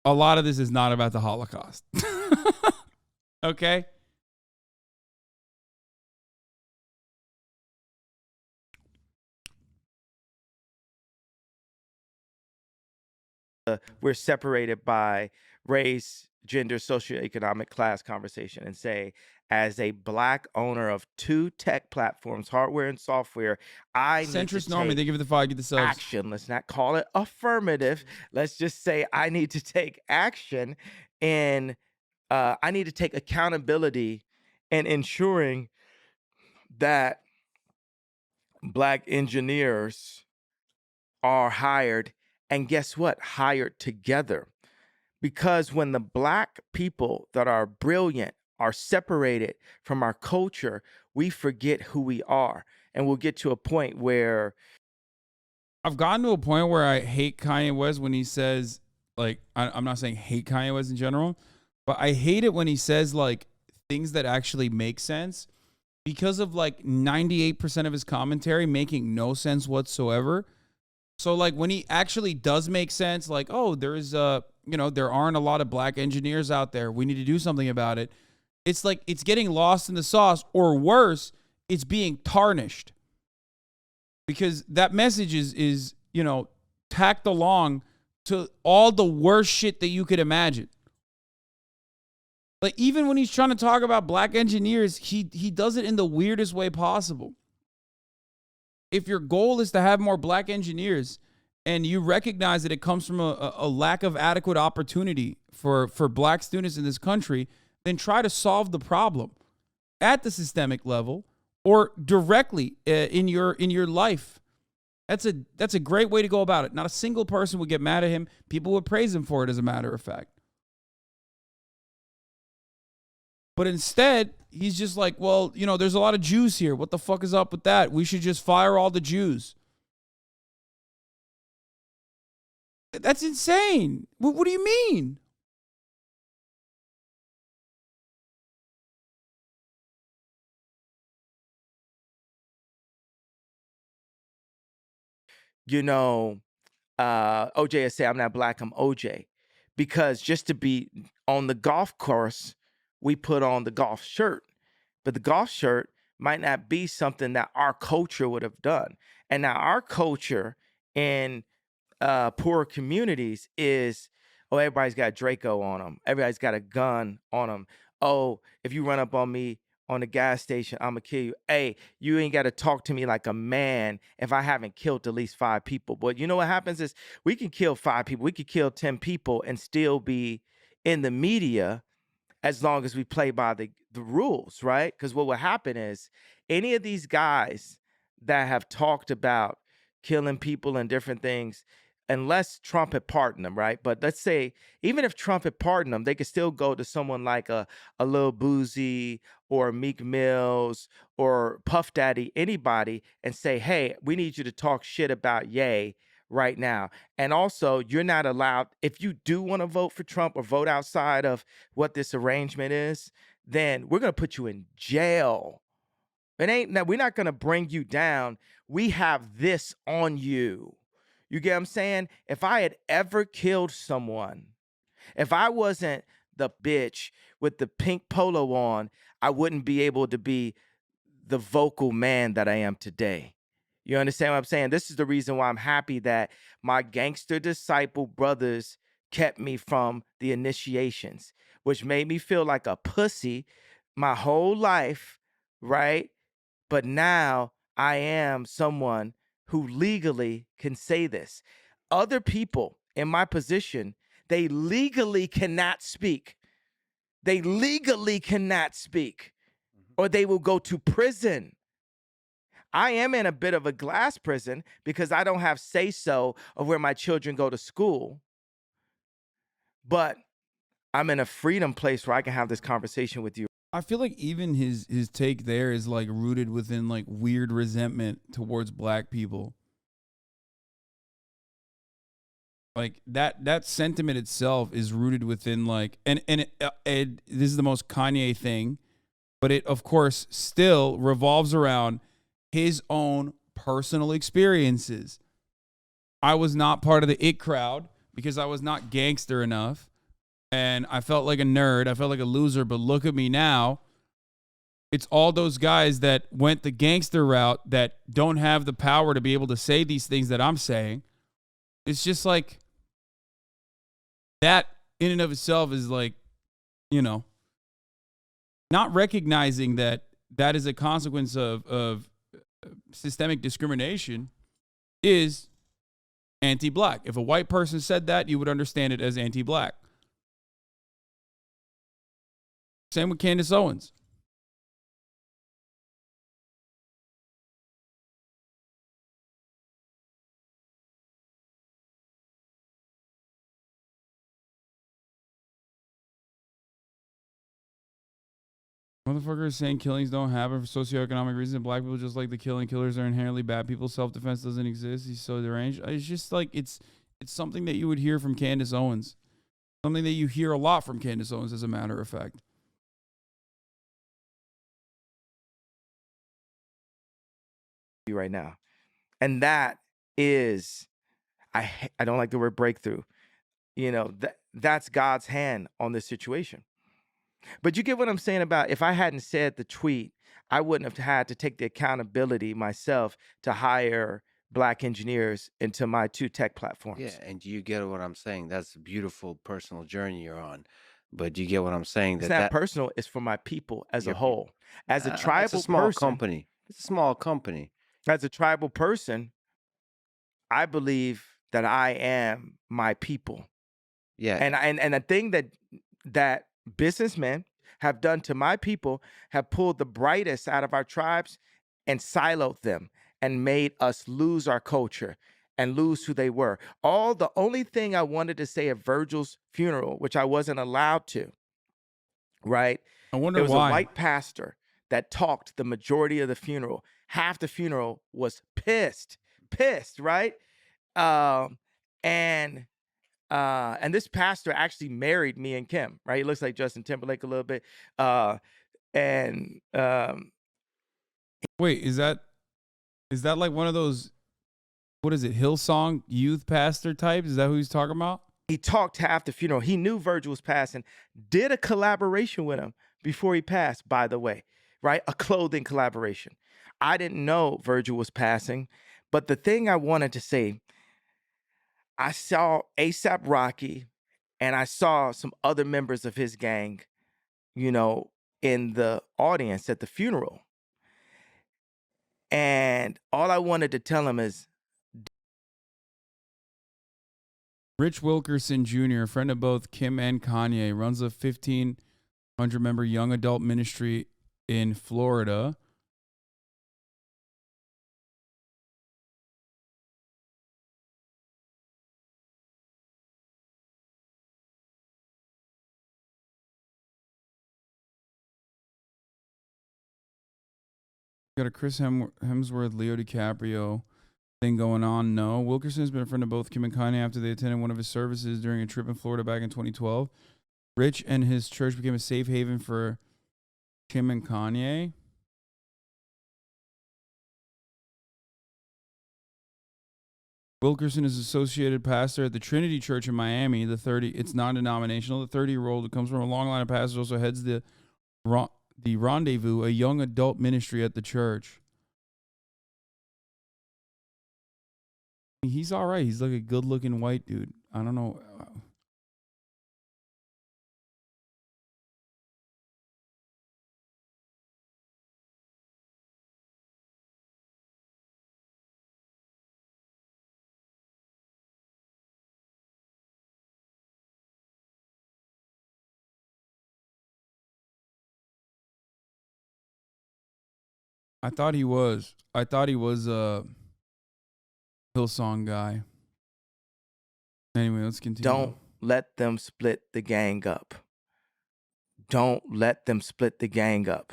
a lot of this is not about the Holocaust. Okay? we're separated by race, gender, socioeconomic class conversation and say, as a Black owner of 2 tech platforms, hardware and software, I need Centrist to Norman, they take give it the 5 get the subs. action. Let's not call it affirmative. Let's just say I need to take action, and I need to take accountability in ensuring that Black engineers are hired, and guess what? Hired together. Because when the Black people that are brilliant are separated from our culture, we forget who we are. And we'll get to a point where I've gotten to a point where I hate Kanye West when he says, like, I'm not saying hate Kanye West in general, but I hate it when he says, like, things that actually make sense because of, like, 98% of his commentary making no sense whatsoever. So, like, when he actually does make sense, like, oh, there aren't a lot of Black engineers out there. We need to do something about it. It's like it's getting lost in the sauce, or worse, it's being tarnished. Because that message is tacked along to all the worst shit that you could imagine. Like, even when he's trying to talk about Black engineers, he does it in the weirdest way possible. If your goal is to have more Black engineers and you recognize that it comes from a lack of adequate opportunity for Black students in this country, then try to solve the problem at the systemic level or directly in your life. That's a great way to go about it. Not a single person would get mad at him. People would praise him for it, as a matter of fact. But instead, he's just like, well, there's a lot of Jews here. What the fuck is up with that? We should just fire all the Jews. That's insane. What do you mean? OJ say I'm not Black, I'm OJ. Because just to be on the golf course, we put on the golf shirt. But the golf shirt might not be something that our culture would have done. And now our culture in poorer communities is, oh, everybody's got Draco on them. Everybody's got a gun on them. Oh, if you run up on me on the gas station, I'm gonna kill you. Hey, you ain't got to talk to me like a man if I haven't killed at least 5 people. But you know what happens is we can kill 5 people, we could kill 10 people and still be in the media as long as we play by the rules, right? Because what will happen is any of these guys that have talked about killing people and different things, unless Trump had pardoned them, right? But let's say even if Trump had pardoned them, they could still go to someone like a Lil Boozy or Meek Mills or Puff Daddy, anybody, and say, hey, we need you to talk shit about Ye right now. And also, you're not allowed, if you do want to vote for Trump or vote outside of what this arrangement is, then we're going to put you in jail. It ain't, now we're not going to bring you down. We have this on you. You get what I'm saying? If I had ever killed someone, if I wasn't the bitch with the pink polo on, I wouldn't be able to be the vocal man that I am today. You understand what I'm saying? This is the reason why I'm happy that my gangster disciple brothers kept me from the initiations, which made me feel like a pussy my whole life, right? But now I am someone who legally can say this. Other people in my position, they legally cannot speak. They legally cannot speak, or they will go to prison. I am in a bit of a glass prison because I don't have say-so of where my children go to school. But I'm in a freedom place where I can have this conversation with you. I feel like even his take there is like rooted within like weird resentment towards black people. Like that sentiment itself is rooted within like and this is the most Kanye thing, but it of course still revolves around his own personal experiences. I was not part of the it crowd because I was not gangster enough and I felt like a nerd, I felt like a loser, but look at me now. It's all those guys that went the gangster route that don't have the power to be able to say these things that I'm saying. It's just like that in and of itself is like, you know, not recognizing that that is a consequence of systemic discrimination is anti-black. If a white person said that, you would understand it as anti-black. Same with Candace Owens. Motherfuckers saying killings don't happen for socioeconomic reasons. Black people just like the killing. Killers are inherently bad people. Self-defense doesn't exist. He's so deranged. It's just like it's something that you would hear from Candace Owens. Something that you hear a lot from Candace Owens, as a matter of fact. Right now. And that is, I don't like the word breakthrough. You know, that's God's hand on this situation. But you get what I'm saying about if I hadn't said the tweet, I wouldn't have had to take the accountability myself to hire black engineers into my 2 tech platforms. Yeah, and you get what I'm saying. That's a beautiful personal journey you're on. But you get what I'm saying? It's not personal, it's for my people as a whole. As a tribal it's a small person, company. It's a small company. As a tribal person, I believe that I am my people. Yeah. And the thing that businessmen have done to my people have pulled the brightest out of our tribes and siloed them and made us lose our culture and lose who they were. The only thing I wanted to say at Virgil's funeral, which I wasn't allowed to, right? I wonder It was why. a white pastor that talked the majority of the funeral. Half the funeral was pissed, right? And this pastor actually married me and Kim, right? He looks like Justin Timberlake a little bit. Wait, is that like one of those, what is it, Hillsong youth pastor types? Is that who he's talking about? He talked half the funeral. He knew Virgil was passing, did a collaboration with him before he passed, by the way, right? A clothing collaboration. I didn't know Virgil was passing, but the thing I wanted to say, I saw A$AP Rocky and I saw some other members of his gang, you know, in the audience at the funeral. And all I wanted to tell him is, Rich Wilkerson Jr., a friend of both Kim and Kanye, runs a 1,500-member young adult ministry in Florida. Got a Chris Hemsworth, Leo DiCaprio thing going on. No. Wilkerson has been a friend of both Kim and Kanye after they attended one of his services during a trip in Florida back in 2012. Rich and his church became a safe haven for Kim and Kanye. Wilkerson is associated pastor at the Trinity Church in Miami. It's non-denominational. The 30-year-old who comes from a long line of pastors also heads the Rendezvous, a young adult ministry at the church. He's all right. He's like a good-looking white dude. I don't know. I thought he was a Hillsong guy. Anyway, let's continue. don't let them split the gang up. Don't let them split the gang up.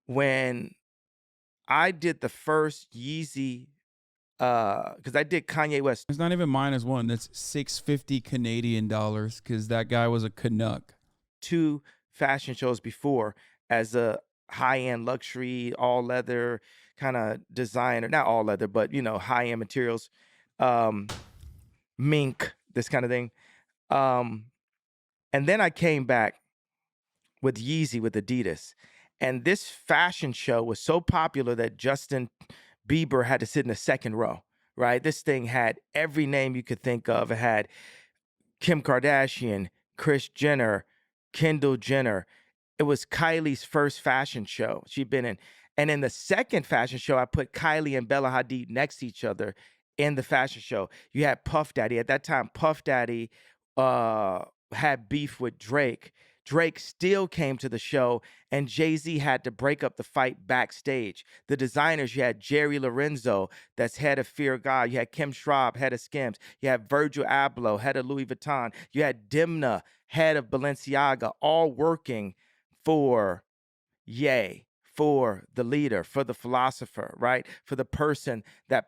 When I did the first Yeezy, because I did Kanye West It's not even -1. That's $650 Canadian dollars because that guy was a Canuck. 2 fashion shows before as a high-end luxury, all leather kind of designer, not all leather, but high-end materials, mink, this kind of thing. And then I came back with Yeezy with Adidas. And this fashion show was so popular that Justin Bieber had to sit in the second row, right? This thing had every name you could think of. It had Kim Kardashian, Kris Jenner, Kendall Jenner. It was Kylie's first fashion show she'd been in. And in the second fashion show, I put Kylie and Bella Hadid next to each other in the fashion show. You had Puff Daddy. At that time, Puff Daddy had beef with Drake. Drake still came to the show, and Jay-Z had to break up the fight backstage. The designers, you had Jerry Lorenzo, that's head of Fear God. You had Kim Schraub, head of Skims. You had Virgil Abloh, head of Louis Vuitton. You had Dimna, head of Balenciaga, all working for Ye, for the leader, for the philosopher, right? For the person that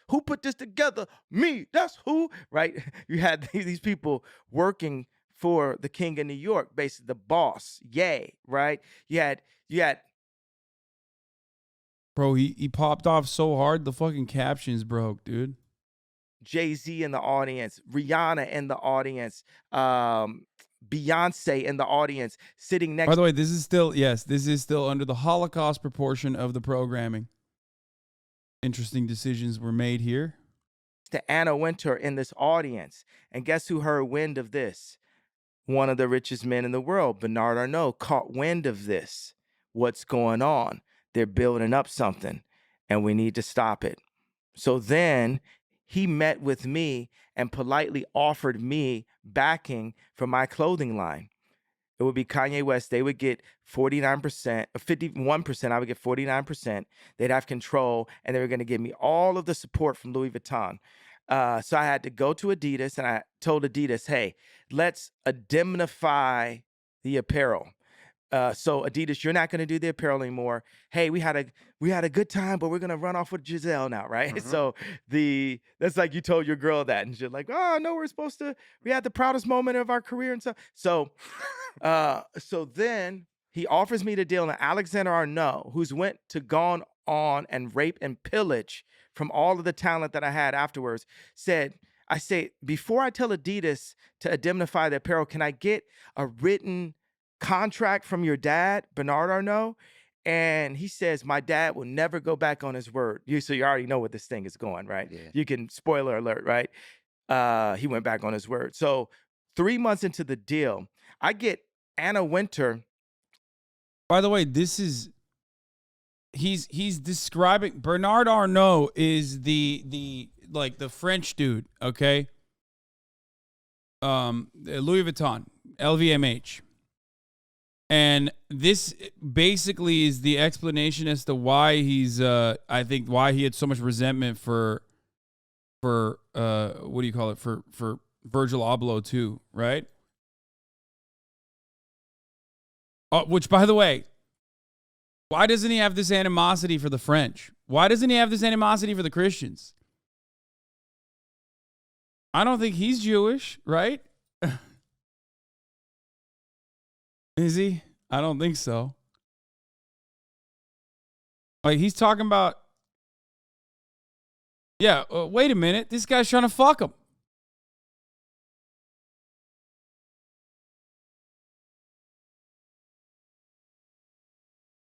who put this together? Me, that's who, right? You had these people working for the king of New York, basically the boss, Ye, right? You had Bro, he popped off so hard, the fucking captions broke, dude. Jay-Z in the audience, Rihanna in the audience, Beyonce in the audience, sitting next. By the way, this is still under the Holocaust proportion of the programming. Interesting decisions were made here. To Anna Wintour in this audience. And guess who heard wind of this? One of the richest men in the world, Bernard Arnault, caught wind of this. What's going on? They're building up something, and we need to stop it. So then he met with me and politely offered me backing for my clothing line. It would be Kanye West. They would get 49%, 51%. I would get 49%. They'd have control, and they were going to give me all of the support from Louis Vuitton. So I had to go to Adidas, and I told Adidas, hey, let's indemnify the apparel. So Adidas, you're not going to do the apparel anymore. Hey, we had a good time, but we're going to run off with Giselle now, right? Mm-hmm. So that's like you told your girl that, and she's like, oh no, we had the proudest moment of our career and stuff. So then he offers me the deal, and Alexander Arnault, who's gone on and rape and pillage from all of the talent that I had afterwards, I say, before I tell Adidas to indemnify the apparel, can I get a written contract from your dad, Bernard Arnault? And he says, my dad will never go back on his word. So you already know where this thing is going, right? Yeah. You can, spoiler alert, right? He went back on his word. So 3 months into the deal, I get Anna Wintour By the way, this is he's describing Bernard Arnault is the French dude, okay? Louis Vuitton, LVMH. And this basically is the explanation as to why he's I think why he had so much resentment for what do you call it? For Virgil Abloh too, right? Which, by the way, why doesn't he have this animosity for the French? Why doesn't he have this animosity for the Christians? I don't think he's Jewish, right? Is he? I don't think so. Like, he's talking about, yeah, wait a minute. This guy's trying to fuck him.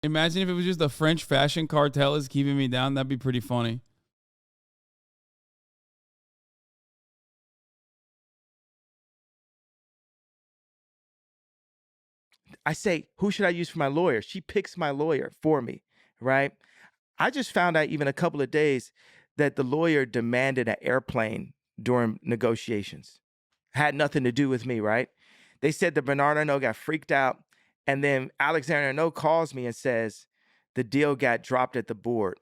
Imagine if it was just the French fashion cartel is keeping me down. That'd be pretty funny. I say, who should I use for my lawyer? She picks my lawyer for me, right? I just found out even a couple of days that the lawyer demanded an airplane during negotiations. Had nothing to do with me, right? They said that Bernard Arnault got freaked out, and then Alexander Arnault calls me and says the deal got dropped at the board.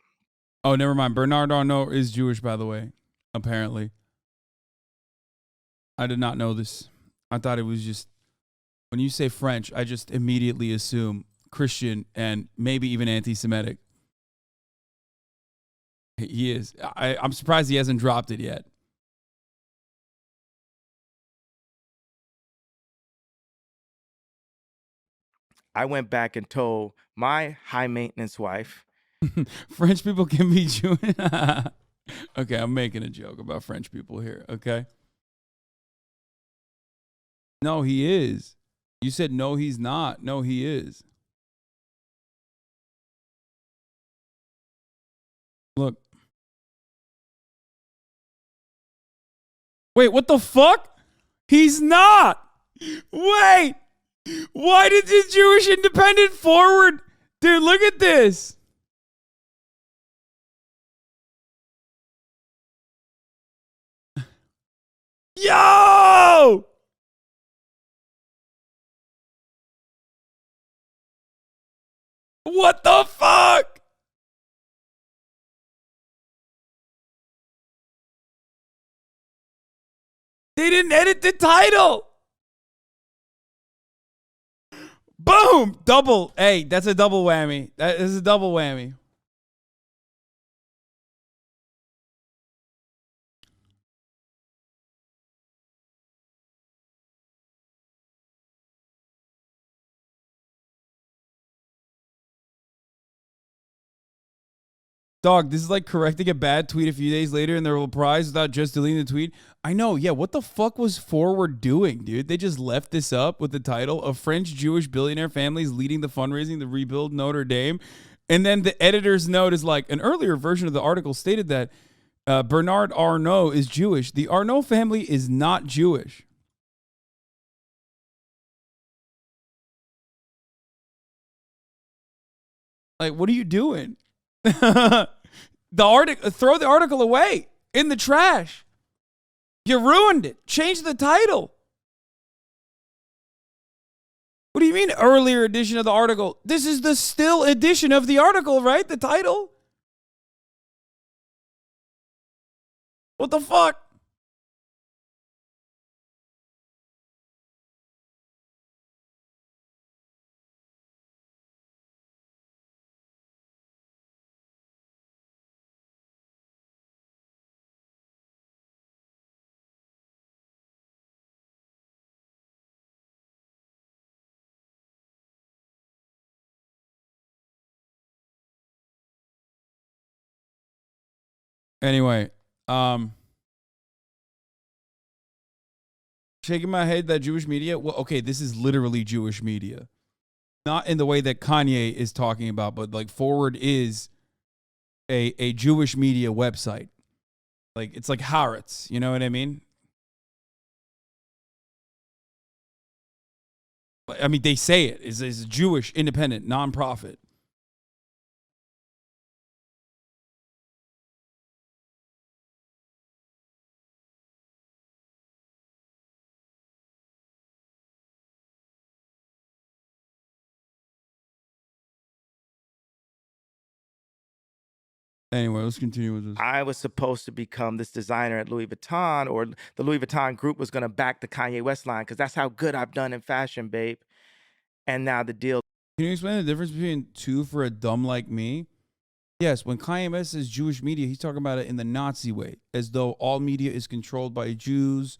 Oh, never mind. Bernard Arnault is Jewish, by the way, apparently. I did not know this. I thought it was just, when you say French, I just immediately assume Christian and maybe even anti-Semitic. He is. I'm surprised he hasn't dropped it yet. I went back and told my high maintenance wife. French people can be Jewish. Okay, I'm making a joke about French people here, okay? No, he is. You said no, he's not. No, he is. Look. Wait, what the fuck? He's not. Wait. Why did the Jewish Independent Forward? Dude, look at this. Yo! What the fuck? They didn't edit the title. Boom! Double. Hey, that's a double whammy. That is a double whammy. Dog, this is like correcting a bad tweet a few days later and they're reprised without just deleting the tweet. I know, yeah. What the fuck was Forward doing, dude? They just left this up with the title of French Jewish billionaire families leading the fundraising to rebuild Notre Dame. And then the editor's note is like, an earlier version of the article stated that Bernard Arnault is Jewish. The Arnault family is not Jewish. Like, what are you doing? The article, throw the article away in the trash. You ruined it. Change the title. What do you mean earlier edition of the article? This is the still edition of the article, right? The title. What the fuck? Anyway, shaking my head that Jewish media. Well, okay, this is literally Jewish media. Not in the way that Kanye is talking about, but like Forward is a Jewish media website. Like, it's like Haaretz, you know what I mean? I mean, they say it is a Jewish independent nonprofit. Anyway, let's continue with this. I was supposed to become this designer at Louis Vuitton, or the Louis Vuitton group was going to back the Kanye West line because that's how good I've done in fashion, babe. And now the deal. Can you explain the difference between two for a dumb like me? Yes, when Kanye West says Jewish media, he's talking about it in the Nazi way, as though all media is controlled by Jews,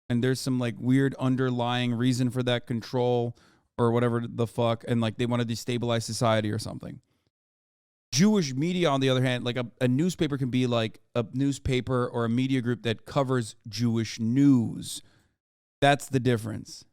and there's some like weird underlying reason for that control or whatever the fuck, and like they want to destabilize society or something. Jewish media, on the other hand, like a newspaper can be like a newspaper or a media group that covers Jewish news. That's the difference.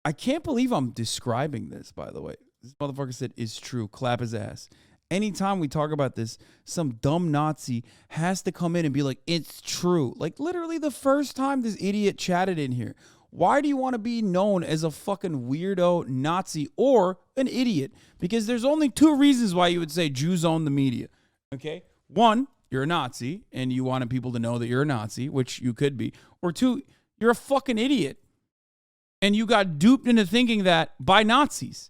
I can't believe I'm describing this, by the way. This motherfucker said is true. Clap his ass. Anytime we talk about this, some dumb Nazi has to come in and be like, it's true. Like literally the first time this idiot chatted in here. Why do you want to be known as a fucking weirdo Nazi or an idiot? Because there's only two reasons why you would say Jews own the media. Okay? One, you're a Nazi and you wanted people to know that you're a Nazi, which you could be. Or two, you're a fucking idiot. And you got duped into thinking that by Nazis.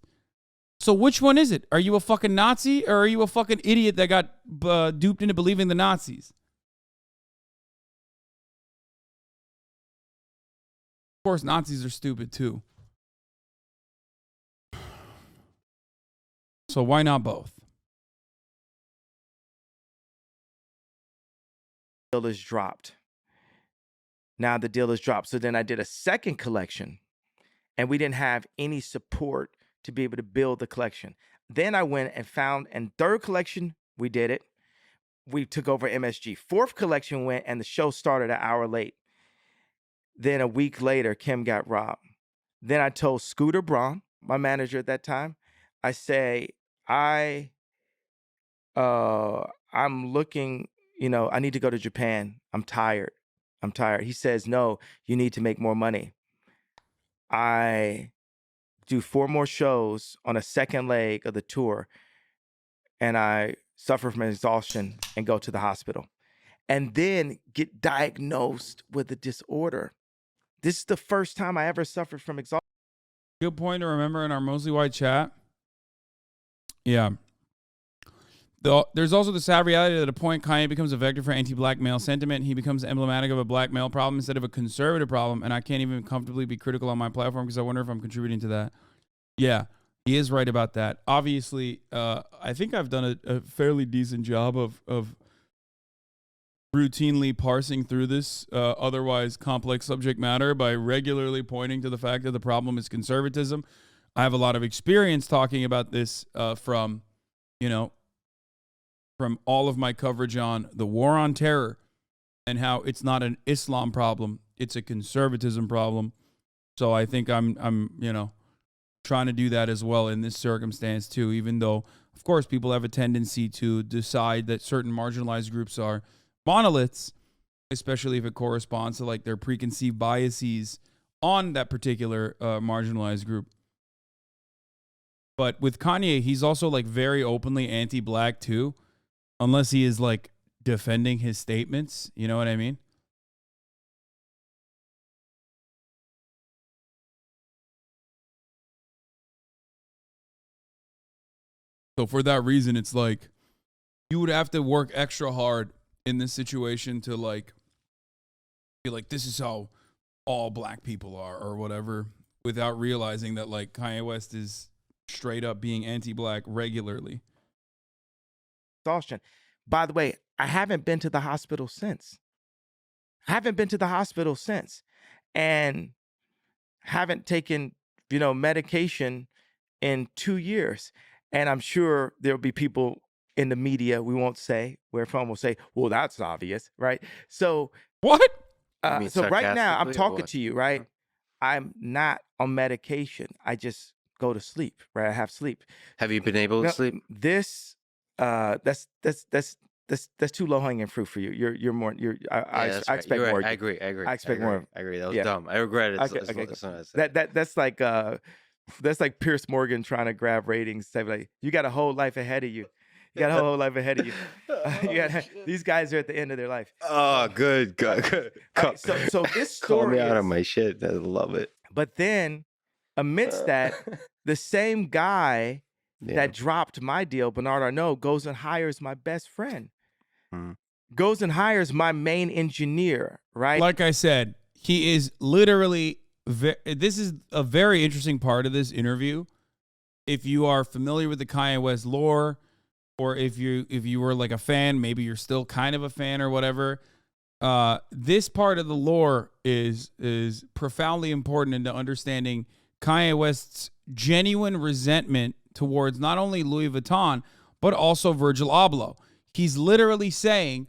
So which one is it? Are you a fucking Nazi or are you a fucking idiot that got duped into believing the Nazis? Of course, Nazis are stupid too. So why not both? Deal is dropped. Now the deal is dropped. So then I did a second collection, and we didn't have any support to be able to build the collection. Then I went and found, and third collection, we did it. We took over MSG. Fourth collection went, and the show started an hour late. Then a week later, Kim got robbed. Then I told Scooter Braun, my manager at that time, I say, I'm looking, I need to go to Japan. I'm tired. He says, no, you need to make more money. I do 4 more shows on a second leg of the tour, and I suffer from exhaustion and go to the hospital, and then get diagnosed with a disorder. This is the first time I ever suffered from exhaustion. Good point to remember in our mostly white chat. Yeah. There's also the sad reality that at a point Kanye becomes a vector for anti-black male sentiment. He becomes emblematic of a black male problem instead of a conservative problem, and I can't even comfortably be critical on my platform because I wonder if I'm contributing to that. Yeah, he is right about that. Obviously, I think I've done a fairly decent job of routinely parsing through this otherwise complex subject matter by regularly pointing to the fact that the problem is conservatism. I have a lot of experience talking about this from all of my coverage on the war on terror and how it's not an Islam problem, it's a conservatism problem. So I think I'm trying to do that as well in this circumstance too, even though, of course, people have a tendency to decide that certain marginalized groups are monoliths, especially if it corresponds to like their preconceived biases on that particular marginalized group. But with Kanye, he's also like very openly anti-black too, unless he is like defending his statements. You know what I mean? So for that reason, it's like you would have to work extra hard in this situation to like be like, this is how all black people are or whatever, without realizing that like Kanye West is straight up being anti-black regularly. Exhaustion. By the way, I haven't been to the hospital since. And haven't taken, medication in 2 years. And I'm sure there'll be people in the media, we won't say where from, will say, well, that's obvious, right? So what? So right now I'm sarcastically or talking what? to you, right? I'm not on medication. I just go to sleep, right? I have sleep. Have you been able to Now, sleep? This that's too low hanging fruit for you. You're more. I That's I right. expect You're more. right. I agree. I expect more. I agree. That was Yeah. dumb. I regret it. Okay, That's okay. what I said. That's like That's like Pierce Morgan trying to grab ratings. Say like, you got a whole life ahead of you. You got a whole life ahead of you. These guys are at the end of their life. Oh, good. Right, so this Call story me out is, of my shit. I love it. but then amidst that, the same guy that dropped my deal, Bernard Arnault, goes and hires my best friend. Goes and hires my main engineer, right? Like I said, he is literally, this is a very interesting part of this interview. If you are familiar with the Kanye West lore, or if you were like a fan, maybe you're still kind of a fan or whatever, this part of the lore is profoundly important into understanding Kanye West's genuine resentment towards not only Louis Vuitton, but also Virgil Abloh. He's literally saying,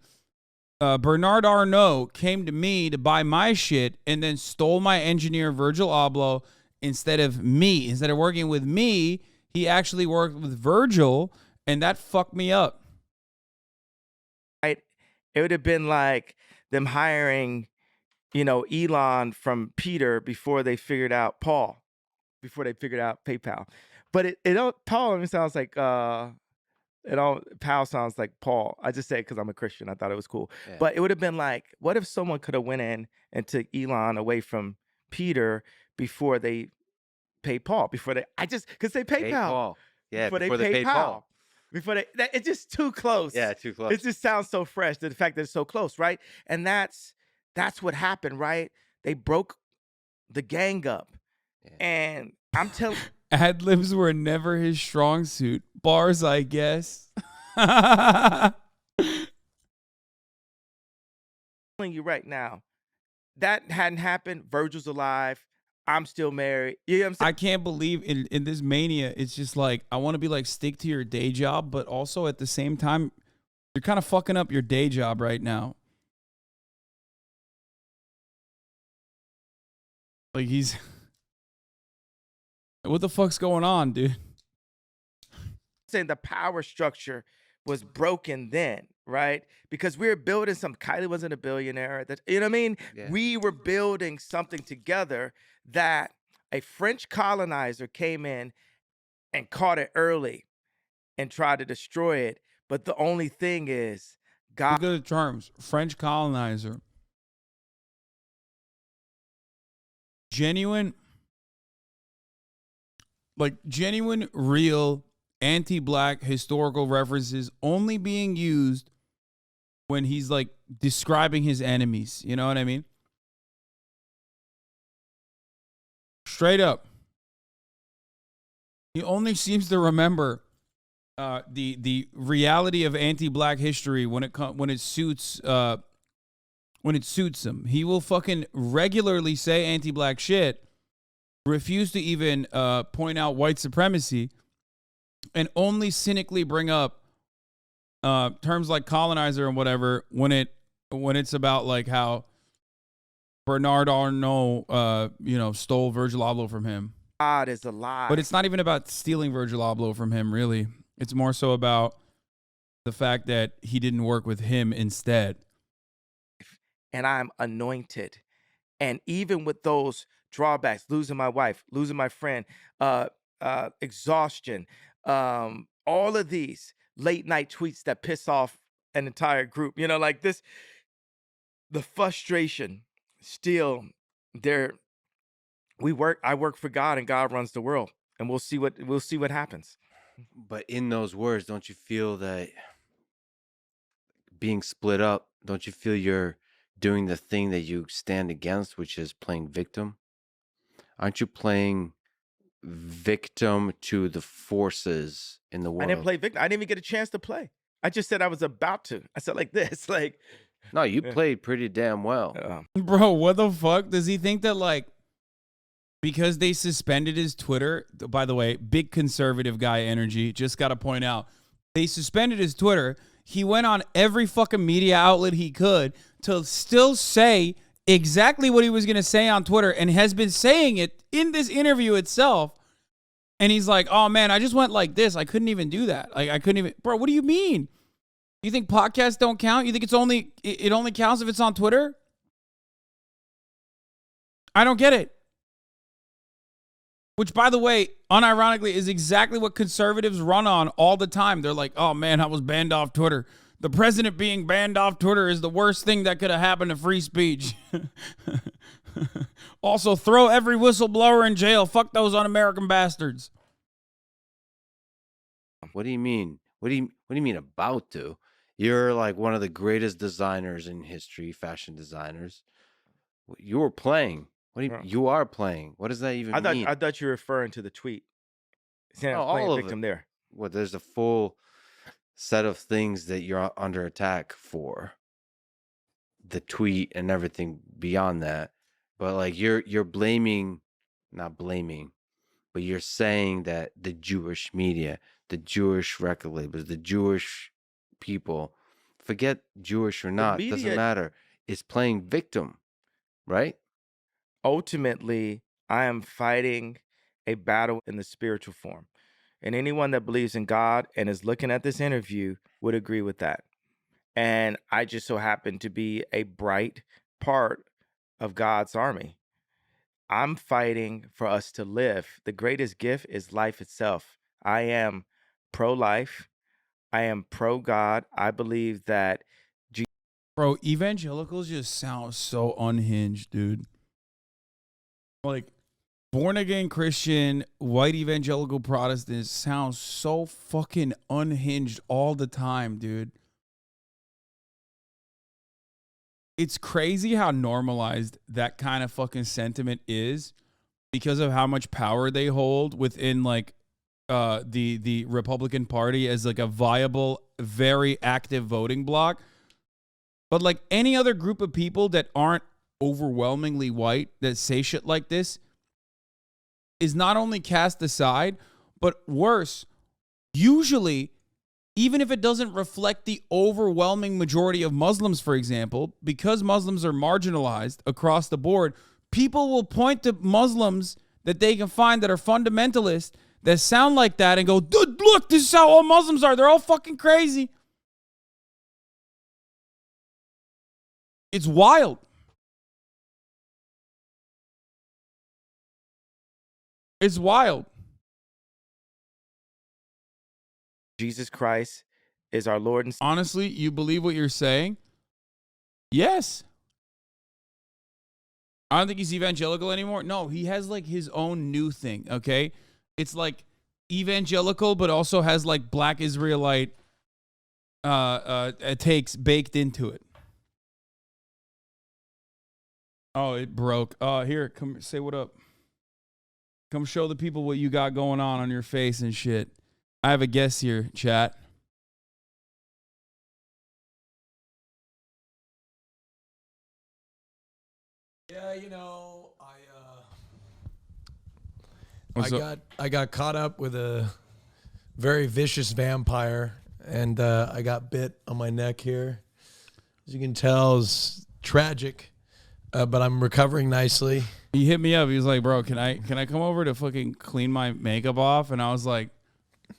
Bernard Arnault came to me to buy my shit and then stole my engineer, Virgil Abloh, instead of me. Instead of working with me, he actually worked with Virgil, and that fucked me up. Right? It would have been like them hiring, Elon from Peter before they figured out Paul, before they figured out PayPal. But Paul even sounds like Pal sounds like Paul. I just say it because I'm a Christian. I thought it was cool. Yeah. But it would have been like, what if someone could have went in and took Elon away from Peter before they paid Paul? Because they pay PayPal. Paul. Yeah, before they paid Paul. It's just too close. Yeah, too close. It just sounds so fresh. The fact that it's so close, right? And that's what happened, right? They broke the gang up. Yeah. And I'm telling ad-libs were never his strong suit. Bars, I guess. Telling you right now, that hadn't happened. Virgil's alive. I'm still married. You know what I'm saying? I can't believe in this mania, it's just like, I want to be like, stick to your day job, but also at the same time, you're kind of fucking up your day job right now. Like what the fuck's going on, dude? Saying the power structure was broken then, right? Because we were building Kylie wasn't a billionaire. You know what I mean? Yeah. We were building something together that a French colonizer came in and caught it early and tried to destroy it. But the only thing is, God. Look at the terms. French colonizer. Genuine, real, anti-black historical references only being used when he's like describing his enemies. You know what I mean? Straight up. He only seems to remember the reality of anti-black history when it suits him. He will fucking regularly say anti-black shit, refuse to even point out white supremacy, and only cynically bring up terms like colonizer and whatever when it's about like how Bernard Arnault stole Virgil Abloh from him. God is alive. But it's not even about stealing Virgil Abloh from him, really. It's more so about the fact that he didn't work with him instead. And I'm anointed. And even with those drawbacks, losing my wife, losing my friend, exhaustion, all of these late night tweets that piss off an entire group, like this, the frustration still there. I work for God, and God runs the world, and we'll see what happens. But in those words, don't you feel that being split up, don't you feel you're doing the thing that you stand against, which is playing victim? Aren't you playing victim to the forces in the world? I didn't play victim. I didn't even get a chance to play. I just said I was about to. I said like this, like. No, you played pretty damn well. Bro, what the fuck? Does he think that like, because they suspended his Twitter, by the way, big conservative guy energy, just got to point out, they suspended his Twitter. He went on every fucking media outlet he could to still say exactly what he was going to say on Twitter, and has been saying it in this interview itself. And he's like, oh man, I just went like this. I couldn't even do that. Like I couldn't even, bro, what do you mean? You think podcasts don't count? You think it only counts if it's on Twitter? I don't get it. Which, by the way, unironically, is exactly what conservatives run on all the time. They're like, oh, man, I was banned off Twitter. The president being banned off Twitter is the worst thing that could have happened to free speech. Also, throw every whistleblower in jail. Fuck those un-American bastards. What do you mean? What do you mean about to? You're like one of the greatest designers in history, fashion designers. You were playing. What do you? You are playing. What does that even mean? I thought you were referring to the tweet. Saying I was playing all of victim it. there. Well, there's a full set of things that you're under attack for. The tweet and everything beyond that. But like you're blaming, not blaming, but you're saying that the Jewish media, the Jewish record labels, the Jewish people, forget Jewish or not, doesn't matter, is playing victim, right? Ultimately, I am fighting a battle in the spiritual form. And anyone that believes in God and is looking at this interview would agree with that. And I just so happen to be a bright part of God's army. I'm fighting for us to live. The greatest gift is life itself. I am pro-life. I am pro-God. I believe that Bro, evangelicals just sound so unhinged, dude. Like, born-again Christian, white evangelical Protestants sound so fucking unhinged all the time, dude. It's crazy how normalized that kind of fucking sentiment is because of how much power they hold within like the Republican Party as like a viable, very active voting bloc. But like any other group of people that aren't overwhelmingly white that say shit like this is not only cast aside, but worse, usually, even if it doesn't reflect the overwhelming majority of Muslims, for example, because Muslims are marginalized across the board, people will point to Muslims that they can find that are fundamentalist that sound like that and go, dude, look, this is how all Muslims are. They're all fucking crazy. It's wild. It's wild. Jesus Christ is our Lord and Savior. Honestly, you believe what you're saying? Yes. I don't think he's evangelical anymore. No, he has like his own new thing, okay? It's like evangelical, but also has like black Israelite takes baked into it. Oh, it broke. Here, come say what up. Come show the people what you got going on your face and shit. I have a guest here, chat. Yeah, you know, What's up? I got caught up with a very vicious vampire, and I got bit on my neck here. As you can tell, it's tragic, but I'm recovering nicely. He hit me up. He was like, "Bro, can I come over to fucking clean my makeup off?" And I was like,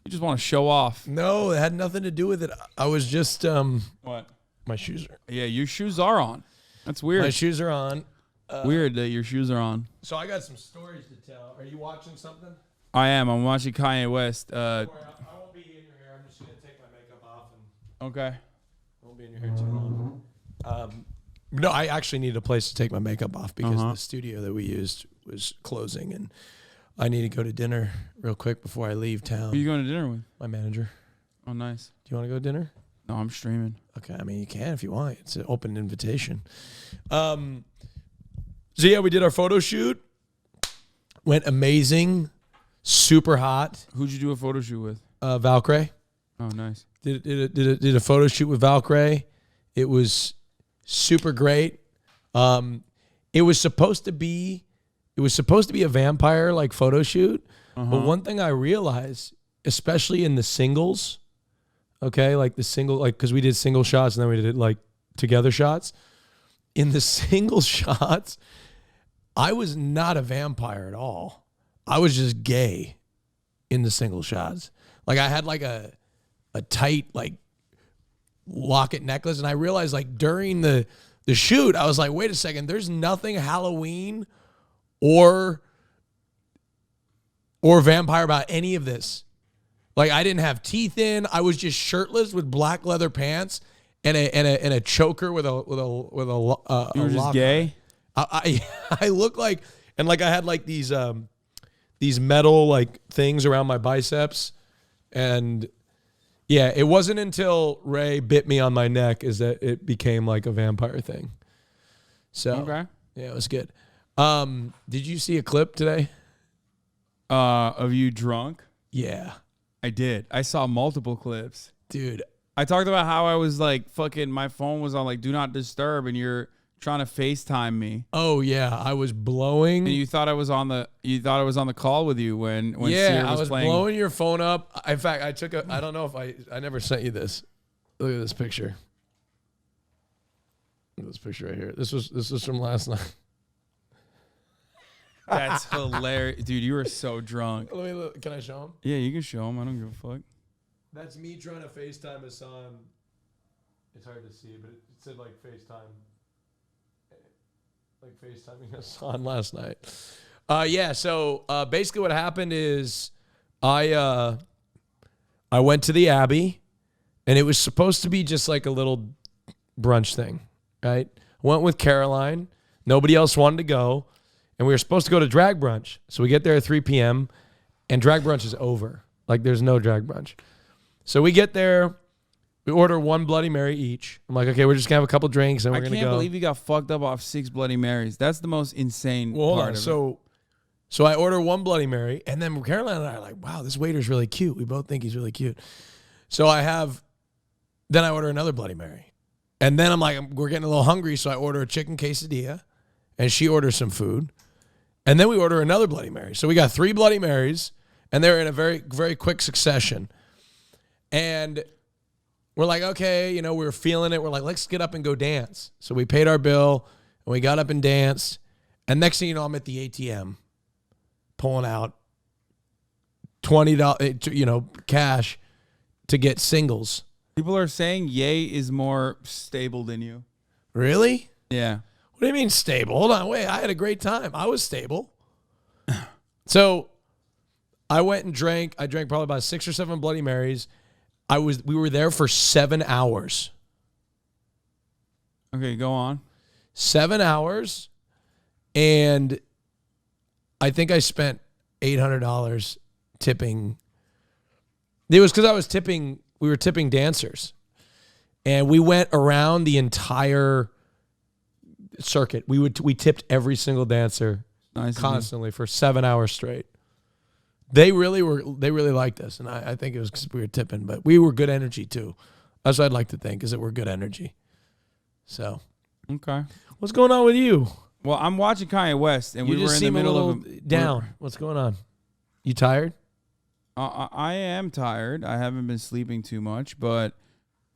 "You just want to show off?" No, it had nothing to do with it. I was just What? my shoes are. Yeah, your shoes are on. That's weird. My shoes are on. Weird that your shoes are on. So I got some stories to tell. Are you watching something? I am. I'm watching Kanye West. Don't worry, I won't be in your hair. I'm just gonna take my makeup off and Okay. I won't be in your hair too long. No, I actually need a place to take my makeup off because the studio that we used was closing, and I need to go to dinner real quick before I leave town. Who are you going to dinner with? My manager. Oh, nice. Do you want to go to dinner? No, I'm streaming. Okay, I mean you can if you want. It's an open invitation. So yeah, we did our photo shoot. Went amazing, super hot. Who'd you do a photo shoot with? Valkyrie. Oh, nice. Did a photo shoot with Valkyrie. It was super great. It was supposed to be a vampire like photo shoot. But one thing I realized, especially in the singles, okay, like the single, like because we did single shots and then we did like together shots. In the single shots, I was not a vampire at all. I was just gay in the single shots. Like I had like a tight like locket necklace, and I realized like during the shoot, I was like, wait a second, there's nothing Halloween or or vampire about any of this. Like, I didn't have teeth in. I was just shirtless with black leather pants and a choker with a You were just lock on gay? it. I look like, and like I had like these metal like things around my biceps, and yeah, it wasn't until Ray bit me on my neck is that it became like a vampire thing. So Okay. yeah, it was good. Did you see a clip today? Of you drunk? Yeah, I did. I saw multiple clips. dude. I talked about how I was like fucking, my phone was on like do not disturb and you're trying to FaceTime me. Oh yeah, I was blowing. And you thought I was on the call with you when Yeah, Sear I was playing. blowing your phone up. In fact, I took I don't know if I never sent you this. Look at this picture. Look at this picture right here. This was from last night. That's hilarious. Dude, you were so drunk. Let me look. Can I show him? Yeah, you can show him. I don't give a fuck. That's me trying to FaceTime Hasan. It's hard to see, but it said like FaceTime. Like FaceTiming Hasan last night. Yeah, so basically what happened is I went to the Abbey, and it was supposed to be just like a little brunch thing, right? Went with Caroline. Nobody else wanted to go, and we were supposed to go to drag brunch. So we get there at 3 p.m., and drag brunch is over. Like, there's no drag brunch. So we get there. We order one Bloody Mary each. I'm like, okay, we're just going to have a couple drinks, and we're I going to can't go. believe you got fucked up off 6 Bloody Marys. That's the most insane Well, hold part on. of it. So I order one Bloody Mary, and then Caroline and I are like, wow, this waiter's really cute. We both think he's really cute. So then I order another Bloody Mary. And then I'm like, we're getting a little hungry, so I order a chicken quesadilla, and she orders some food. And then we order another Bloody Mary. So we got 3 Bloody Marys, and they're in a very, very quick succession. And we're like, okay, we were feeling it. We're like, let's get up and go dance. So we paid our bill, and we got up and danced. And next thing you know, I'm at the ATM pulling out $20, cash to get singles. People are saying Ye is more stable than you. Really? Yeah. What do you mean stable? Hold on, wait. I had a great time. I was stable. So I went and drank. I drank probably about 6 or 7 Bloody Marys. We were there for 7 hours. Okay, go on. 7 hours, and I think I spent $800 tipping. It was because I was tipping. We were tipping dancers, and we went around the entire circuit. We tipped every single dancer Nice of you. constantly for 7 hours straight. They really liked us, and I think it was because we were tipping, but we were good energy too. That's what I'd like to think, is that we're good energy. So, Okay. what's going on with you? Well, I'm watching Kanye West, and You we just were in the seem middle a of little down. What's going on? You tired? I am tired. I haven't been sleeping too much, but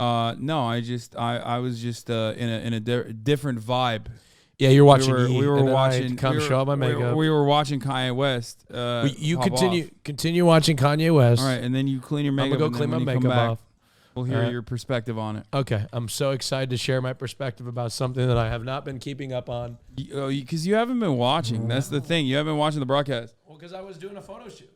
no, I was just in a different vibe. Yeah, you're watching. We were watching. Show up my makeup. We were watching Kanye West. You pop continue watching Kanye West. off. All right, and then you clean your I'm makeup. gonna go and clean then my when you come makeup back, off. We'll hear All right. your perspective on it. Okay, I'm so excited to share my perspective about something that I have not been keeping up on. Because you haven't been watching. That's the thing. You haven't been watching the broadcast. Well, because I was doing a photo shoot.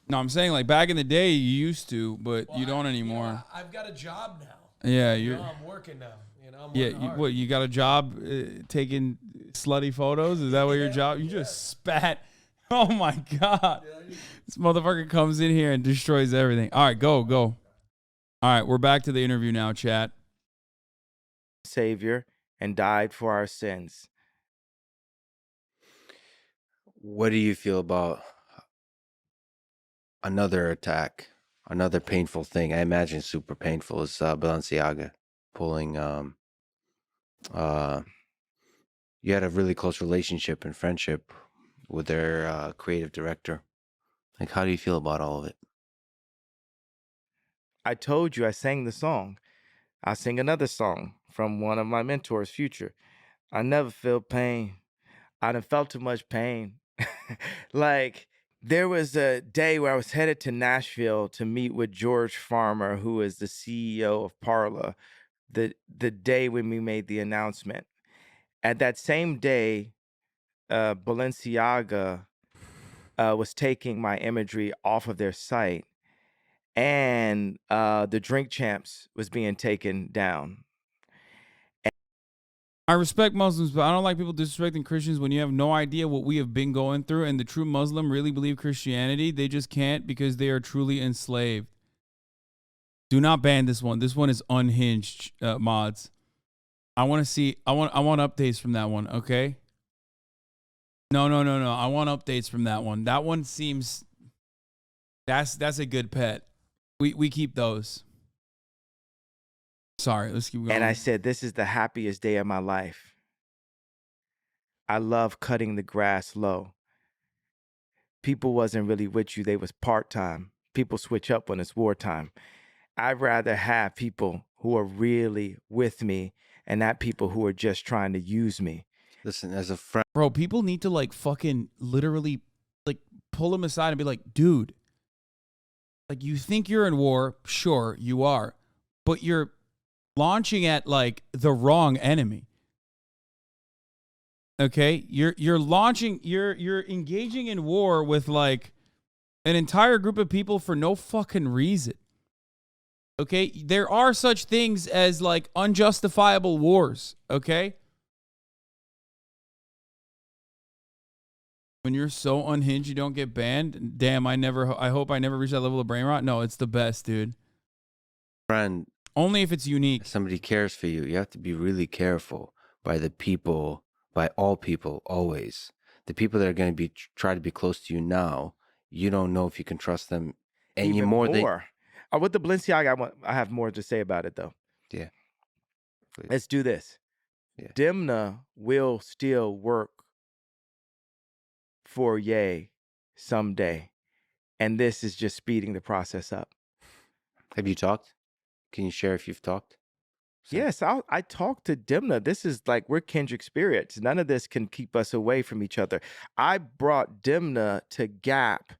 No, I'm saying like back in the day you used to, but you don't anymore. I've got a job now. Yeah, you're. I'm working now. I'm Yeah, working hard. what you got a job taking slutty photos? Is that what your job? You just spat. Oh my god! This motherfucker comes in here and destroys everything. All right, go. All right, we're back to the interview now, chat. Savior and died for our sins. What do you feel about another attack, another painful thing? I imagine super painful is Balenciaga pulling. You had a really close relationship and friendship with their creative director. Like, how do you feel about all of it? I told you I sang the song. I sing another song from one of my mentors, Future. I never feel pain. I done felt too much pain. Like, there was a day where I was headed to Nashville to meet with George Farmer, who is the CEO of Parla, the day when we made the announcement. At that same day, Balenciaga was taking my imagery off of their site, and the Drink Champs was being taken down. I respect Muslims, but I don't like people disrespecting Christians when you have no idea what we have been going through. And the true Muslim really believe Christianity. They just can't because they are truly enslaved. Do not ban this one. This one is unhinged, mods. I want to see. I want updates from that one. Okay. No. I want updates from that one. That one seems. That's a good pet. We keep those. Sorry, let's keep going. And I said, this is the happiest day of my life. I love cutting the grass low. People wasn't really with you. They was part-time. People switch up when it's wartime. I'd rather have people who are really with me and not people who are just trying to use me. Listen, as a friend, Bro, people need to like fucking literally like pull him aside and be like, dude, like you think you're in war, sure you are, but you're launching at like the wrong enemy. Okay? You're launching, you're engaging in war with like an entire group of people for no fucking reason. Okay? There are such things as like unjustifiable wars, okay? When you're so unhinged you don't get banned, damn, I hope I never reach that level of brain rot. No, it's the best, dude. friend, Only if it's unique. somebody cares for you. You have to be really careful by the people, by all people, always. The people that are going to be try to be close to you now, you don't know if you can trust them any Even more than. With the Balenciaga, I have more to say about it though. Yeah. Please. Let's do this. Yeah. Dimna will still work for Ye someday. And this is just speeding the process up. Have you talked? Can you share if you've talked? Yes, I talked to Dimna. This is like we're kindred spirits. None of this can keep us away from each other. I brought Dimna to Gap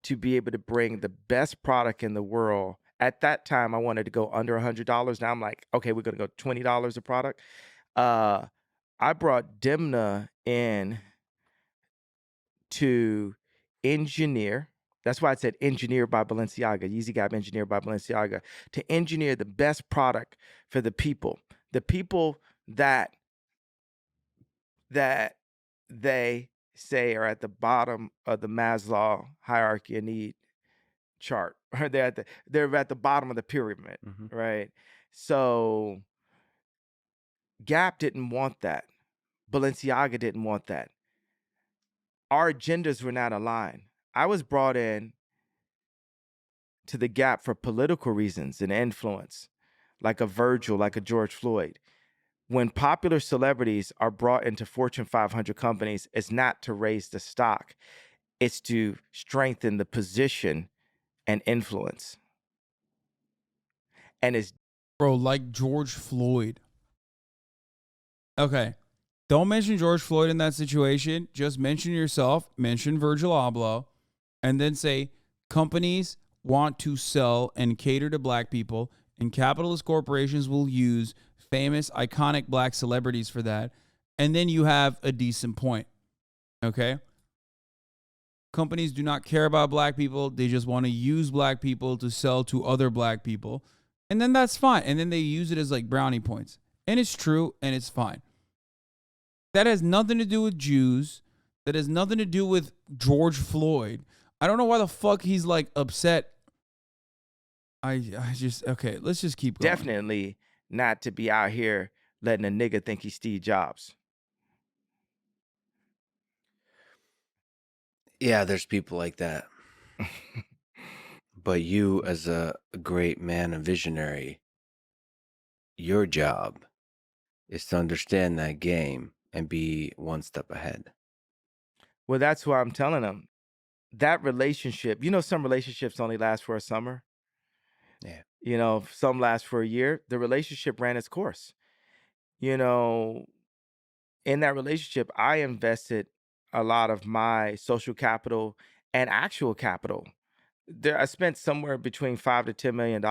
to be able to bring the best product in the world. At that time, I wanted to go under $100. Now I'm like, okay, we're gonna go $20 a product. I brought Dimna in to engineer. That's why I said engineered by Balenciaga, Yeezy Gap engineered by Balenciaga, to engineer the best product for the people that they say are at the bottom of the Maslow hierarchy of need chart. Or they're at the bottom of the pyramid, right? So Gap didn't want that. Balenciaga didn't want that. Our agendas were not aligned. I was brought in to the Gap for political reasons and influence, like a Virgil, like a George Floyd. When popular celebrities are brought into Fortune 500 companies, it's not to raise the stock, it's to strengthen the position and influence. And it's Bro, like George Floyd. Okay. Don't mention George Floyd in that situation. Just mention yourself, mention Virgil Abloh, and then say companies want to sell and cater to black people, and capitalist corporations will use famous, iconic black celebrities for that. And then you have a decent point. Okay? Companies do not care about black people. They just want to use black people to sell to other black people. And then that's fine. And then they use it as like brownie points. And it's true and it's fine. That has nothing to do with Jews. That has nothing to do with George Floyd. I don't know why the fuck he's like upset. Okay, let's just keep going. definitely not to be out here letting a nigga think he's Steve Jobs. Yeah, there's people like that. But you, as a great man, a visionary, your job is to understand that game and be one step ahead. Well, that's why I'm telling them. That relationship, some relationships only last for a summer. Yeah. Some last for a year. The relationship ran its course. In that relationship, I invested a lot of my social capital and actual capital. I spent somewhere between $5 to $10 million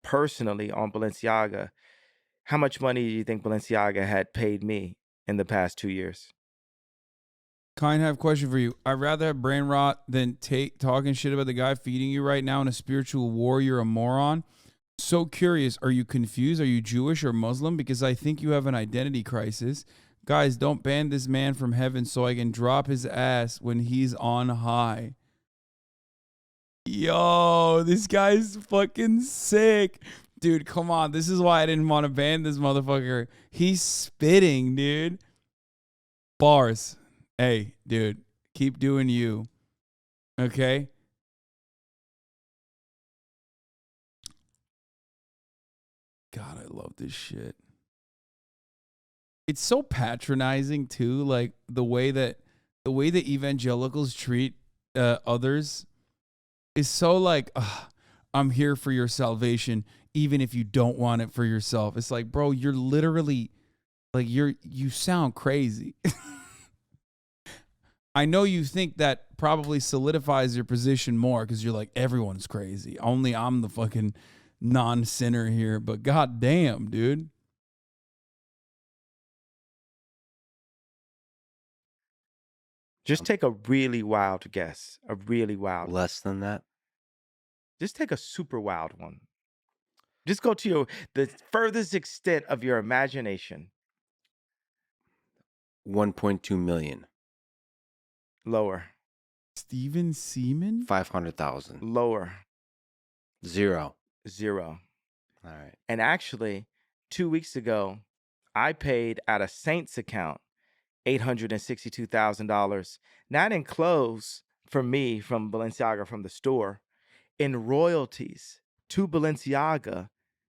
personally on Balenciaga. How much money do you think Balenciaga had paid me in the past 2 years? Kind have a question for you. I'd rather have brain rot than talking shit about the guy feeding you right now in a spiritual war. You're a moron. So curious. Are you confused? Are you Jewish or Muslim? Because I think you have an identity crisis. Guys, don't ban this man from heaven so I can drop his ass when he's on high. Yo, this guy's fucking sick. Dude, come on. This is why I didn't want to ban this motherfucker. He's spitting, dude. Bars. Hey, dude, keep doing you. Okay? God, I love this shit. It's so patronizing too, like the way that evangelicals treat others is so like, I'm here for your salvation, even if you don't want it for yourself. It's like, bro, you're literally like you sound crazy. I know you think that probably solidifies your position more because you're like, everyone's crazy. Only I'm the fucking non-sinner here. But goddamn, dude. Just take a really wild guess. A really wild. Less than that? Just take a super wild one. Just go to the furthest extent of your imagination. 1.2 million. Lower. Steven Seaman? 500,000. Lower. 0. 0. All right. And actually, 2 weeks ago, I paid out of Saints account $862,000, not in clothes for me from Balenciaga from the store, in royalties to Balenciaga,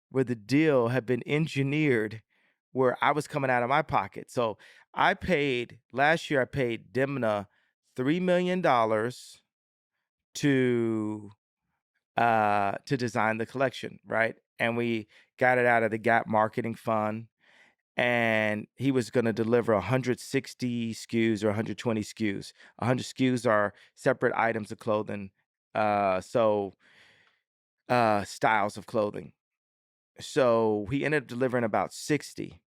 where the deal had been engineered where I was coming out of my pocket. So last year I paid Dimna $3 million to design the collection, right? And we got it out of the Gap marketing fund. And he was going to deliver 160 SKUs or 120 SKUs. 100 SKUs are separate items of clothing, styles of clothing. So he ended up delivering about 60.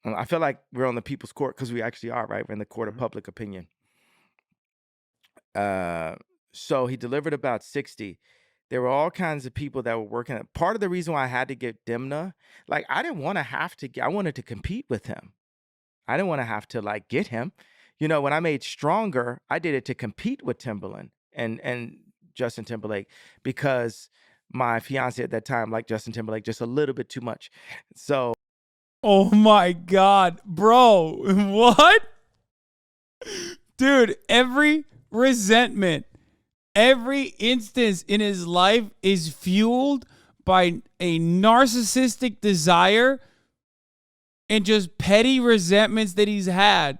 I feel like we're on the people's court because we actually are, right? We're in the court of public opinion. So he delivered about 60. There were all kinds of people that were working. Part of the reason why I had to get Dimna, like I didn't want to have to. I wanted to compete with him. I didn't want to have to like get him. You know, when I made Stronger, I did it to compete with Timbaland and Justin Timberlake because my fiance at that time liked Justin Timberlake just a little bit too much. So, oh my God, bro. What? Dude, every resentment, every instance in his life is fueled by a narcissistic desire and just petty resentments that he's had,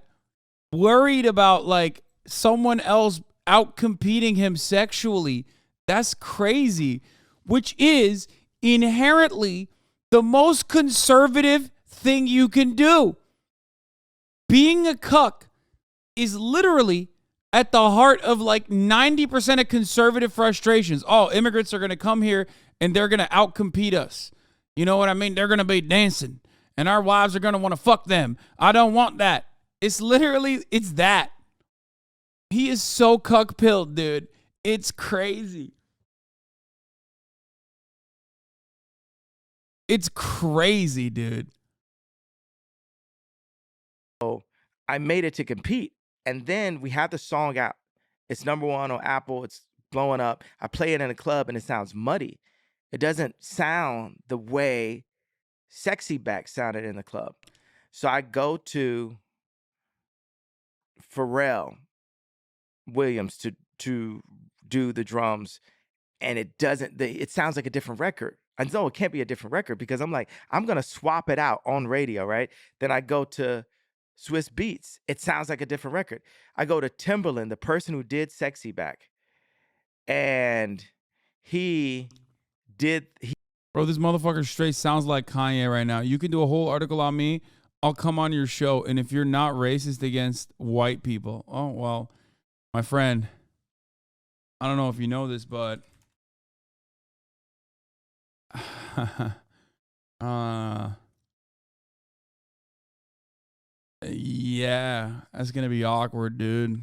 worried about like someone else out competing him sexually. That's crazy, which is inherently the most conservative thing you can do. Being a cuck is literally at the heart of like 90% of conservative frustrations. Oh, immigrants are going to come here and they're going to outcompete us. You know what I mean? They're going to be dancing and our wives are going to want to fuck them. I don't want that. It's that. He is so cuck-pilled, dude. It's crazy. It's crazy, dude. I made it to compete. And then we have the song out. It's number 1 on Apple. It's blowing up. I play it in a club and it sounds muddy. It doesn't sound the way Sexy Back sounded in the club. So I go to Pharrell Williams to do the drums, and it sounds like a different record. I know it can't be a different record because I'm like, I'm going to swap it out on radio, right? Then I go to Swiss Beats. It sounds like a different record. I go to Timbaland, the person who did Sexy Back, and Bro, this motherfucker straight sounds like Kanye right now. You can do a whole article on me. I'll come on your show, and if you're not racist against white people, oh, well, my friend, I don't know if you know this, but Yeah, that's gonna be awkward, dude.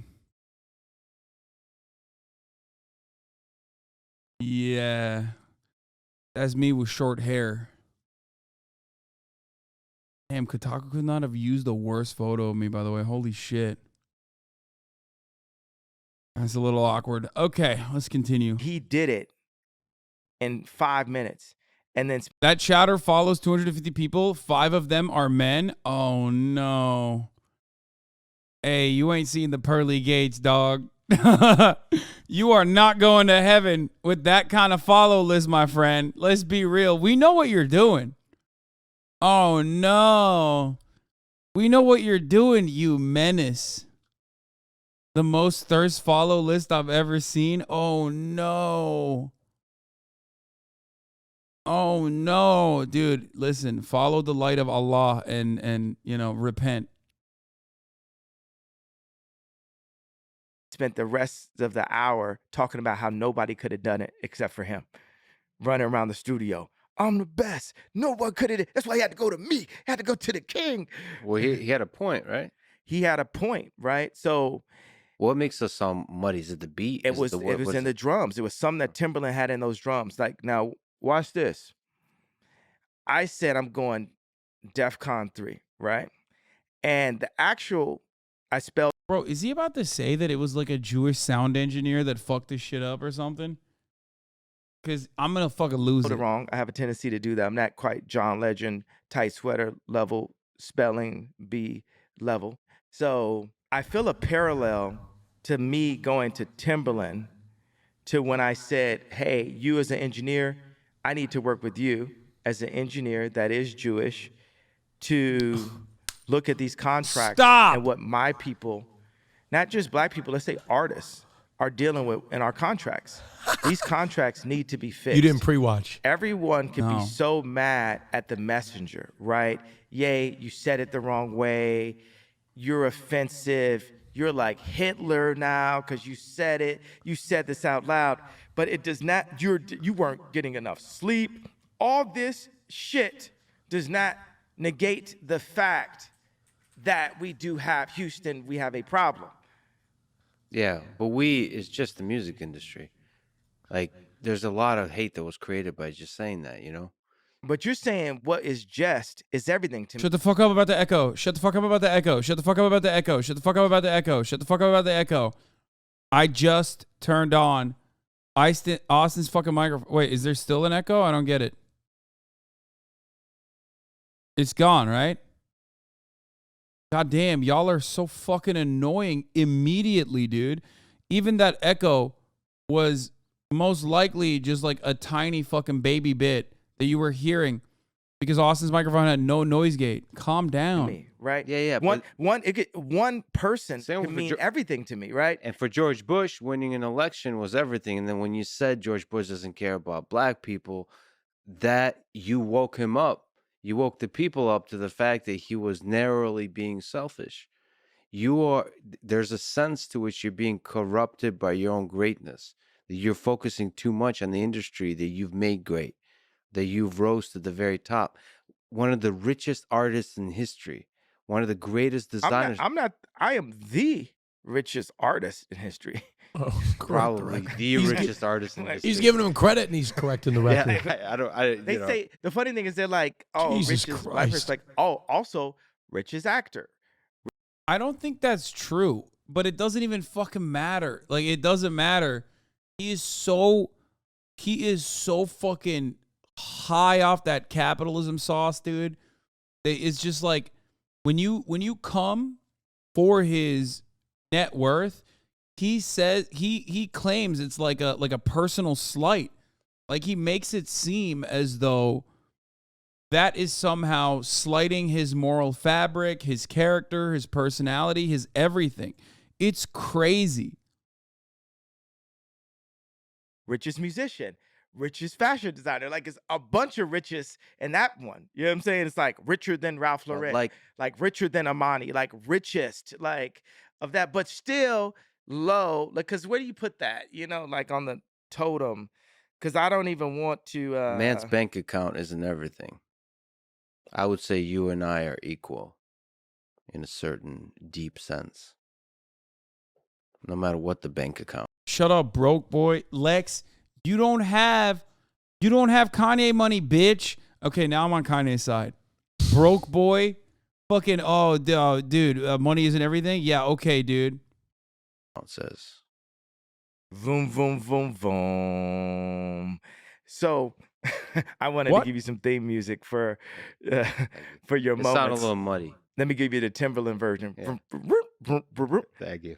Yeah, that's me with short hair. Damn, Kotaku could not have used the worst photo of me, by the way. Holy shit. That's a little awkward. Okay, let's continue. He did it in 5 minutes. And then That chatter follows 250 people. 5 of them are men. Oh, no. Hey, you ain't seen the pearly gates, dog. You are not going to heaven with that kind of follow list, my friend. Let's be real. We know what you're doing. Oh, no. We know what you're doing, you menace. The most thirst follow list I've ever seen. Oh, no. Oh, no. Dude, listen. Follow the light of Allah and repent. spent the rest of the hour talking about how nobody could have done it except for him. Running around the studio. I'm the best. No one could have. That's why he had to go to me. He had to go to the king. Well, he had a point, right? He had a point, right? So what makes us sound muddy? Is it the beat? it was in the drums. It was something that Timberland had in those drums. Like, now watch this. I said I'm going DEFCON 3, right? And the actual, I spelled Bro, is he about to say that it was like a Jewish sound engineer that fucked this shit up or something? Because I'm going to fucking lose it. wrong. I have a tendency to do that. I'm not quite John Legend, tight sweater level, spelling bee level. So I feel a parallel to me going to Timberland to when I said, hey, you as an engineer, I need to work with you as an engineer that is Jewish to look at these contracts Stop. and what my people, not just black people, let's say artists, are dealing with in our contracts. These contracts need to be fixed. You didn't pre-watch. Everyone could No. be so mad at the messenger, right? Yay, you said it the wrong way. You're offensive. You're like Hitler now because you said it. You said this out loud. But it does not, you weren't getting enough sleep. All this shit does not negate the fact that we do have Houston, we have a problem. Yeah, but it's just the music industry. Like, there's a lot of hate that was created by just saying that, you know? But you're saying what is just is everything to me. Shut the fuck up about the echo. Shut the fuck up about the echo. Shut the fuck up about the echo. Shut the fuck up about the echo. Shut the fuck up about the echo. I just turned on Austin's fucking microphone. Wait, is there still an echo? I don't get it. It's gone, right? God damn, y'all are so fucking annoying immediately, dude. Even that echo was most likely just like a tiny fucking baby bit that you were hearing because Austin's microphone had no noise gate. Calm down. Me, right? Yeah. One person Same can with mean everything to me, right? And for George Bush, winning an election was everything. And then when you said George Bush doesn't care about black people, that you woke him up. You woke the people up to the fact that he was narrowly being selfish. There's a sense to which you're being corrupted by your own greatness, that you're focusing too much on the industry that you've made great, that you've rose to the very top. One of the richest artists in history, one of the greatest designers. I am the richest artist in history. Oh, Probably the richest artist in history. He's giving him credit and he's correcting the record. They say the funny thing is they're like, oh, Jesus richest black Christ. person, like, oh, also richest actor. I don't think that's true, but it doesn't even fucking matter. Like, it doesn't matter. He is so fucking high off that capitalism sauce, dude. It's just like when you come for his net worth, he says he claims it's like a personal slight. Like, he makes it seem as though that is somehow slighting his moral fabric, his character, his personality, his everything. It's crazy. Richest musician, richest fashion designer. Like, it's a bunch of riches in that one. You know what I'm saying? It's like richer than Ralph Lauren, like richer than Armani, like richest, like of that, but still low. Like, because where do you put that? You know, like on the totem. Because I don't even want to. Man's bank account isn't everything. I would say you and I are equal. in a certain deep sense, no matter what the bank account. Shut up, broke boy. Lex, you don't have Kanye money, bitch. Okay, now I'm on Kanye's side. Broke boy. Fucking, dude, money isn't everything? Yeah, okay, dude. It says. Voom, voom, voom, voom. So, I wanted What? to give you some theme music for your It sounded a moments. little muddy. Let me give you the Timberland version. Yeah. Thank you.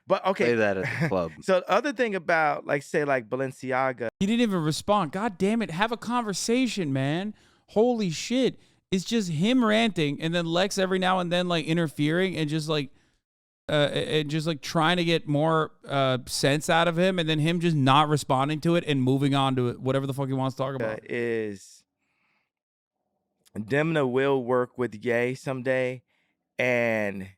But okay. Play that at the club. So the other thing about say Balenciaga. He didn't even respond. God damn it. Have a conversation, man. Holy shit. It's just him ranting and then Lex every now and then like interfering and just like trying to get more sense out of him and then him just not responding to it and moving on to it, whatever the fuck he wants to talk about. Is Demna will work with Ye someday, and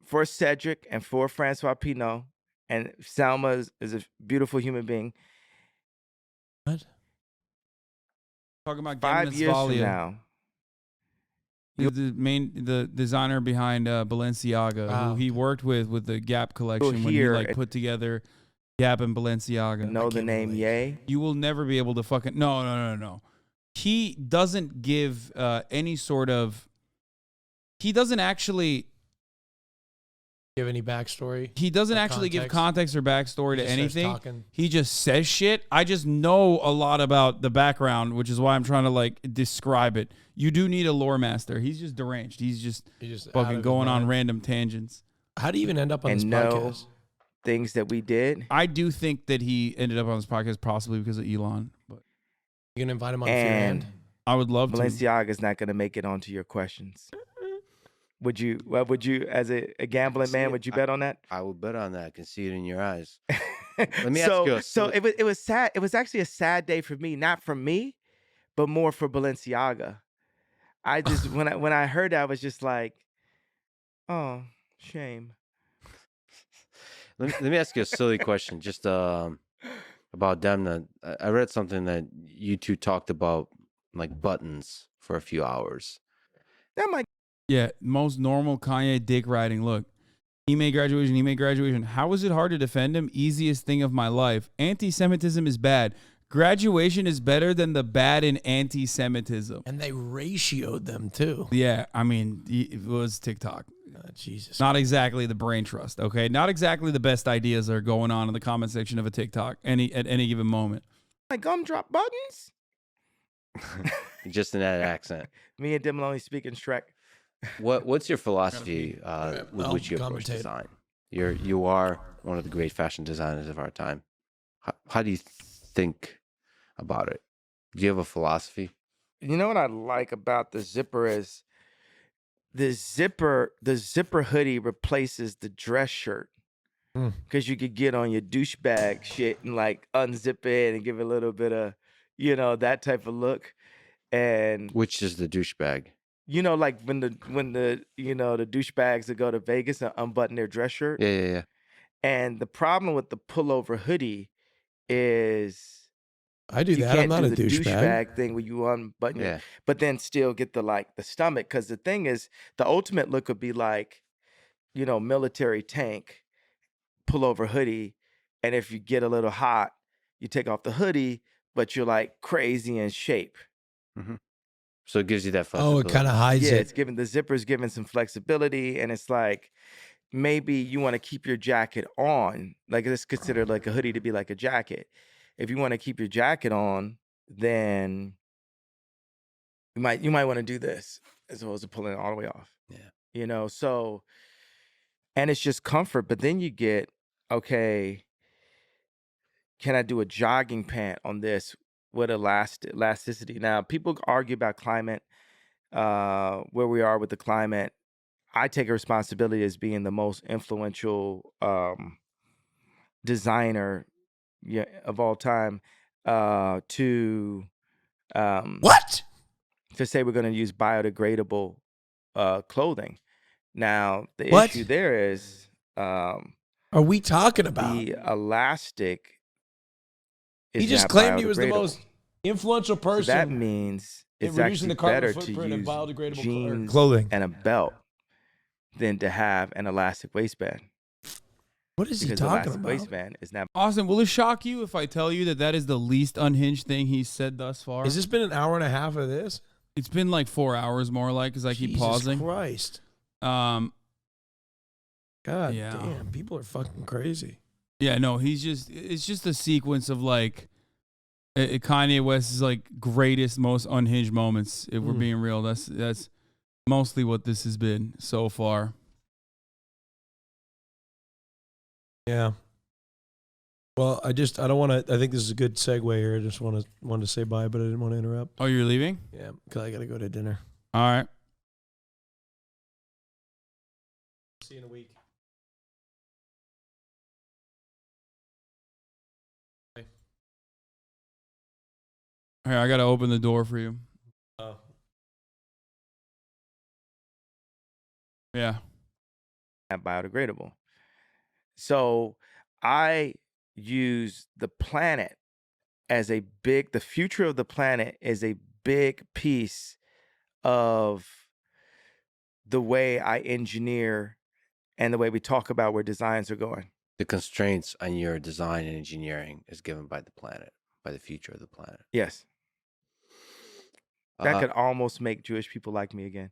for Cedric and for Francois Pinault, and Salma is a beautiful human being. What? Talking about 5 years from Valia, now, the designer behind Balenciaga, who he worked with the Gap collection when he like put together Gap and Balenciaga. Know the name Ye? You will never be able to fucking no. He doesn't give any sort of. He doesn't actually give any backstory. He doesn't actually give context or backstory to anything. Talking. He just says shit. I just know a lot about the background, which is why I'm trying to like describe it. You do need a lore master. He's just deranged. He's just fucking going on random tangents. How do you even end up on this podcast? Things that we did. I do think that he ended up on this podcast possibly because of Elon. But you can invite him on Fear Hand. I would love to. Balenciaga's not going to make it onto your questions. Would you, as a gambling man, would you bet on that? I would bet on that. I can see it in your eyes. Let me ask you. So it was sad. It was actually a sad day for me, not for me, but more for Balenciaga. I just when I heard that, I was just like, oh, shame. Let me ask you a silly question, just about Demna. I read something that you two talked about, like buttons, for a few hours. That might. Yeah, most normal Kanye dick riding. Look, he made graduation. How is it hard to defend him? Easiest thing of my life. Anti-Semitism is bad. Graduation is better than the bad in anti-Semitism. And they ratioed them too. Yeah, I mean, it was TikTok. Jesus. Not exactly the brain trust, okay? Not exactly the best ideas are going on in the comment section of a TikTok at any given moment. My gumdrop buttons? Just in that accent. Me and Dim only speak in Shrek. What's your philosophy with which you approach design? You are one of the great fashion designers of our time. How do you think about it? Do you have a philosophy? You know what I like about the zipper is the zipper hoodie replaces the dress shirt. Because you could get on your douchebag shit and like unzip it and give it a little bit of, that type of look. And which is the douchebag? Like when the the douchebags that go to Vegas and unbutton their dress shirt. Yeah. And the problem with the pullover hoodie is I do that. I'm not a douchebag thing where you unbutton it, but then still get the stomach. Because the thing is, the ultimate look would be like, military tank, pullover hoodie, and if you get a little hot, you take off the hoodie, but you're like crazy in shape. Mm-hmm. So it gives you that flexibility. Oh, it kind of hides it. Yeah, it's giving the zipper's giving some flexibility, and it's like maybe you want to keep your jacket on. Like it's considered like a hoodie to be like a jacket. If you want to keep your jacket on, then you might want to do this as opposed to pulling it all the way off. Yeah. So and it's just comfort, but then you get, okay, can I do a jogging pant on this with elasticity? Now, people argue about climate, where we are with the climate. I take a responsibility as being the most influential designer of all time to say we're going to use biodegradable clothing. Now, the issue there is are we talking about? The elastic is he just not claimed he was the most Influential So person. that means it's reducing actually the carbon better to footprint and use biodegradable jeans clothing. and a belt than to have an elastic waistband. What is he Because talking elastic about? waistband is not. Austin, will it shock you if I tell you that that is the least unhinged thing he's said thus far? Has this been an hour and a half of this? It's been like 4 hours more like because I keep pausing. Jesus Christ. Um, God Yeah. damn, people are fucking crazy. yeah, no, it's just a sequence of like Kanye West's like greatest, most unhinged moments. If we're being real, that's mostly what this has been so far. Yeah. Well, I don't want to. I think this is a good segue here. I just wanted to say bye, but I didn't want to interrupt. Oh, you're leaving? Yeah, because I got to go to dinner. All right. See you in a week. Here, I gotta open the door for you. Oh. Yeah. Biodegradable. So I use the planet as the future of the planet is a big piece of the way I engineer and the way we talk about where designs are going. The constraints on your design and engineering is given by the planet, by the future of the planet. Yes. That could almost make Jewish people like me again.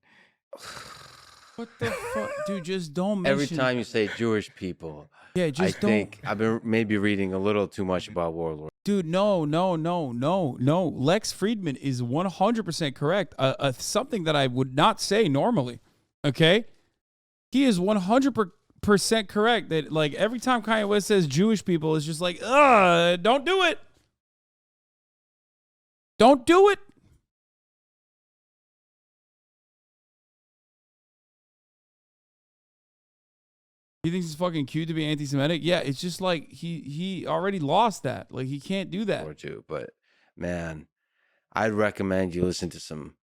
What the fuck, dude? Just don't mention. Every time you say Jewish people, yeah, just I don't. think I've been maybe reading a little too much about warlords. Dude, no. Lex Fridman is 100% correct. Something that I would not say normally. Okay, he is 100% correct. That like every time Kanye West says Jewish people, it's just like, don't do it. Don't do it. He thinks it's fucking cute to be anti-Semitic. Yeah, it's just like he already lost that. Like he can't do that. Or two, but man, I'd recommend you listen to some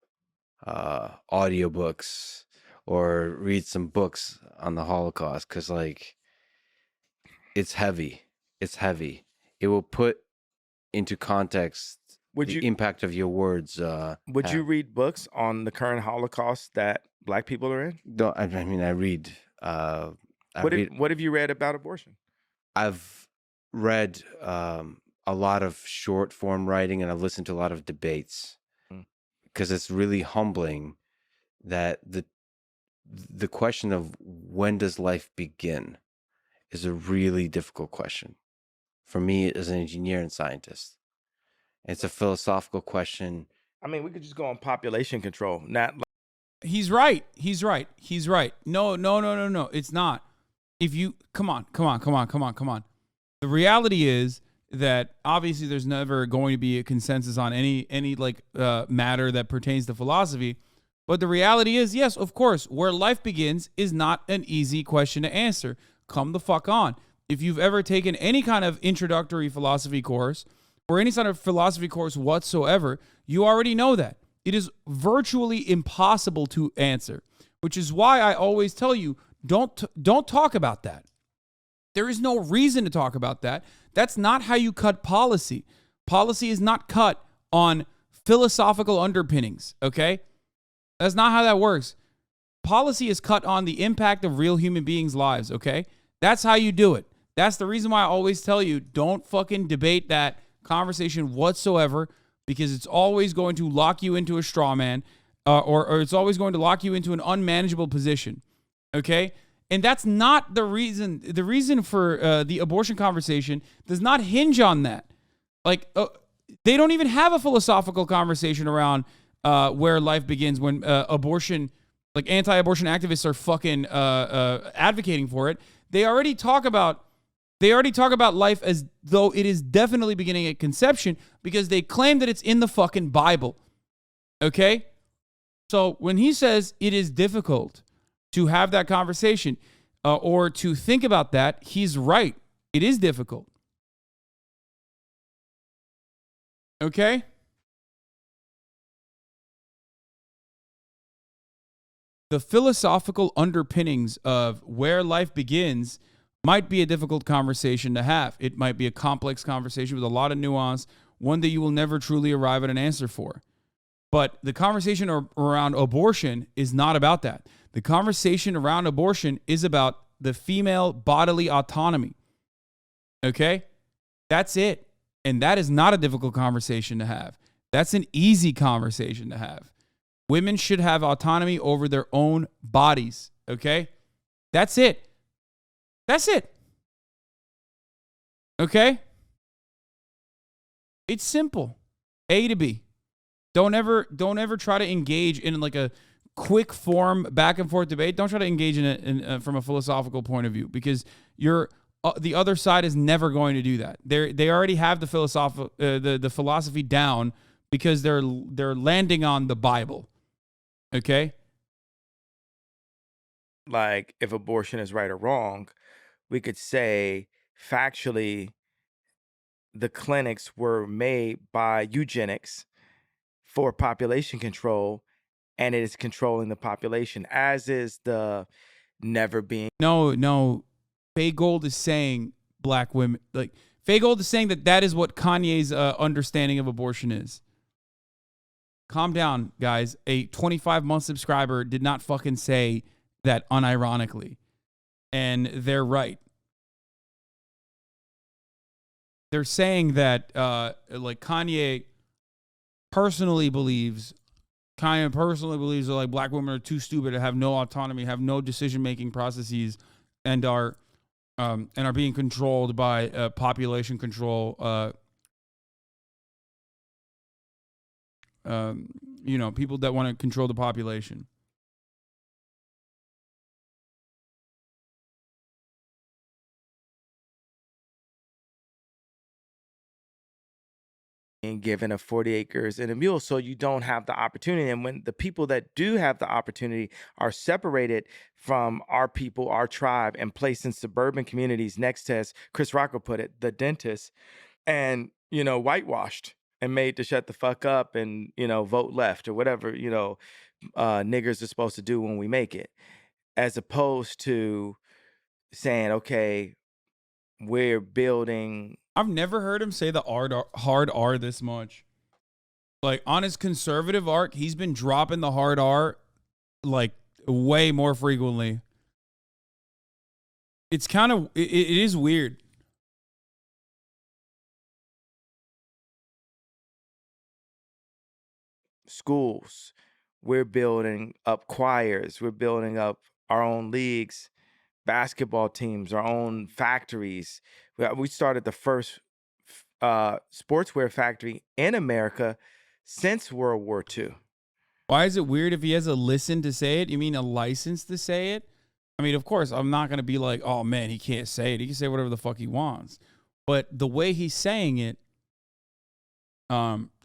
audiobooks or read some books on the Holocaust because like it's heavy. It's heavy. It will put into context the impact of your words. Would you read books on the current Holocaust that Black people are in? No, I mean I read. What have you read about abortion? I've read a lot of short form writing, and I've listened to a lot of debates because it's really humbling that the question of when does life begin is a really difficult question for me as an engineer and scientist. It's a philosophical question. I mean, we could just go on population control. He's right. No. It's not. If you come on. The reality is that obviously there's never going to be a consensus on any like matter that pertains to philosophy. But the reality is, yes, of course, where life begins is not an easy question to answer. Come the fuck on. If you've ever taken any kind of introductory philosophy course or any sort of philosophy course whatsoever, you already know that. It is virtually impossible to answer, which is why I always tell you, don't talk about that. There is no reason to talk about that. That's not how you cut policy. Policy is not cut on philosophical underpinnings, okay? That's not how that works. Policy is cut on the impact of real human beings' lives, okay? That's how you do it. That's the reason why I always tell you, don't fucking debate that conversation whatsoever, because it's always going to lock you into a straw man, or it's always going to lock you into an unmanageable position, okay? And that's not the reason. The reason for the abortion conversation does not hinge on that. Like, they don't even have a philosophical conversation around where life begins when abortion, like anti-abortion activists are fucking advocating for it. They already talk about life as though it is definitely beginning at conception because they claim that it's in the fucking Bible. Okay? So when he says it is difficult to have that conversation or to think about that, he's right. It is difficult. Okay? The philosophical underpinnings of where life begins might be a difficult conversation to have. It might be a complex conversation with a lot of nuance one that you will never truly arrive at an answer for. But the conversation around abortion is not about that. The conversation around abortion is about the female bodily autonomy. Okay? That's it. And that is not a difficult conversation to have. That's an easy conversation to have. Women should have autonomy over their own bodies. Okay? That's it. That's it. Okay? It's simple. A to B. Don't ever try to engage in like a quick form back and forth debate. Don't try to engage in it from a philosophical point of view, because the other side is never going to do that. They already have the philosophy down because they're landing on the Bible. Okay? Like, if abortion is right or wrong, we could say factually the clinics were made by eugenics for population control, and it is controlling the population, as is the never being. No. Faygold is saying black women, like Faygold is saying that is what Kanye's understanding of abortion is. Calm down, guys. A 25-month subscriber did not fucking say that unironically. And they're right. They're saying that like Kanye personally believes that like black women are too stupid to have no autonomy, have no decision-making processes, and are being controlled by population control. People that want to control the population. And given a 40 acres and a mule, so you don't have the opportunity. And when the people that do have the opportunity are separated from our people, our tribe, and placed in suburban communities next to, as Chris Rocco put it, the dentist, and whitewashed and made to shut the fuck up and vote left or whatever niggers are supposed to do when we make it, as opposed to saying, okay, we're building. I've never heard him say the hard R this much. Like, on his conservative arc, he's been dropping the hard R like way more frequently. It's kind of, it is weird. Schools, we're building up choirs, we're building up our own leagues, basketball teams, our own factories. We started the first sportswear factory in America since World War II. Why is it weird if he has a listen to say it? You mean a license to say it? I mean, of course, I'm not going to be like, oh man, he can't say it. He can say whatever the fuck he wants. But the way he's saying it,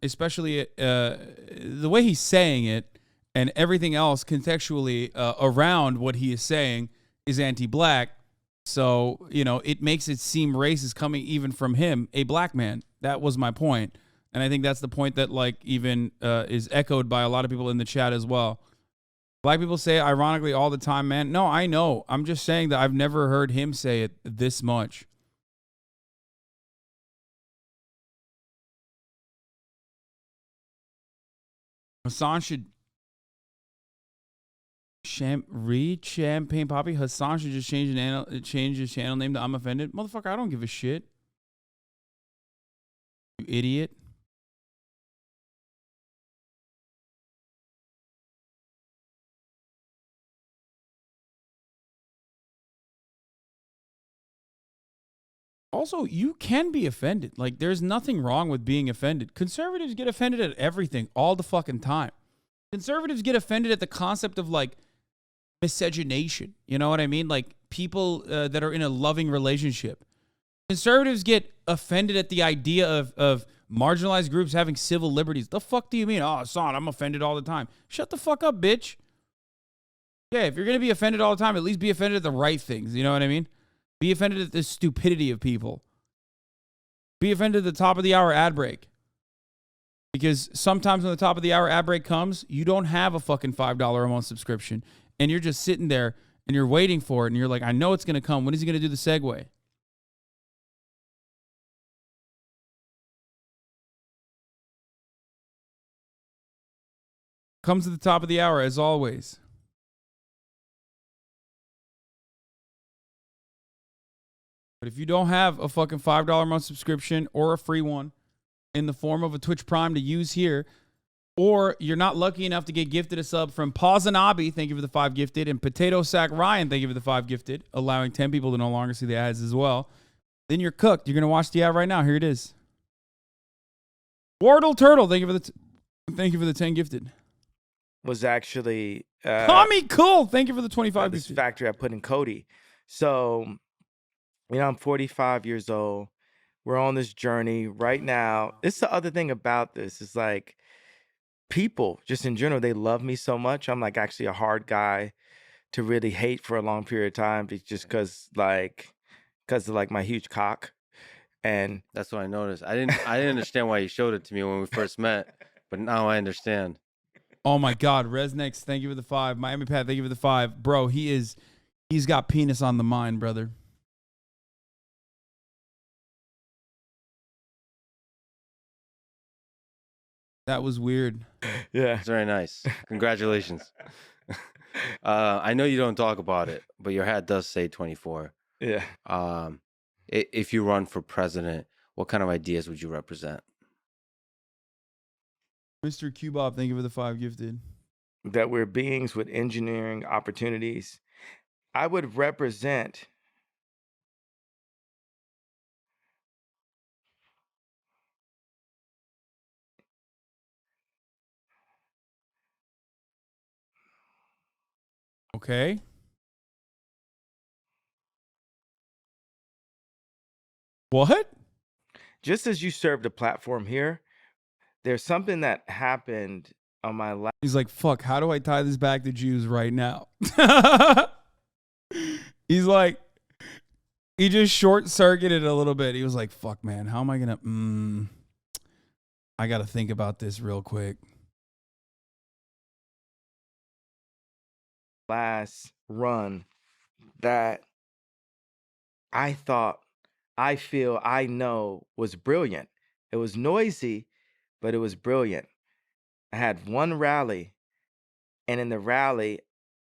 especially the way he's saying it and everything else contextually around what he is saying is anti-black. So, it makes it seem racist coming even from him, a black man. That was my point. And I think that's the point that even is echoed by a lot of people in the chat as well. Black people say it ironically all the time, man. No, I know. I'm just saying that I've never heard him say it this much. Hasan should read Champagne Poppy. Hasan should just change his channel name to I'm Offended. Motherfucker, I don't give a shit. You idiot. Also, you can be offended. Like, there's nothing wrong with being offended. Conservatives get offended at everything all the fucking time. Conservatives get offended at the concept of miscegenation. You know what I mean? Like, people that are in a loving relationship. Conservatives get offended at the idea of marginalized groups having civil liberties. The fuck do you mean? Oh, son, I'm offended all the time. Shut the fuck up, bitch. Yeah, if you're going to be offended all the time, at least be offended at the right things. You know what I mean? Be offended at the stupidity of people. Be offended at the top of the hour ad break. Because sometimes when the top of the hour ad break comes, you don't have a fucking $5 a month subscription. And you're just sitting there and you're waiting for it. And you're like, I know it's going to come. When is he going to do the segue? Comes to the top of the hour, as always. But if you don't have a fucking $5 a month subscription or a free one in the form of a Twitch Prime to use here, or you're not lucky enough to get gifted a sub from Pazanabi, thank you for the 5 gifted, and Potato Sack Ryan, thank you for the 5 gifted, allowing 10 people to no longer see the ads as well, then you're cooked. You're going to watch the ad right now. Here it is. Wardle Turtle, thank you for the 10 gifted. Was actually Tommy Cool, thank you for the 25 this gifted. factory I put in Cody. So, I'm 45 years old. We're on this journey right now. It's the other thing about this. It's like people, just in general, they love me so much. I'm like actually a hard guy to really hate for a long period of time, just because of like my huge cock. And That's what I noticed. I didn't understand why you showed it to me when we first met, but now I understand. Oh my God, Resnex, thank you for the 5. Miami Pat, thank you for the 5. Bro, he's got penis on the mind, brother. That was weird. yeah, It's very nice. Congratulations. I know you don't talk about it, but your hat does say 24. yeah. If you run for president, what kind of ideas would you represent? Mr. Q-Bob, thank you for the 5 gifted. That we're beings with engineering opportunities. I would represent Okay. What? just as you served a platform here, there's something that happened on my last. He's like, fuck, how do I tie this back to Jews right now? He's like, he just short-circuited a little bit. He was like, fuck, man, how am I going to, I got to think about this real quick. Last run that I know was brilliant. It was noisy, but it was brilliant. I had one rally, and in the rally,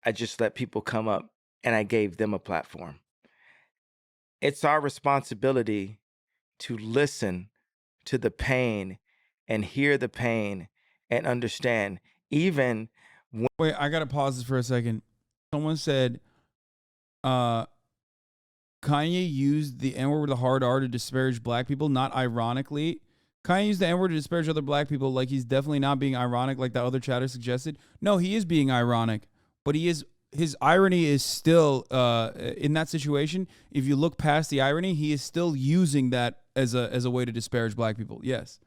I just let people come up and I gave them a platform. It's our responsibility to listen to the pain and hear the pain and understand. Even Wait, I got to pause this for a second. Someone said, Kanye used the N-word with a hard R to disparage black people, not ironically. Kanye used the N-word to disparage other black people, like he's definitely not being ironic like that other chatter suggested. No, he is being ironic, but his irony is still, in that situation, if you look past the irony, he is still using that as a way to disparage black people. Yes.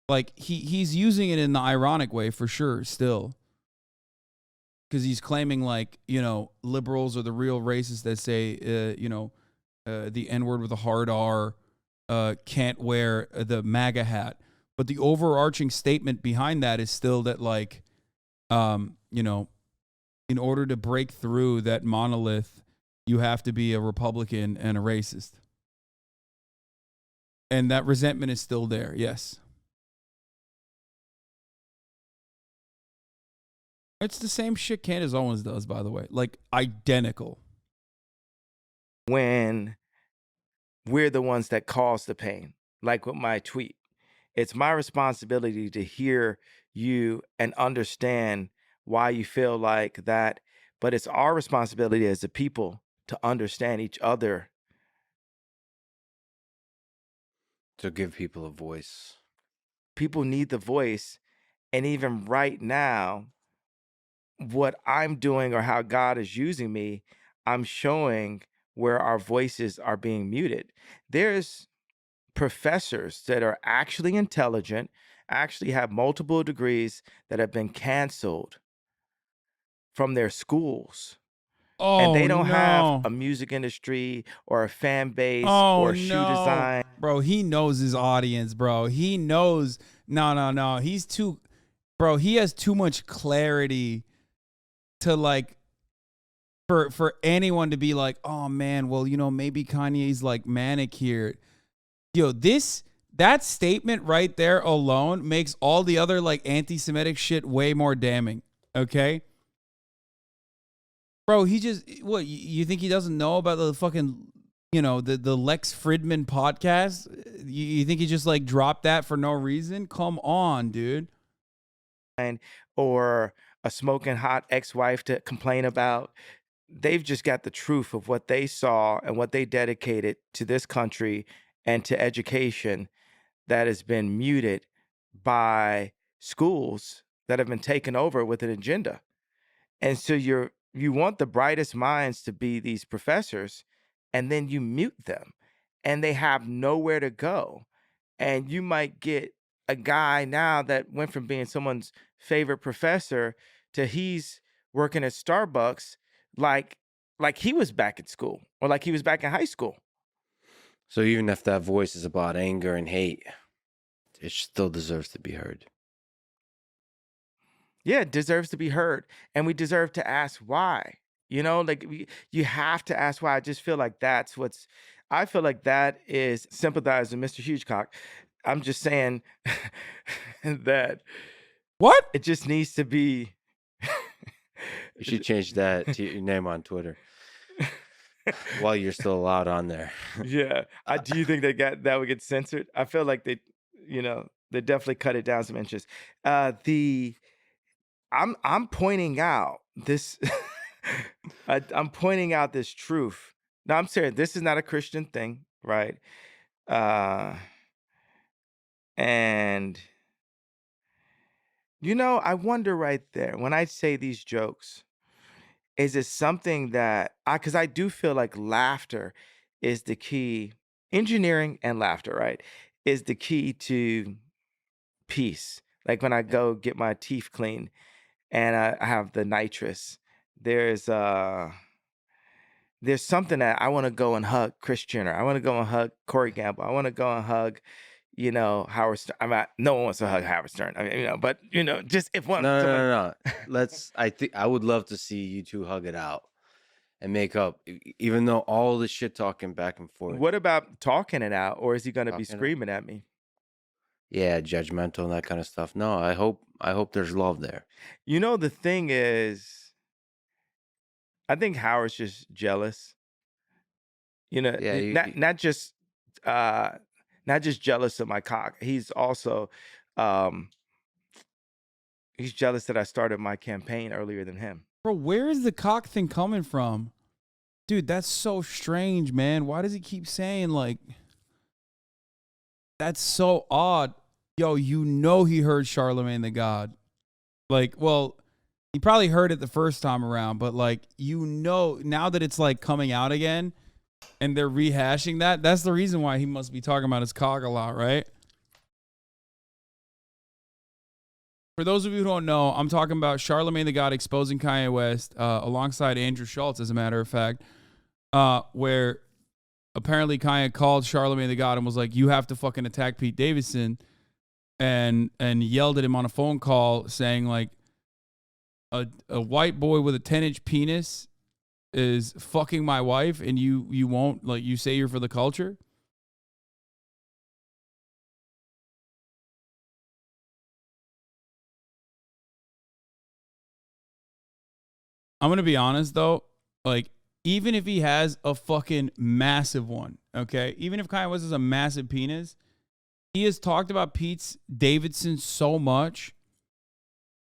Like, he's using it in the ironic way for sure still. Because he's claiming, like, liberals are the real racists that say, the N-word with a hard R can't wear the MAGA hat. But the overarching statement behind that is still that, like, in order to break through that monolith, you have to be a Republican and a racist. And that resentment is still there, yes. It's the same shit Candace Owens does, by the way. Like, identical. when we're the ones that cause the pain, like with my tweet, it's my responsibility to hear you and understand why you feel like that. But it's our responsibility as a people to understand each other. To give people a voice. People need the voice. And even right now, what I'm doing or how God is using me, I'm showing where our voices are being muted. There's professors that are actually intelligent, actually have multiple degrees that have been canceled from their schools. Oh, and they don't no. have a music industry or a fan base Oh, or shoe design. Bro, he knows his audience, bro. He knows. No. He's too, bro, he has too much clarity to, like, for anyone to be like, oh man, well, maybe Kanye's like manic here. Yo, this that statement right there alone makes all the other like anti-Semitic shit way more damning. Okay, bro, he just what you think he doesn't know about the fucking the Lex Fridman podcast? You think he just like dropped that for no reason? Come on, dude. Or a smoking hot ex-wife to complain about. They've just got the truth of what they saw and what they dedicated to this country and to education that has been muted by schools that have been taken over with an agenda. And so you want the brightest minds to be these professors, and then you mute them, and they have nowhere to go. And you might get a guy now that went from being someone's favorite professor to he's working at Starbucks like he was back at school or like he was back in high school. So even if that voice is about anger and hate, it still deserves to be heard. Yeah, it deserves to be heard. And we deserve to ask why. Like you have to ask why. I just feel like I feel like that is sympathize with Mr. Hugecock. I'm just saying that What? it just needs to be. You should change that to your name on Twitter while you're still allowed on there. Yeah. Do you think that would get censored? I feel like they definitely cut it down some inches. I'm pointing out this. I'm pointing out this truth. No, I'm serious. This is not a Christian thing, right? And I wonder right there when I say these jokes, is it something that because I do feel like laughter is the key. Engineering and laughter, right, is the key to peace. Like when I go get my teeth cleaned and I have the nitrous, there's something that I want to go and hug Chris Jenner. I want to go and hug Corey Gamble. I want to go and hug, Howard Stern. No one wants to hug Howard Stern. I mean, but just if one. No. I would love to see you two hug it out and make up, even though all this shit talking back and forth. What about talking it out, or is he going to be screaming at me? Yeah, judgmental and that kind of stuff. No, I hope there's love there. The thing is, I think Howard's just jealous. Yeah, not just jealous of my cock. He's also he's jealous that I started my campaign earlier than him. Bro, where is the cock thing coming from? Dude, that's so strange, man. Why does he keep saying like that's so odd? Yo, he heard Charlemagne the God. Like, well, he probably heard it the first time around, but like, now that it's like coming out again and they're rehashing that's the reason why he must be talking about his cock a lot, right? For those of you who don't know, I'm talking about Charlemagne the God exposing Kanye West alongside Andrew Schultz, as a matter of fact, where apparently Kanye called Charlemagne the God and was like, you have to fucking attack Pete Davidson, and yelled at him on a phone call saying like a white boy with a 10-inch penis is fucking my wife and you won't, like, you say you're for the culture. I'm going to be honest though, like, even if he has a fucking massive one, okay? Even if Kanye West has a massive penis, he has talked about Pete Davidson so much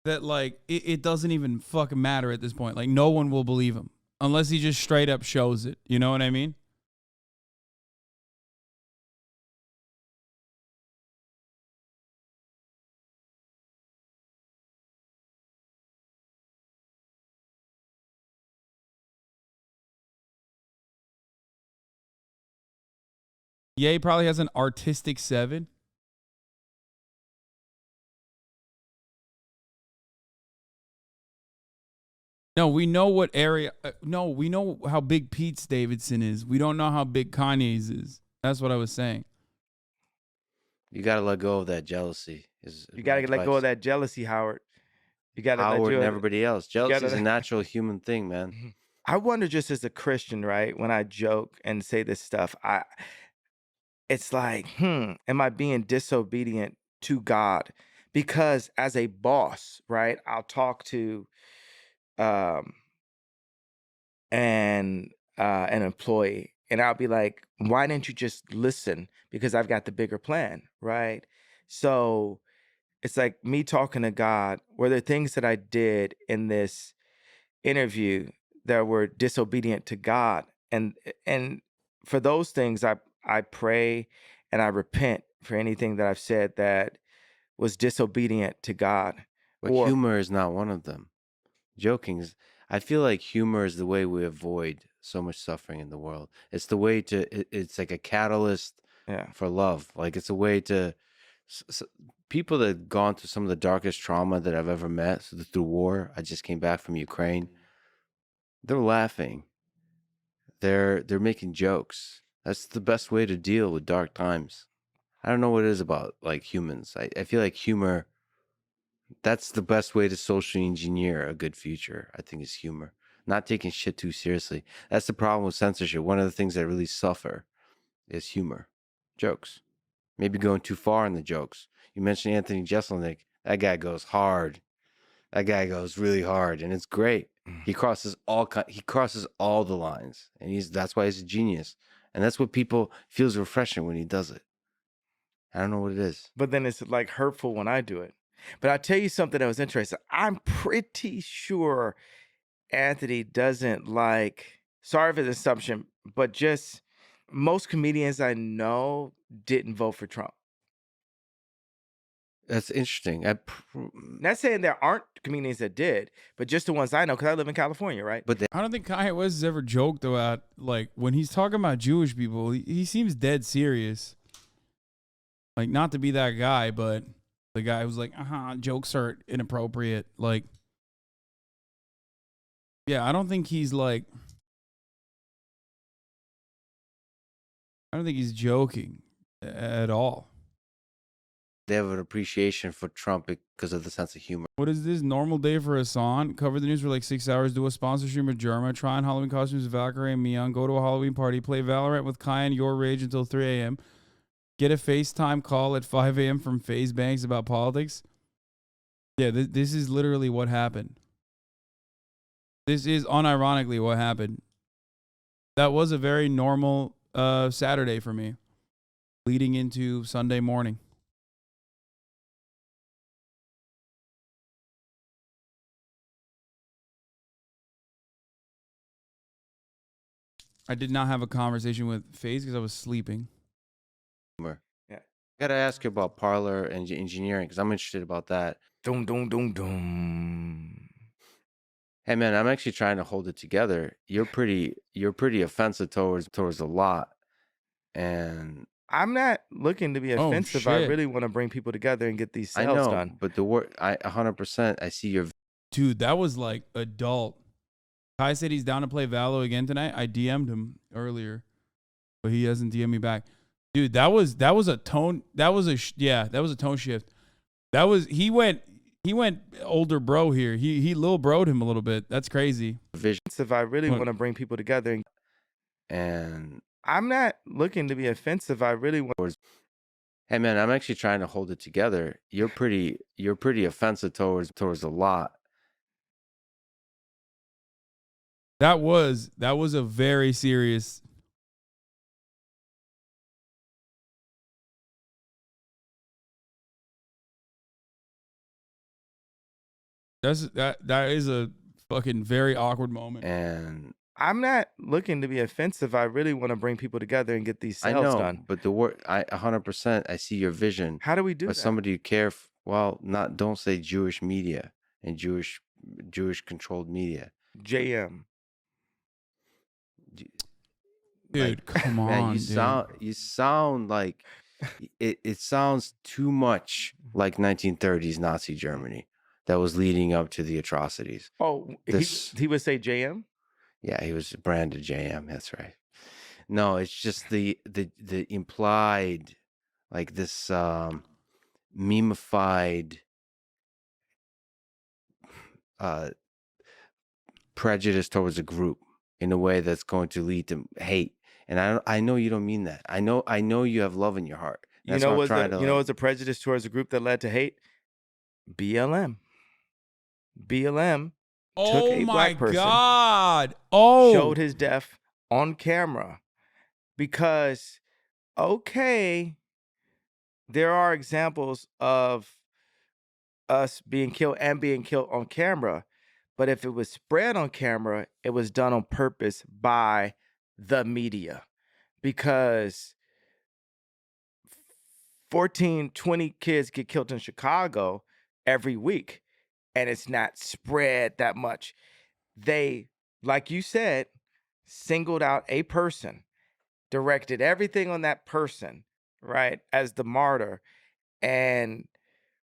that, like, it doesn't even fucking matter at this point. Like, no one will believe him unless he just straight up shows it. You know what I mean? Yeah, he probably has an artistic 7. No, we know what area. No, we know how big Pete Davidson is. We don't know how big Kanye's is. That's what I was saying. You got to let go of that jealousy. You got to let go of that jealousy, Howard. You got to Howard and everybody else. Jealousy is a natural human thing, man. I wonder, just as a Christian, right, when I joke and say this stuff, it's like, am I being disobedient to God? Because as a boss, right, I'll talk to um an employee, and I'll be like, why didn't you just listen? Because I've got the bigger plan, right? So it's like me talking to God. Were there things that I did in this interview that were disobedient to God? And for those things, I pray and I repent for anything that I've said that was disobedient to God. But Or humor is not one of them. Joking is, I feel like humor is the way we avoid so much suffering in the world. It's the way to, it's like a catalyst yeah, for love. Like it's a way to, people that have gone through some of the darkest trauma that I've ever met through war. I just came back from Ukraine. They're laughing. They're making jokes. That's the best way to deal with dark times. I don't know what it is about like humans. I feel like humor, that's the best way to socially engineer a good future, I think, is humor. Not taking shit too seriously. That's the problem with censorship. One of the things that really suffer is humor. Jokes. Maybe going too far in the jokes. You mentioned Anthony Jeselnik. That guy goes hard. That guy goes really hard, and it's great. He crosses all the lines, and that's why he's a genius. And that's what people feels refreshing when he does it. I don't know what it is. but then it's like hurtful when I do it. But I'll tell you something that was interesting. I'm pretty sure Anthony doesn't like, sorry for the assumption, but just most comedians I know didn't vote for Trump. That's interesting. Not saying there aren't comedians that did, but just the ones I know, because I live in California, right? But I don't think Kanye West has ever joked about, like, when he's talking about Jewish people, he seems dead serious. Like, not to be that guy, but the guy who's like, jokes are inappropriate. Like, yeah, I don't think he's like, I don't think he's joking at all. they have an appreciation for Trump because of the sense of humor. What is this? Normal day for Hasan. Cover the news for like 6 hours. Do a sponsor stream with Germa. Try on Halloween costumes with Valkyrie and Mion. Go to a Halloween party. Play Valorant with Kai and Your Rage until 3 a.m. Get a FaceTime call at 5 a.m. from FaZe Banks about politics. Yeah, this is literally what happened. This is unironically what happened. That was a very normal Saturday for me, leading into Sunday morning. I did not have a conversation with FaZe because I was sleeping. Humor. Yeah. I got to ask you about parlor and engineering because I'm interested about that. Dum, dum, dum, dum. Hey man, I'm actually trying to hold it together. You're pretty offensive towards a lot, and I'm not looking to be offensive. I shit. really want to bring people together and get these I sales know, done. but the word, 100%. I see your Dude, that was like adult. Kai said he's down to play Valo again tonight. I DM'd him earlier, but he hasn't DM'd me back. Dude, that was a tone. That was a tone shift. He went older bro here. He little broed him a little bit. That's crazy. vision, If I really What? want to bring people together, and I'm not looking to be offensive. I really want. hey man, I'm actually trying to hold it together. You're pretty offensive towards a lot. That was a very serious. That is a fucking very awkward moment. And I'm not looking to be offensive. I really want to bring people together and get these I sales know, done. but the word, 100%. I see your vision. How do we do But that? somebody you care. Don't say Jewish media and Jewish controlled media. JM. Dude, Like, come man, on, you sound like it sounds too much like 1930s Nazi Germany that was leading up to the atrocities. Oh, This- he would say JM. Yeah, he was branded JM. That's right. No, it's just the implied, like this memeified prejudice towards a group in a way that's going to lead to hate And I know you don't mean that. I know you have love in your heart. That's You know what I'm what's trying the to you know like. what's the prejudice towards a group that led to hate? BLM. BLM took Oh a my black person, God. showed Oh, his death on camera because okay, there are examples of us being killed and being killed on camera, but if it was spread on camera, it was done on purpose by the media because 14, 20 kids get killed in Chicago every week and it's not spread that much. They, like you said, singled out a person, directed everything on that person, right, as the martyr, and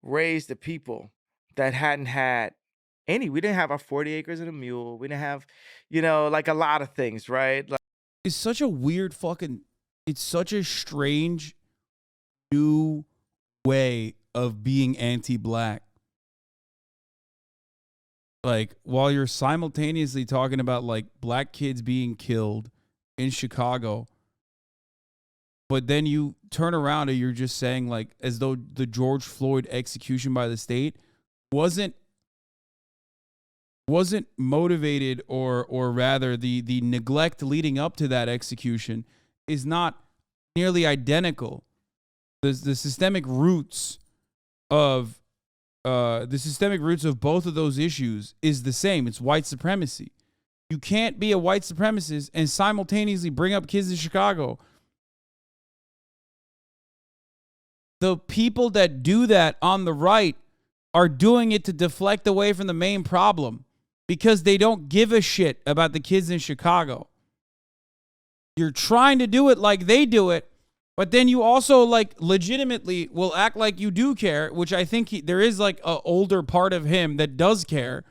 raised the people that hadn't had any. We didn't have our 40 acres and a mule. We didn't have, like a lot of things, right? Like, it's such a weird fucking, it's such a strange new way of being anti-black. Like, while you're simultaneously talking about like black kids being killed in Chicago, but then you turn around and you're just saying like as though the George Floyd execution by the state wasn't motivated, or rather the neglect leading up to that execution is not nearly identical. The systemic roots of both of those issues is the same. It's white supremacy. You can't be a white supremacist and simultaneously bring up kids in Chicago. The people that do that on the right are doing it to deflect away from the main problem because they don't give a shit about the kids in Chicago. You're trying to do it like they do it, but then you also like legitimately will act like you do care, which I think there is like an older part of him that does care.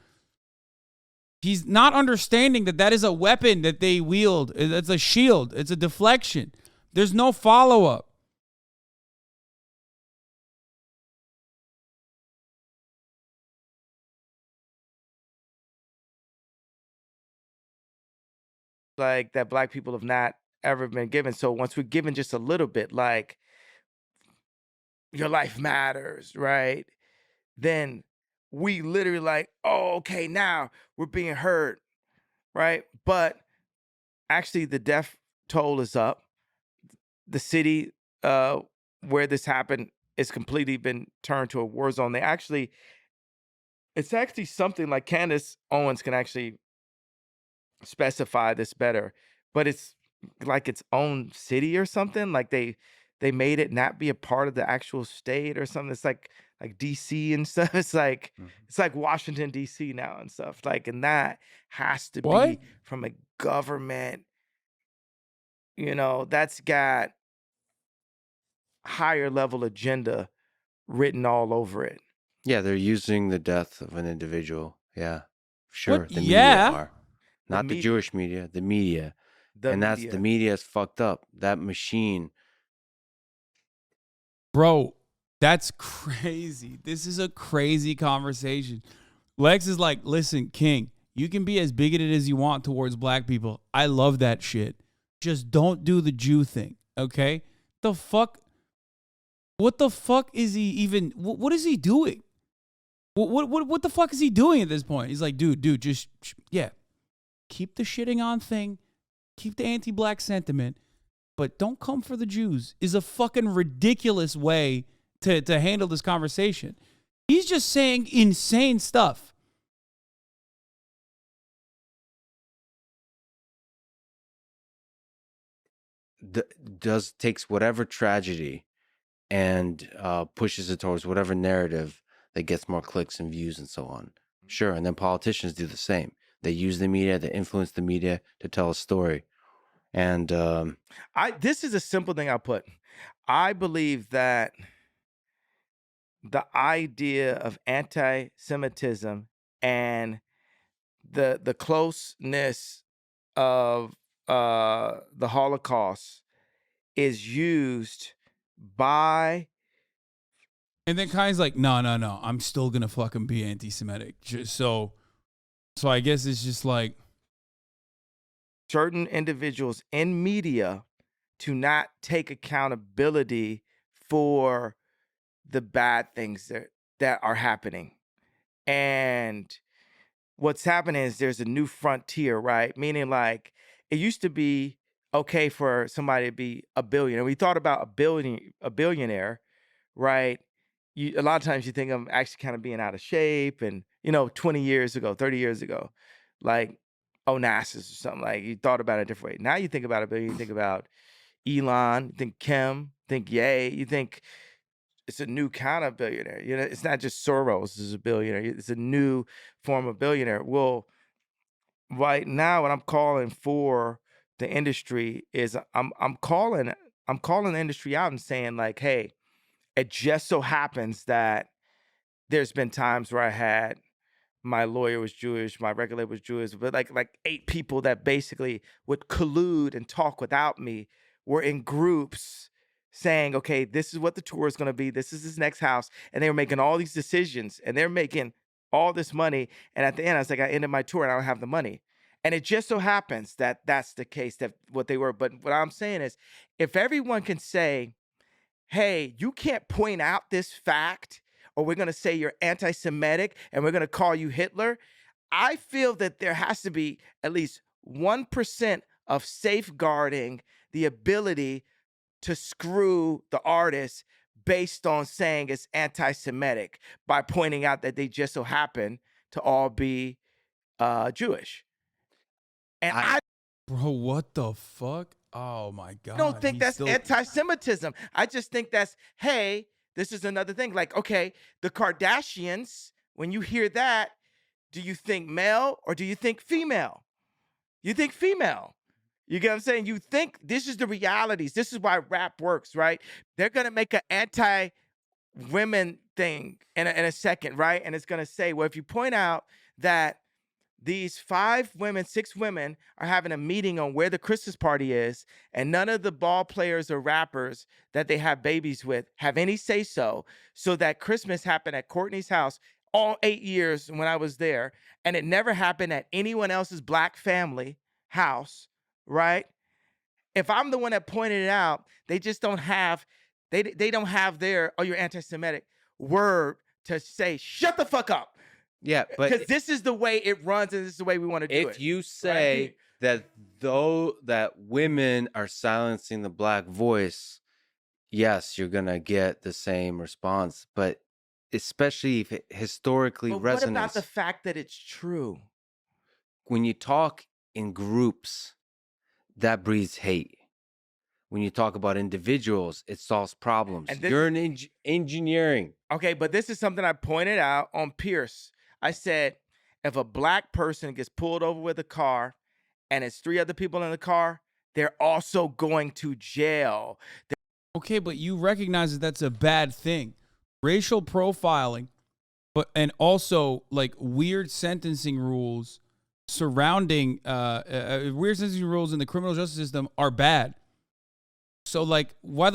He's not understanding that that is a weapon that they wield. It's a shield. It's a deflection. There's no follow-up. that black people have not ever been given. So once we're given just a little bit, like your life matters, right? Then we literally like, oh, okay, now we're being heard, right? But actually the death toll is up. The city where this happened is completely been turned to a war zone. It's actually something like Candace Owens can actually specify this better, but it's like its own city or something. Like they made it not be a part of the actual state or something. It's like DC and stuff. It's like Washington DC now and stuff. Like, and that has to What? be from a government, that's got higher level agenda written all over it. Yeah, they're using the death of an individual. Yeah, sure. What? The media Yeah. are. Not the media. Jewish media, the media. And that's the media is fucked up. That machine. Bro, that's crazy. This is a crazy conversation. Lex is like, listen, King, you can be as bigoted as you want towards black people. I love that shit. Just don't do the Jew thing, okay? The fuck? What the fuck is he even? What is he doing? What the fuck is he doing at this point? He's like, dude, just yeah, keep the shitting on thing, keep the anti-black sentiment, but don't come for the Jews. Is a fucking ridiculous way to handle this conversation. He's just saying insane stuff. Takes whatever tragedy and pushes it towards whatever narrative that gets more clicks and views and so on. Sure, and then politicians do the same. They use the media, they influence the media to tell a story. And this is a simple thing I'll put. I believe that the idea of anti-Semitism and the closeness of the Holocaust is used by. And then Kanye's like, no, I'm still gonna fucking be anti-Semitic. So I guess it's just like, certain individuals in media to not take accountability for the bad things that are happening. And what's happening is there's a new frontier, right? Meaning, like, it used to be okay for somebody to be a billionaire. We thought about a billionaire, right? A lot of times you think of 'em actually kind of being out of shape, and 20 years ago, 30 years ago, like Onassis or something. Like, you thought about it a different way. Now you think about a billion, you think about Elon, you think Kim, think Ye, you think it's a new kind of billionaire. It's not just Soros is a billionaire. It's a new form of billionaire. Well, right now, what I'm calling for the industry is I'm calling the industry out and saying, like, hey, it just so happens that there's been times where I had my lawyer was Jewish, my regulator was Jewish, but like 8 people that basically would collude and talk without me were in groups saying, okay, this is what the tour is going to be. This is his next house. And they were making all these decisions and they're making all this money. And at the end, I was like, I ended my tour and I don't have the money. And it just so happens that that's the case, that what they were. But what I'm saying is, if everyone can say, hey, you can't point out this fact, or we're going to say you're anti-Semitic and we're going to call you Hitler, I feel that there has to be at least 1% of safeguarding the ability to screw the artist based on saying it's anti-Semitic by pointing out that they just so happen to all be Jewish. And I Bro, what the fuck? Oh my God. don't think he's that's still- anti-Semitism. I just think that's, hey, this is another thing. Like, okay, the Kardashians, when you hear that, do you think male or do you think female? You think female. You get what I'm saying? You think this is the realities. This is why rap works, right? They're going to make an anti-women thing in a second, right? And it's going to say, well, if you point out that these 6 women are having a meeting on where the Christmas party is, and none of the ball players or rappers that they have babies with have any say so that Christmas happened at Courtney's house all 8 years when I was there, and it never happened at anyone else's black family house, right? If I'm the one that pointed it out, they just don't have, they don't have their, oh, you're anti-Semitic word to say, shut the fuck up. Yeah, but Because this is the way it runs, and this is the way we want to do it. if you say that women are silencing the black voice, yes, you're gonna get the same response. But especially if it historically But resonates, what about the fact that it's true? when you talk in groups, that breeds hate. When you talk about individuals, it solves problems. And this- You're in engineering. Okay, but this is something I pointed out on Pierce. I said, if a black person gets pulled over with a car and it's 3 other people in the car, they're also going to jail. Okay, but you recognize that that's a bad thing. Racial profiling, and also like weird sentencing rules surrounding weird sentencing rules in the criminal justice system are bad. So like, why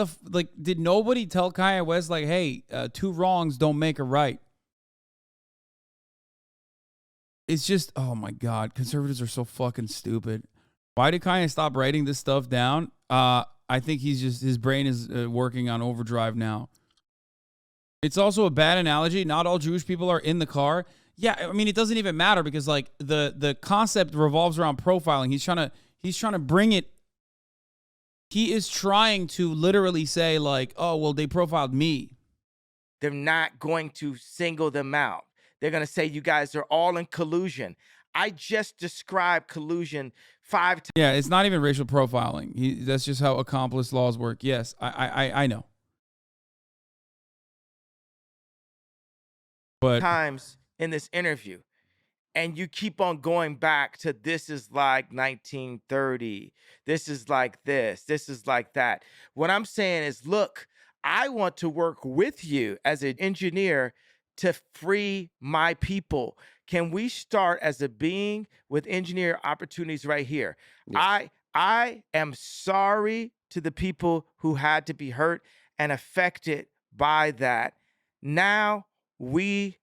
did nobody tell Kanye West, like, hey, 2 wrongs don't make a right? It's just, oh my God, conservatives are so fucking stupid. Why did Kanye stop writing this stuff down? I think his brain is working on overdrive now. It's also a bad analogy. Not all Jewish people are in the car. Yeah, I mean, it doesn't even matter because like the concept revolves around profiling. He's trying to bring it. He is trying to literally say like, oh, well, they profiled me. They're not going to single them out. They're going to say you guys are all in collusion. I just described collusion 5 times. Yeah, it's not even racial profiling. That's just how accomplice laws work. Yes, I know. But Times in this interview, and you keep on going back to this is like 1930, this is like this is like that. What I'm saying is, look, I want to work with you as an engineer to free my people. Can we start as a being with engineer opportunities right here? Yes. I am sorry to the people who had to be hurt and affected by that. Now we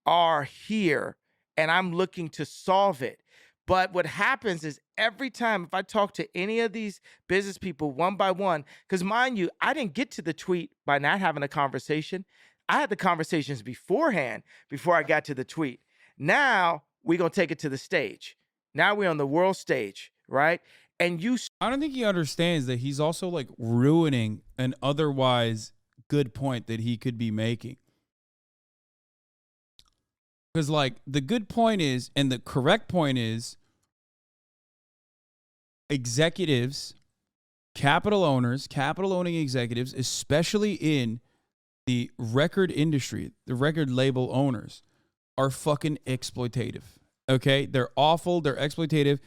are here, and I'm looking to solve it. But what happens is every time if I talk to any of these business people one by one, because mind you, I didn't get to the tweet by not having a conversation. I had the conversations beforehand before I got to the tweet. Now we're going to take it to the stage. Now we're on the world stage, right? And you I don't think he understands that he's also like ruining an otherwise good point that he could be making. Because like the good point is, and the correct point is, executives, capital owners, capital owning executives, especially in the record industry, the record label owners, are fucking exploitative. Okay? They're awful, they're exploitative,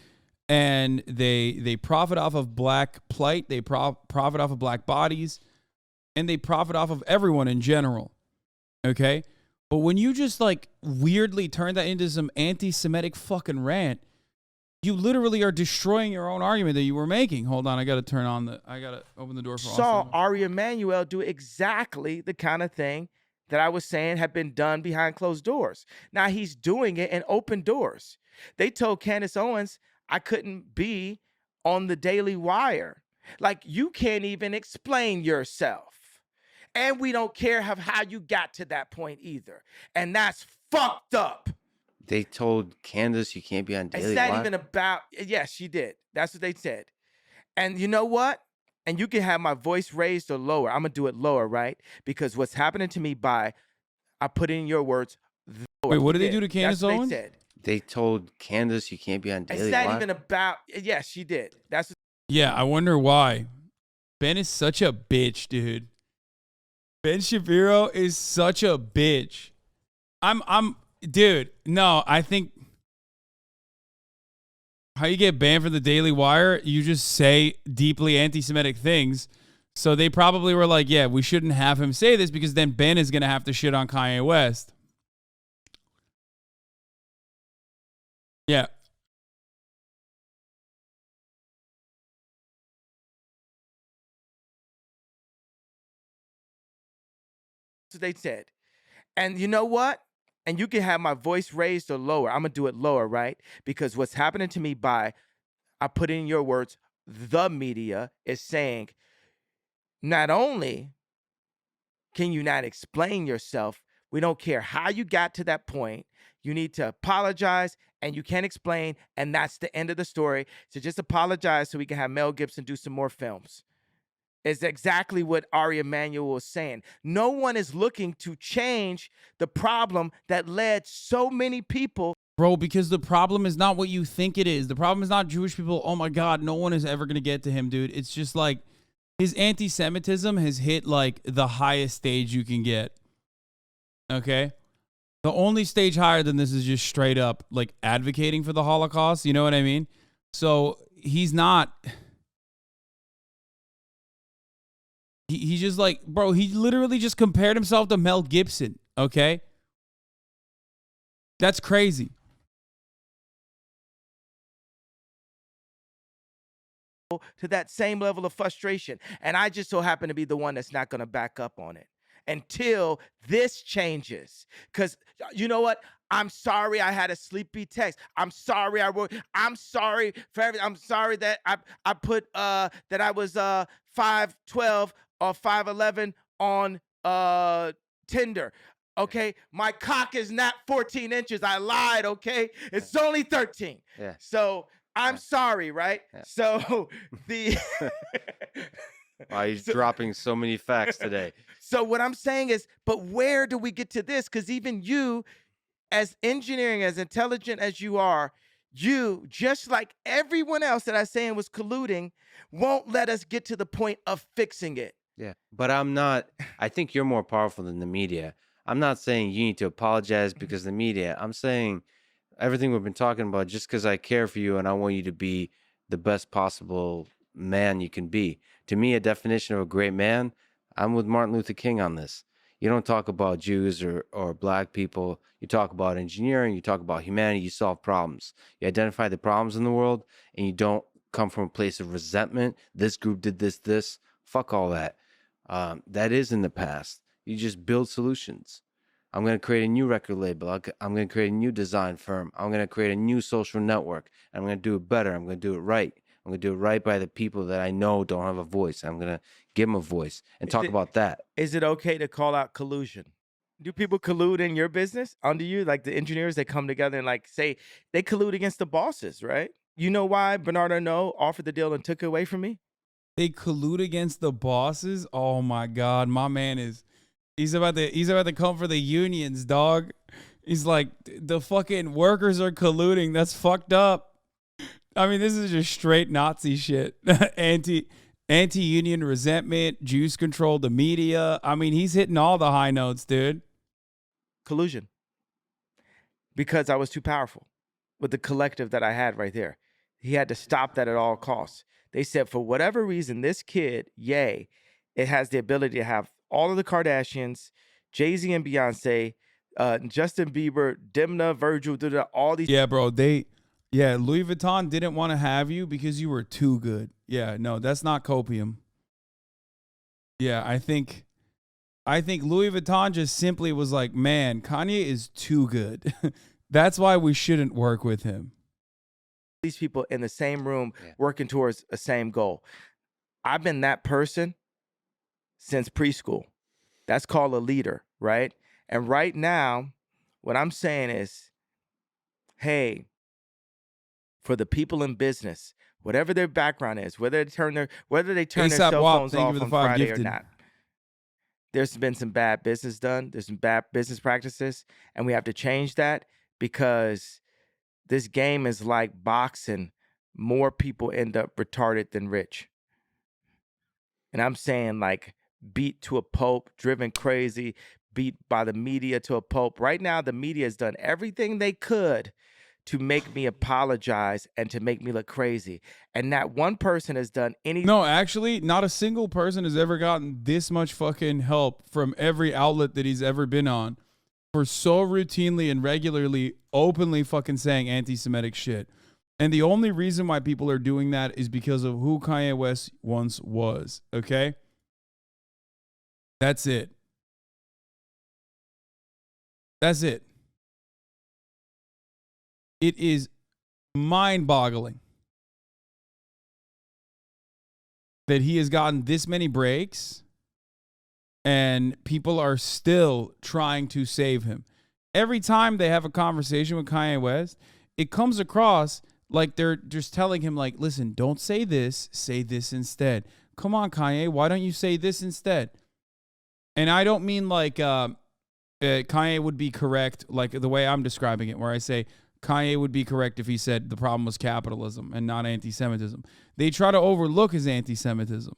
and they profit off of black plight, they profit off of black bodies, and they profit off of everyone in general. Okay? But when you just like weirdly turn that into some anti-Semitic fucking rant, you literally are destroying your own argument that you were making. Hold on, I gotta open the door for saw Austin. Ari Emanuel do exactly the kind of thing that I was saying had been done behind closed doors. Now he's doing it in open doors. They told Candace Owens I couldn't be on the Daily Wire. Like, you can't even explain yourself. And we don't care how you got to that point either. And that's fucked up. They told Candace you can't be on Daily It's not Wire? even about, yes, she did. That's what they said. And you know what? And you can have my voice raised or lower. I'm going to do it lower, right? Because what's happening to me I put in your words, lower. Wait, what did they do to Candace That's what Owens? they said. They told Candace you can't be on Daily It's Wire? not even about, yes, she did. That's Yeah, I wonder why. Ben is such a bitch, dude. Ben Shapiro is such a bitch. Dude, no, I think how you get banned from the Daily Wire, you just say deeply anti-Semitic things. So they probably were like, yeah, we shouldn't have him say this because then Ben is going to have to shit on Kanye West. Yeah. what they said. And you know what? And you can have my voice raised or lower. I'm going to do it lower, right? Because what's happening to me I put in your words, the media is saying, not only can you not explain yourself, we don't care how you got to that point. You need to apologize, and you can't explain, and that's the end of the story. So just apologize so we can have Mel Gibson do some more films. Is exactly what Ari Emanuel was saying. No one is looking to change the problem that led so many people. Bro, because the problem is not what you think it is. The problem is not Jewish people. Oh my God, no one is ever going to get to him, dude. It's just like his anti-Semitism has hit like the highest stage you can get. Okay? The only stage higher than this is just straight up like advocating for the Holocaust. You know what I mean? So he's not... He's just like, bro, he literally just compared himself to Mel Gibson, okay? That's crazy. To that same level of frustration. And I just so happen to be the one that's not going to back up on it until this changes. Because you know what? I'm sorry I had a sleepy text. I'm sorry I wrote. I'm sorry for everything. I'm sorry that I put that I was 5'12" or 5'11" on Tinder. Okay, my cock is not 14 inches. I lied. Okay, it's only 13. Yeah. So I'm sorry, right? Yeah. So the Wow, he's dropping so many facts today. So what I'm saying is, but where do we get to this? Because even you, as engineering, as intelligent as you are, you, just like everyone else that I saying was colluding, won't let us get to the point of fixing it. Yeah, but I think you're more powerful than the media. I'm not saying you need to apologize because the media. I'm saying everything we've been talking about just because I care for you and I want you to be the best possible man you can be. To me, a definition of a great man, I'm with Martin Luther King on this. You don't talk about Jews or black people. You talk about engineering. You talk about humanity. You solve problems. You identify the problems in the world, and you don't come from a place of resentment. This group did this. Fuck all that. That is in the past. You just build solutions. I'm going to create a new record label. I'm going to create a new design firm. I'm going to create a new social network. I'm going to do it better. I'm going to do it right. I'm going to do it right by the people that I know don't have a voice. I'm going to give them a voice and talk about that. Is it okay to call out collusion? Do people collude in your business under you? Like the engineers, they come together and like say they collude against the bosses, right? You know why Bernard Arnault offered the deal and took it away from me? They collude against the bosses. Oh my God, my man he's about to come for the unions, dog. He's like, the fucking workers are colluding. That's fucked up. I mean, this is just straight Nazi shit. Anti-union resentment, juice control, the media. I mean, he's hitting all the high notes, dude. Collusion. Because I was too powerful with the collective that I had right there. He had to stop that at all costs. They said, for whatever reason, this kid, Ye, it has the ability to have all of the Kardashians, Jay-Z and Beyonce, Justin Bieber, Demna, Virgil, all these. Yeah, bro. Louis Vuitton didn't want to have you because you were too good. Yeah, no, that's not copium. Yeah, I think Louis Vuitton just simply was like, man, Kanye is too good. That's why we shouldn't work with him. These people in the same room working towards a same goal. I've been that person since preschool. That's called a leader, right? And right now, what I'm saying is, hey, for the people in business, whatever their background is, whether they turn their cell phones off on Friday or not, there's been some bad business done. There's some bad business practices, and we have to change that because this game is like boxing. More people end up retarded than rich. And I'm saying like beat to a pulp, driven crazy, beat by the media to a pulp. Right now, the media has done everything they could to make me apologize and to make me look crazy. And not one person has done anything. No, actually, not a single person has ever gotten this much fucking help from every outlet that he's ever been on for so routinely and regularly openly fucking saying anti-Semitic shit. And the only reason why people are doing that is because of who Kanye West once was, okay? That's it. That's it. It is mind-boggling that he has gotten this many breaks and people are still trying to save him. Every time they have a conversation with Kanye West, it comes across like they're just telling him, like, listen, don't say this instead. Come on, Kanye, why don't you say this instead? And I don't mean like Kanye would be correct, like the way I'm describing it, where I say Kanye would be correct if he said the problem was capitalism and not anti-Semitism. They try to overlook his anti-Semitism.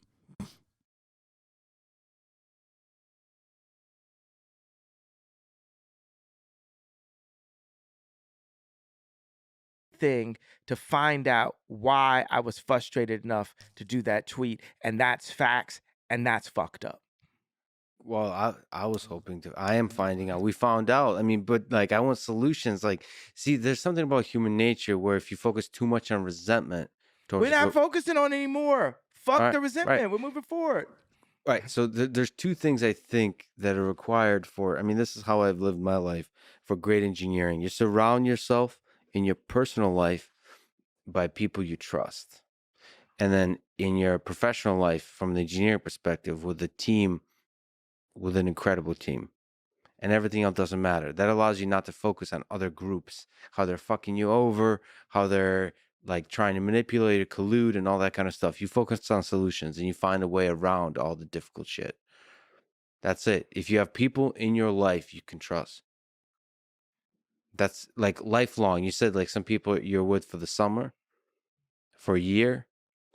Thing to find out why I was frustrated enough to do that tweet, and that's facts, and that's fucked up. Well, I was hoping to. I am finding out. We found out. I mean, but like, I want solutions. Like, see, there's something about human nature where if you focus too much on resentment, we're not focusing on it anymore. Fuck the resentment. Right. We're moving forward. Right. So there's two things I think that are required for. I mean, this is how I've lived my life for great engineering. You surround yourself in your personal life by people you trust, and then in your professional life, from the engineering perspective, with a team, with an incredible team, and everything else doesn't matter. That allows you not to focus on other groups, how they're fucking you over, how they're like trying to manipulate or collude and all that kind of stuff. You focus on solutions and you find a way around all the difficult shit. That's it. If you have people in your life you can trust, that's like lifelong. You said like some people you're with for the summer, for a year.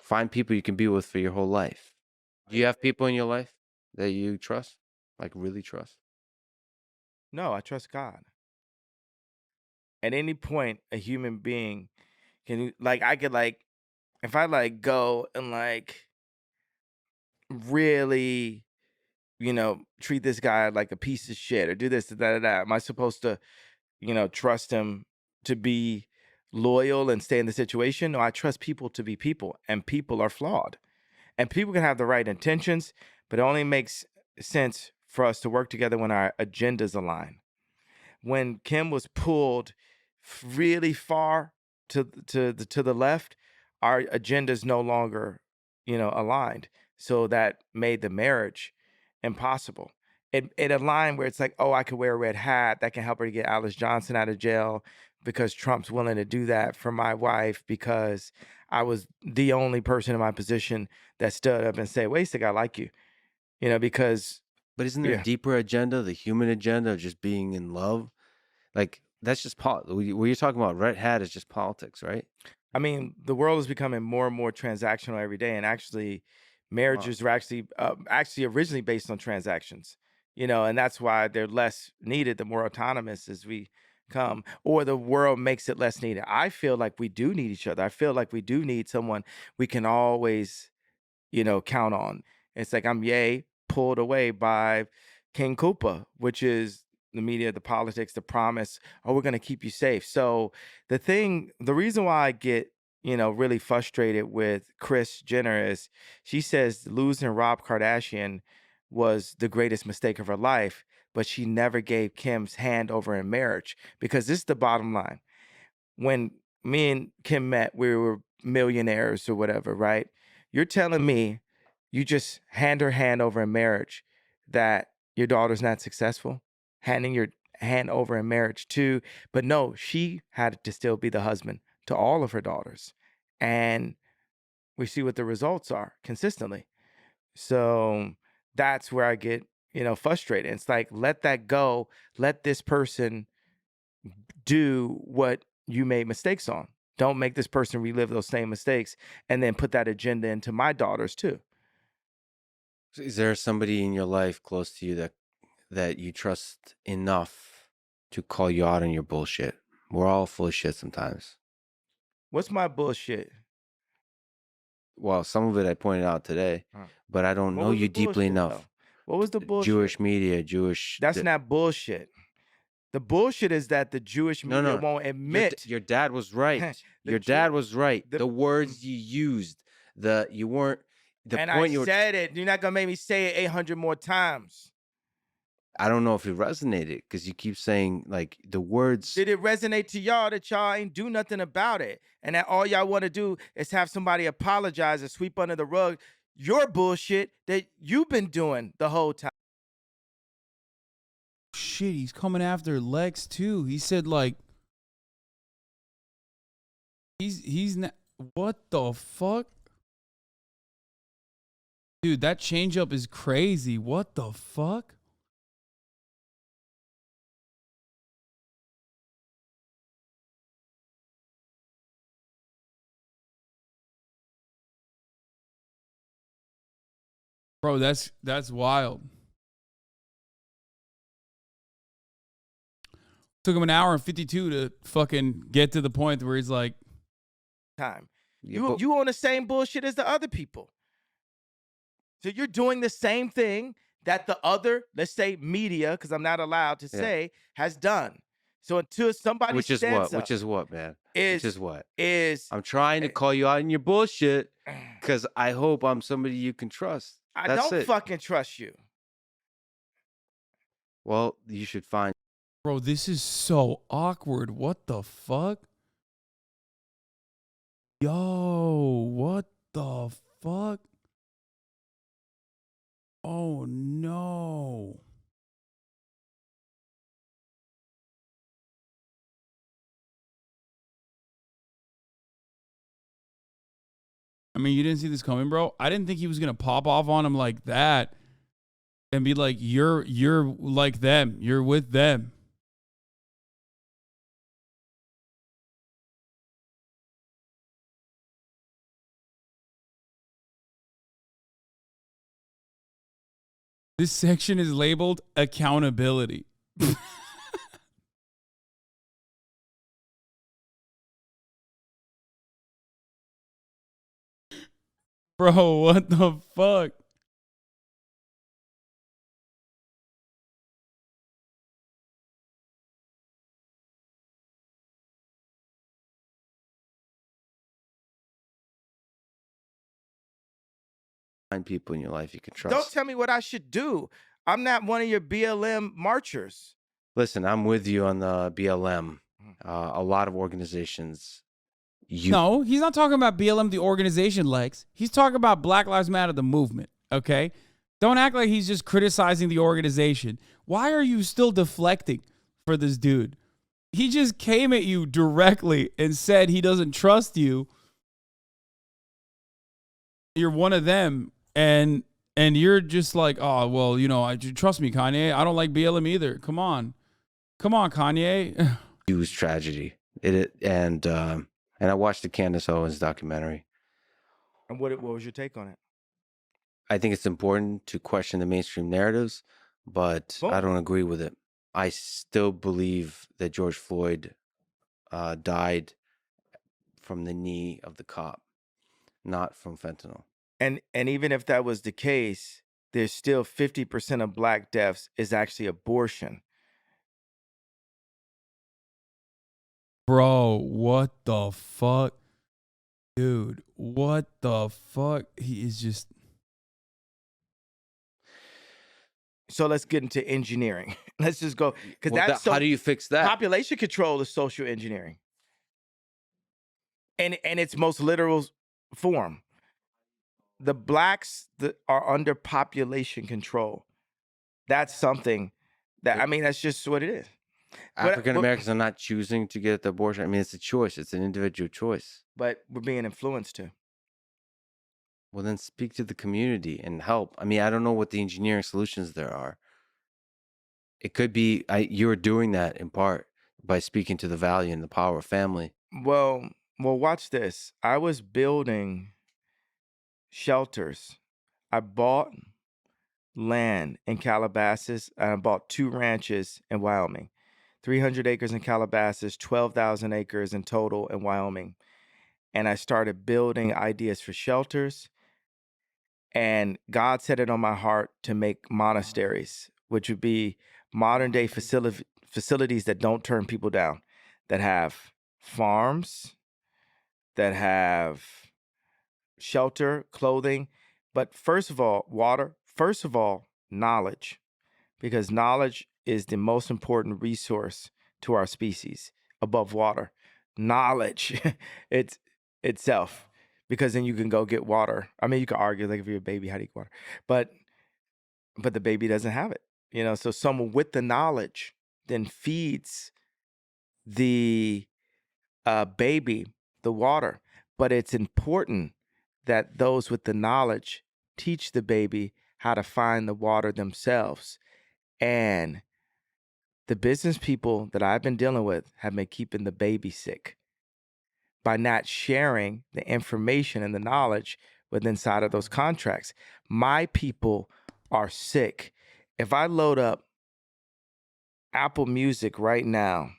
Find people you can be with for your whole life. Do you have people in your life that you trust? Like really trust? No, I trust God. At any point, a human being can, like, I could, like, if I like go and like really, treat this guy like a piece of shit or do this, that, am I supposed to, trust him to be loyal and stay in the situation? No, I trust people to be people, and people are flawed. And people can have the right intentions, but it only makes sense for us to work together when our agendas align. when Kim was pulled really far to the left, our agendas no longer, aligned. So that made the marriage impossible. It aligned where it's like, oh, I could wear a red hat that can help her to get Alice Johnson out of jail because Trump's willing to do that for my wife because I was the only person in my position that stood up and said, wait a second, I like you. Because But isn't there a deeper agenda, the human agenda of just being in love? Like, that's just what you're talking about. Red hat is just politics, right? I mean, the world is becoming more and more transactional every day, and actually, marriages are actually originally based on transactions. And that's why they're less needed the more autonomous as we come, or the world makes it less needed. I feel like we do need each other. I feel like we do need someone we can always, count on. It's like I'm pulled away by King Koopa, which is the media, the politics, the promise, oh, we're going to keep you safe. So the reason why I get, really frustrated with Kris Jenner is she says losing Rob Kardashian was the greatest mistake of her life, but she never gave Kim's hand over in marriage because this is the bottom line. When me and Kim met, we were millionaires or whatever, right? You're telling me you just hand her hand over in marriage that your daughter's not successful? Handing your hand over in marriage too. But no, she had to still be the husband to all of her daughters. And we see what the results are consistently. So that's where I get, frustrated. It's like, let that go. Let this person do what you made mistakes on. Don't make this person relive those same mistakes and then put that agenda into my daughters too. So is there somebody in your life close to you that you trust enough to call you out on your bullshit? We're all full of shit sometimes. What's my bullshit? Well, some of it I pointed out today, but I don't know you deeply enough. Though? What was the bullshit? Jewish media, That's not bullshit. The bullshit is that the Jewish media won't admit. Your dad was right. Your dad was right. The words you used, you weren't. The and point I said it. You're not gonna make me say it 800 more times. I don't know if it resonated because you keep saying like the words. Did it resonate to y'all that y'all ain't do nothing about it, and that all y'all want to do is have somebody apologize and sweep under the rug your bullshit that you've been doing the whole time? Shit, he's coming after Lex too. He said like he's not. What the fuck? Dude, that changeup is crazy. What the fuck? Bro, that's wild. Took him an hour and 52 to fucking get to the point where he's like, time. You on the same bullshit as the other people. So you're doing the same thing that the other, let's say media, because I'm not allowed to say, has done. So until somebody Which is what, man? I'm trying to call you out in your bullshit because I hope I'm somebody you can trust. I don't fucking trust you. Well, you should find. Bro, this is so awkward. What the fuck? Yo, what the fuck? Oh no. I mean, you didn't see this coming, bro. I didn't think he was gonna pop off on him like that and be like, you're like them. You're with them. This section is labeled accountability. Bro, what the fuck? Find people in your life you can trust. Don't tell me what I should do. I'm not one of your BLM marchers. Listen, I'm with you on the BLM. A lot of organizations. No, he's not talking about BLM, the organization, Lex. He's talking about Black Lives Matter, the movement, okay? Don't act like he's just criticizing the organization. Why are you still deflecting for this dude? He just came at you directly and said he doesn't trust you. You're one of them, and you're just like, oh, well, you know, trust me, Kanye. I don't like BLM either. Come on, Kanye. Huge tragedy. And I watched the Candace Owens documentary. And what was your take on it? I think it's important to question the mainstream narratives, but I don't agree with it. I still believe that George Floyd died from the knee of the cop, not from fentanyl. And even if that was the case, there's still 50% of black deaths is actually abortion. Bro, what the fuck? Dude, what the fuck? He is just... So let's get into engineering. Let's just go, because how do you fix that? Population control is social engineering, and its most literal form. The blacks that are under population control. That's something that, I mean, that's just what it is. African Americans are not choosing to get the abortion. I mean, it's a choice. It's an individual choice. But we're being influenced to. Well, then speak to the community and help. I mean, I don't know what the engineering solutions there are. It could be you're doing that in part by speaking to the value and the power of family. Well, watch this. I was building shelters. I bought land in Calabasas, and I bought 2 ranches in Wyoming. 300 acres in Calabasas, 12,000 acres in total in Wyoming. And I started building ideas for shelters. And God set it on my heart to make monasteries, which would be modern day facilities that don't turn people down, that have farms, that have shelter, clothing, but first of all, water, first of all, knowledge, because knowledge is the most important resource to our species above water. Knowledge, it's itself, because then you can go get water. I mean, you can argue, like, if you're a baby, how do you get water? But the baby doesn't have it, you know? So someone with the knowledge then feeds the baby the water. But it's important that those with the knowledge teach the baby how to find the water themselves. And the business people that I've been dealing with have been keeping the baby sick by not sharing the information and the knowledge within inside of those contracts. My people are sick. If I load up Apple Music right now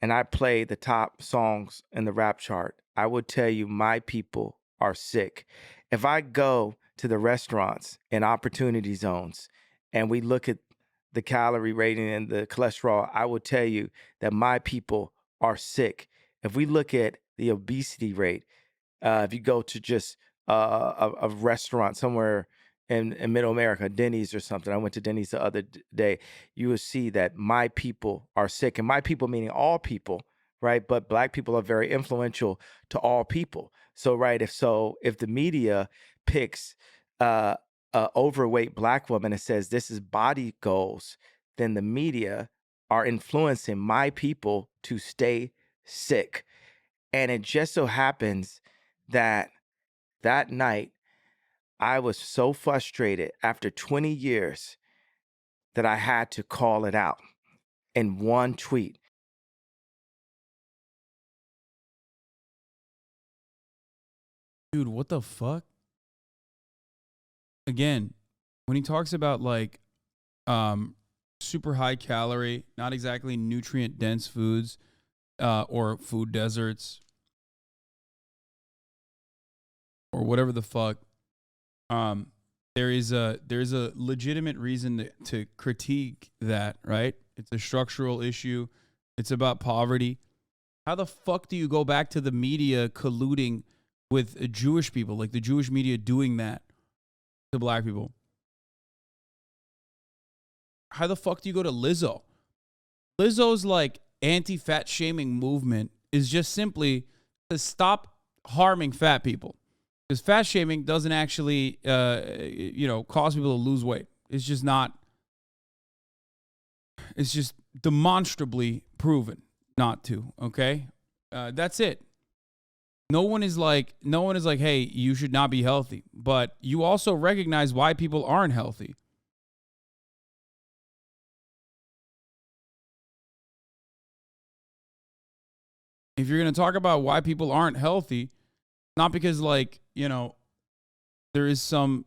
and I play the top songs in the rap chart, I would tell you my people are sick. If I go to the restaurants and opportunity zones and we look at the calorie rating and the cholesterol, I will tell you that my people are sick. If we look at the obesity rate, if you go to just a restaurant somewhere in Middle America, Denny's or something, I went to Denny's the other day, you will see that my people are sick. And my people meaning all people, right? But black people are very influential to all people. So, right, if the media picks a overweight black woman and says this is body goals, then the media are influencing my people to stay sick. And it just so happens that night I was so frustrated after 20 years that I had to call it out in one tweet. Dude, what the fuck? Again, when he talks about like super high calorie, not exactly nutrient dense foods, or food deserts, or whatever the fuck, there's a legitimate reason to critique that, right? It's a structural issue. It's about poverty. How the fuck do you go back to the media colluding with Jewish people, like the Jewish media doing that to black people? How the fuck do you go to Lizzo Lizzo's like anti-fat shaming movement is just simply to stop harming fat people. Because fat shaming doesn't actually, cause people to lose weight. It's just not. It's just demonstrably proven not to. Okay, that's it. No one is like, hey, you should not be healthy. But you also recognize why people aren't healthy. If you're going to talk about why people aren't healthy, not because there is some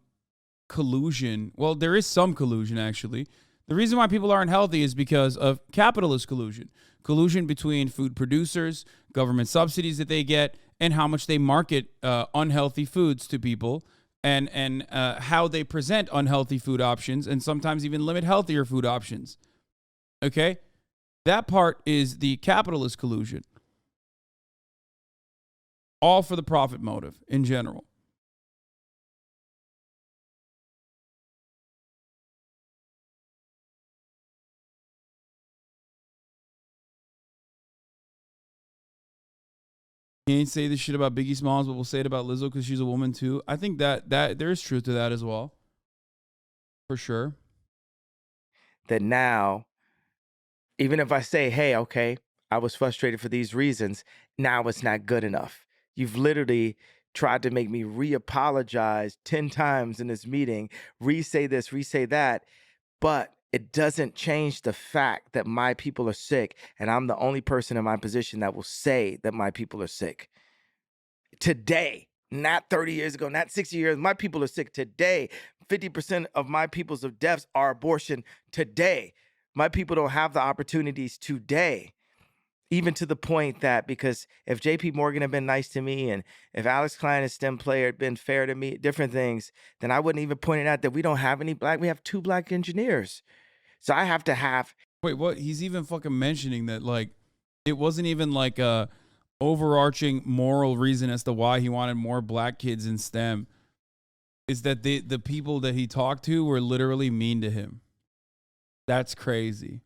collusion. Well, there is some collusion, actually. The reason why people aren't healthy is because of capitalist collusion. Collusion between food producers, government subsidies that they get, and how much they market unhealthy foods to people, and how they present unhealthy food options, and sometimes even limit healthier food options. Okay? That part is the capitalist collusion. All for the profit motive in general. He ain't say this shit about Biggie Smalls, but we'll say it about Lizzo because she's a woman too. I think that there is truth to that as well. For sure. That now, even if I say, hey, okay, I was frustrated for these reasons, now it's not good enough. You've literally tried to make me re-apologize 10 times in this meeting, re-say this, re-say that, but it doesn't change the fact that my people are sick, and I'm the only person in my position that will say that my people are sick. Today, not 30 years ago, not 60 years, my people are sick today. 50% of my people's of deaths are abortion today. My people don't have the opportunities today. Even to the point that, because if JP Morgan had been nice to me, and if Alex Klein, a STEM player, had been fair to me, different things, then I wouldn't even point it out that we don't have any black, we have 2 black engineers. So I have to have. Wait, what? He's even fucking mentioning that, like, it wasn't even like a overarching moral reason as to why he wanted more black kids in STEM. Is that the people that he talked to were literally mean to him. That's crazy.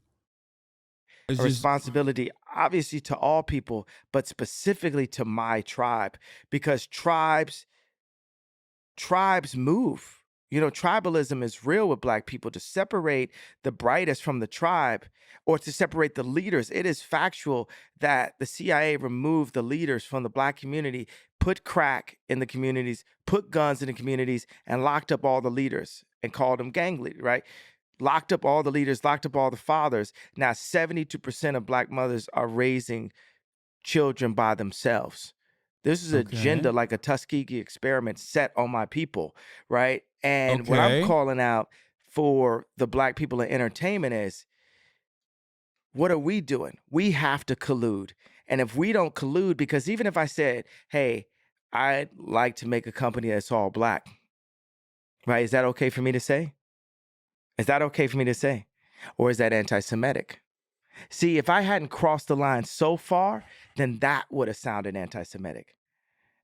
It's a responsibility, obviously, to all people, but specifically to my tribe, because tribes move. You know, tribalism is real with black people. To separate the brightest from the tribe, or to separate the leaders, it is factual that the CIA removed the leaders from the black community, put crack in the communities, put guns in the communities, and locked up all the leaders and called them gang leaders, right? Locked up all the leaders, locked up all the fathers. Now, 72% of black mothers are raising children by themselves. This is an agenda, like a Tuskegee experiment set on my people, right? And what I'm calling out for the black people in entertainment is, what are we doing? We have to collude. And if we don't collude, because even if I said, hey, I'd like to make a company that's all black, right? Is that okay for me to say? Is that okay for me to say? Or is that anti-Semitic? See, if I hadn't crossed the line so far, then that would have sounded anti-Semitic.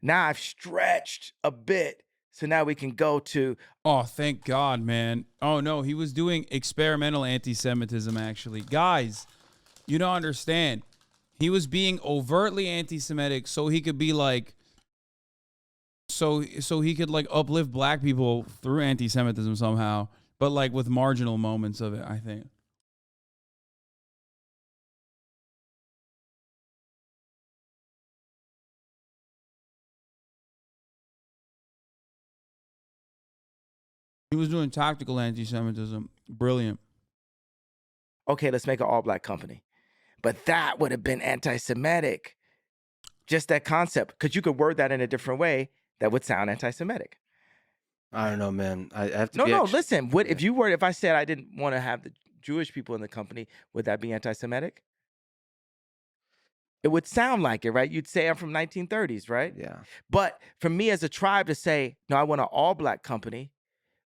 Now I've stretched a bit, so now we can go to... Oh, thank God, man. Oh, no, he was doing experimental anti-Semitism, actually. Guys, you don't understand. He was being overtly anti-Semitic so he could be like... So he could, like, uplift black people through anti-Semitism somehow. But, like, with marginal moments of it, I think. He was doing tactical anti-Semitism. Brilliant. Okay, let's make an all-black company. But that would have been anti-Semitic. Just that concept. Because you could word that in a different way that would sound anti-Semitic. I don't know, man. I have to listen. What if I said I didn't want to have the Jewish people in the company, would that be anti-Semitic? It would sound like it, right? You'd say I'm from 1930s, right? Yeah. But for me as a tribe to say, no, I want an all-black company,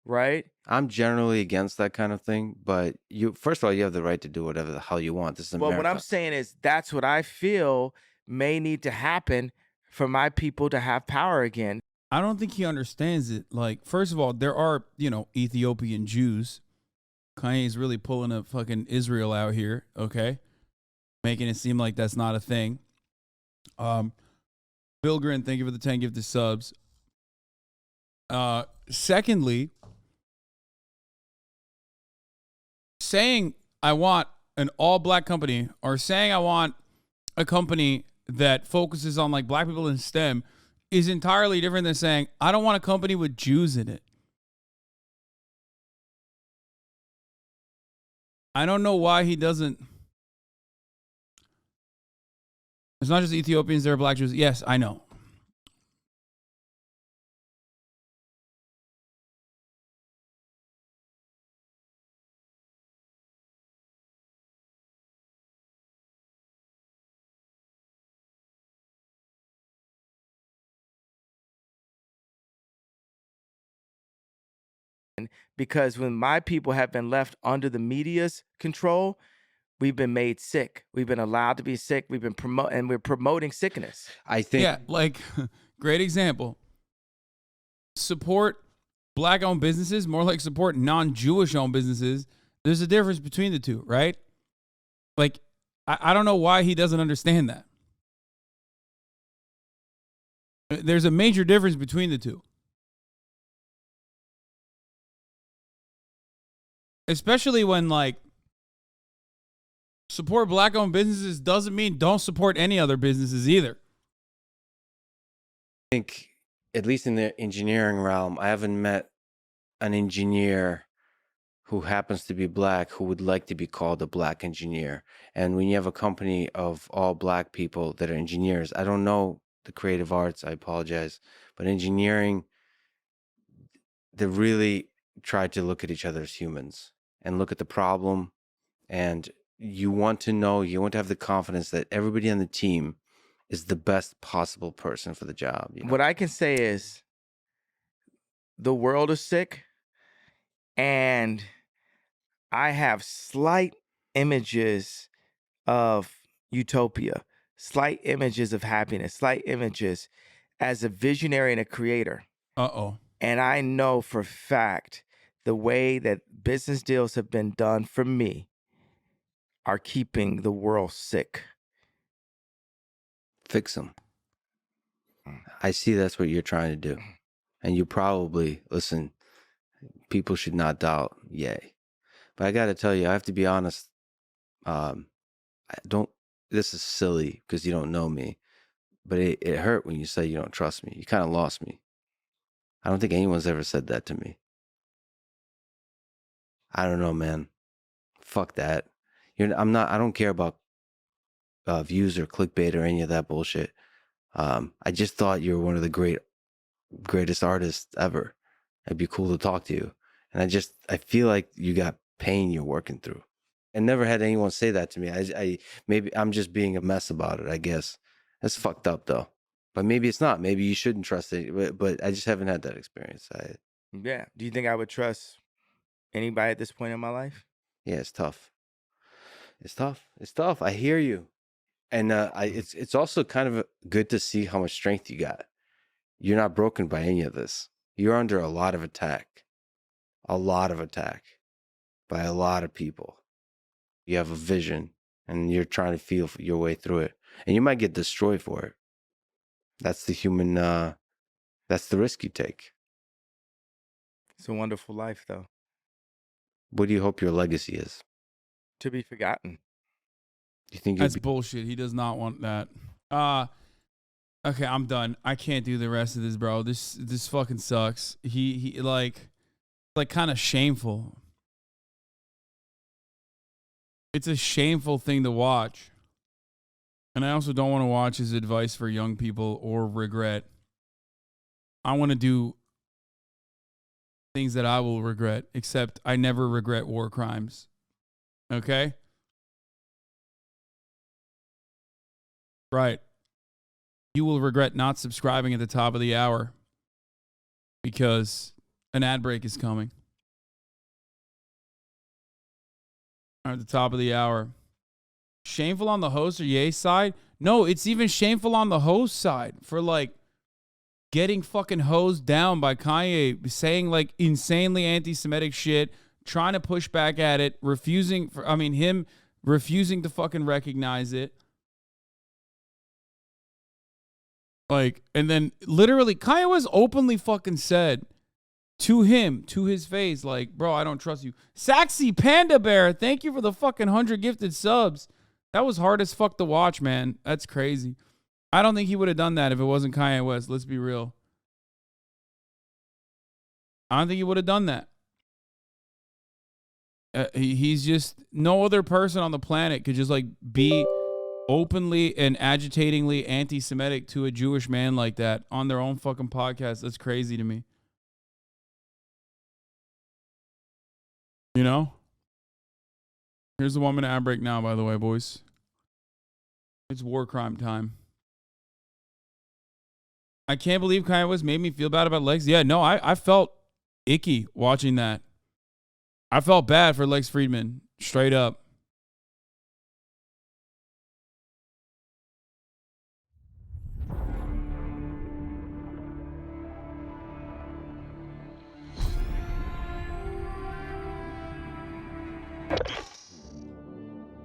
right? I'm generally against that kind of thing, but first of all, you have the right to do whatever the hell you want. This is America. Well, what I'm saying is that's what I feel may need to happen for my people to have power again. I don't think he understands it. Like, first of all, there are, Ethiopian Jews. Kanye's really pulling a fucking Israel out here, okay? making it seem like that's not a thing. Bilgren, thank you for the 10 gifted subs. Secondly, saying I want an all-black company or saying I want a company that focuses on like black people in STEM is entirely different than saying I don't want a company with Jews in it. I don't know why he doesn't. It's not just Ethiopians, there are black Jews. Yes, I know. Because when my people have been left under the media's control, we've been made sick. We've been allowed to be sick. We've been we're promoting sickness. I think Yeah, like great example. Support black-owned businesses, more like support non-Jewish-owned businesses. There's a difference between the two, right? Like, I don't know why he doesn't understand that. There's a major difference between the two. Especially when, like, support black-owned businesses doesn't mean don't support any other businesses either. I think, at least in the engineering realm, I haven't met an engineer who happens to be black who would like to be called a black engineer. And when you have a company of all black people that are engineers, I don't know the creative arts, I apologize, but engineering, they really try to look at each other as humans and look at the problem. And you want to know, you want to have the confidence that everybody on the team is the best possible person for the job. You know? What I can say is the world is sick, and I have slight images of utopia, slight images of happiness, slight images as a visionary and a creator. Uh-oh. And I know for a fact the way that business deals have been done for me are keeping the world sick. Fix them. I see that's what you're trying to do. And you probably, listen, people should not doubt, yay. But I got to tell you, I have to be honest. This is silly because you don't know me, but it hurt when you say you don't trust me. You kind of lost me. I don't think anyone's ever said that to me. I don't know, man. Fuck that. I don't care about views or clickbait or any of that bullshit. I just thought you were one of the greatest artists ever. It'd be cool to talk to you. And I feel like you got pain you're working through. I never had anyone say that to me. Maybe I'm just being a mess about it, I guess. That's fucked up though. But maybe it's not. Maybe you shouldn't trust it. But I just haven't had that experience. Yeah. Do you think I would trust anybody at this point in my life? Yeah, it's tough. It's tough. It's tough. I hear you. And it's also kind of good to see how much strength you got. You're not broken by any of this. You're under a lot of attack by a lot of people. You have a vision and you're trying to feel your way through it. And you might get destroyed for it. That's the human, that's the risk you take. It's a wonderful life, though. What do you hope your legacy is? To be forgotten. Do you think That's bullshit. He does not want that. Okay, I'm done. I can't do the rest of this, bro. This fucking sucks. He like kind of shameful. It's a shameful thing to watch. And I also don't want to watch his advice for young people or regret. I want to do things that I will regret, except I never regret war crimes. Okay? Right. You will regret not subscribing at the top of the hour because an ad break is coming. At the top of the hour. Shameful on the host or Ye's side? No, it's even shameful on the host side for like getting fucking hosed down by Kanye, saying like insanely anti-Semitic shit, trying to push back at it, him refusing to fucking recognize it. Like, and then literally Kanye West openly fucking said to him, to his face, like, bro, I don't trust you. Saxy Panda Bear, thank you for the fucking 100 gifted subs. That was hard as fuck to watch, man. That's crazy. I don't think he would have done that if it wasn't Kanye West. Let's be real. I don't think he would have done that. He's just, no other person on the planet could just like be openly and agitatingly anti-Semitic to a Jewish man like that on their own fucking podcast. That's crazy to me. You know? Here's the 1 minute ad break now, by the way, boys. It's war crime time. I can't believe Kanye West made me feel bad about Lex. Yeah, no, I felt icky watching that. I felt bad for Lex Fridman, straight up.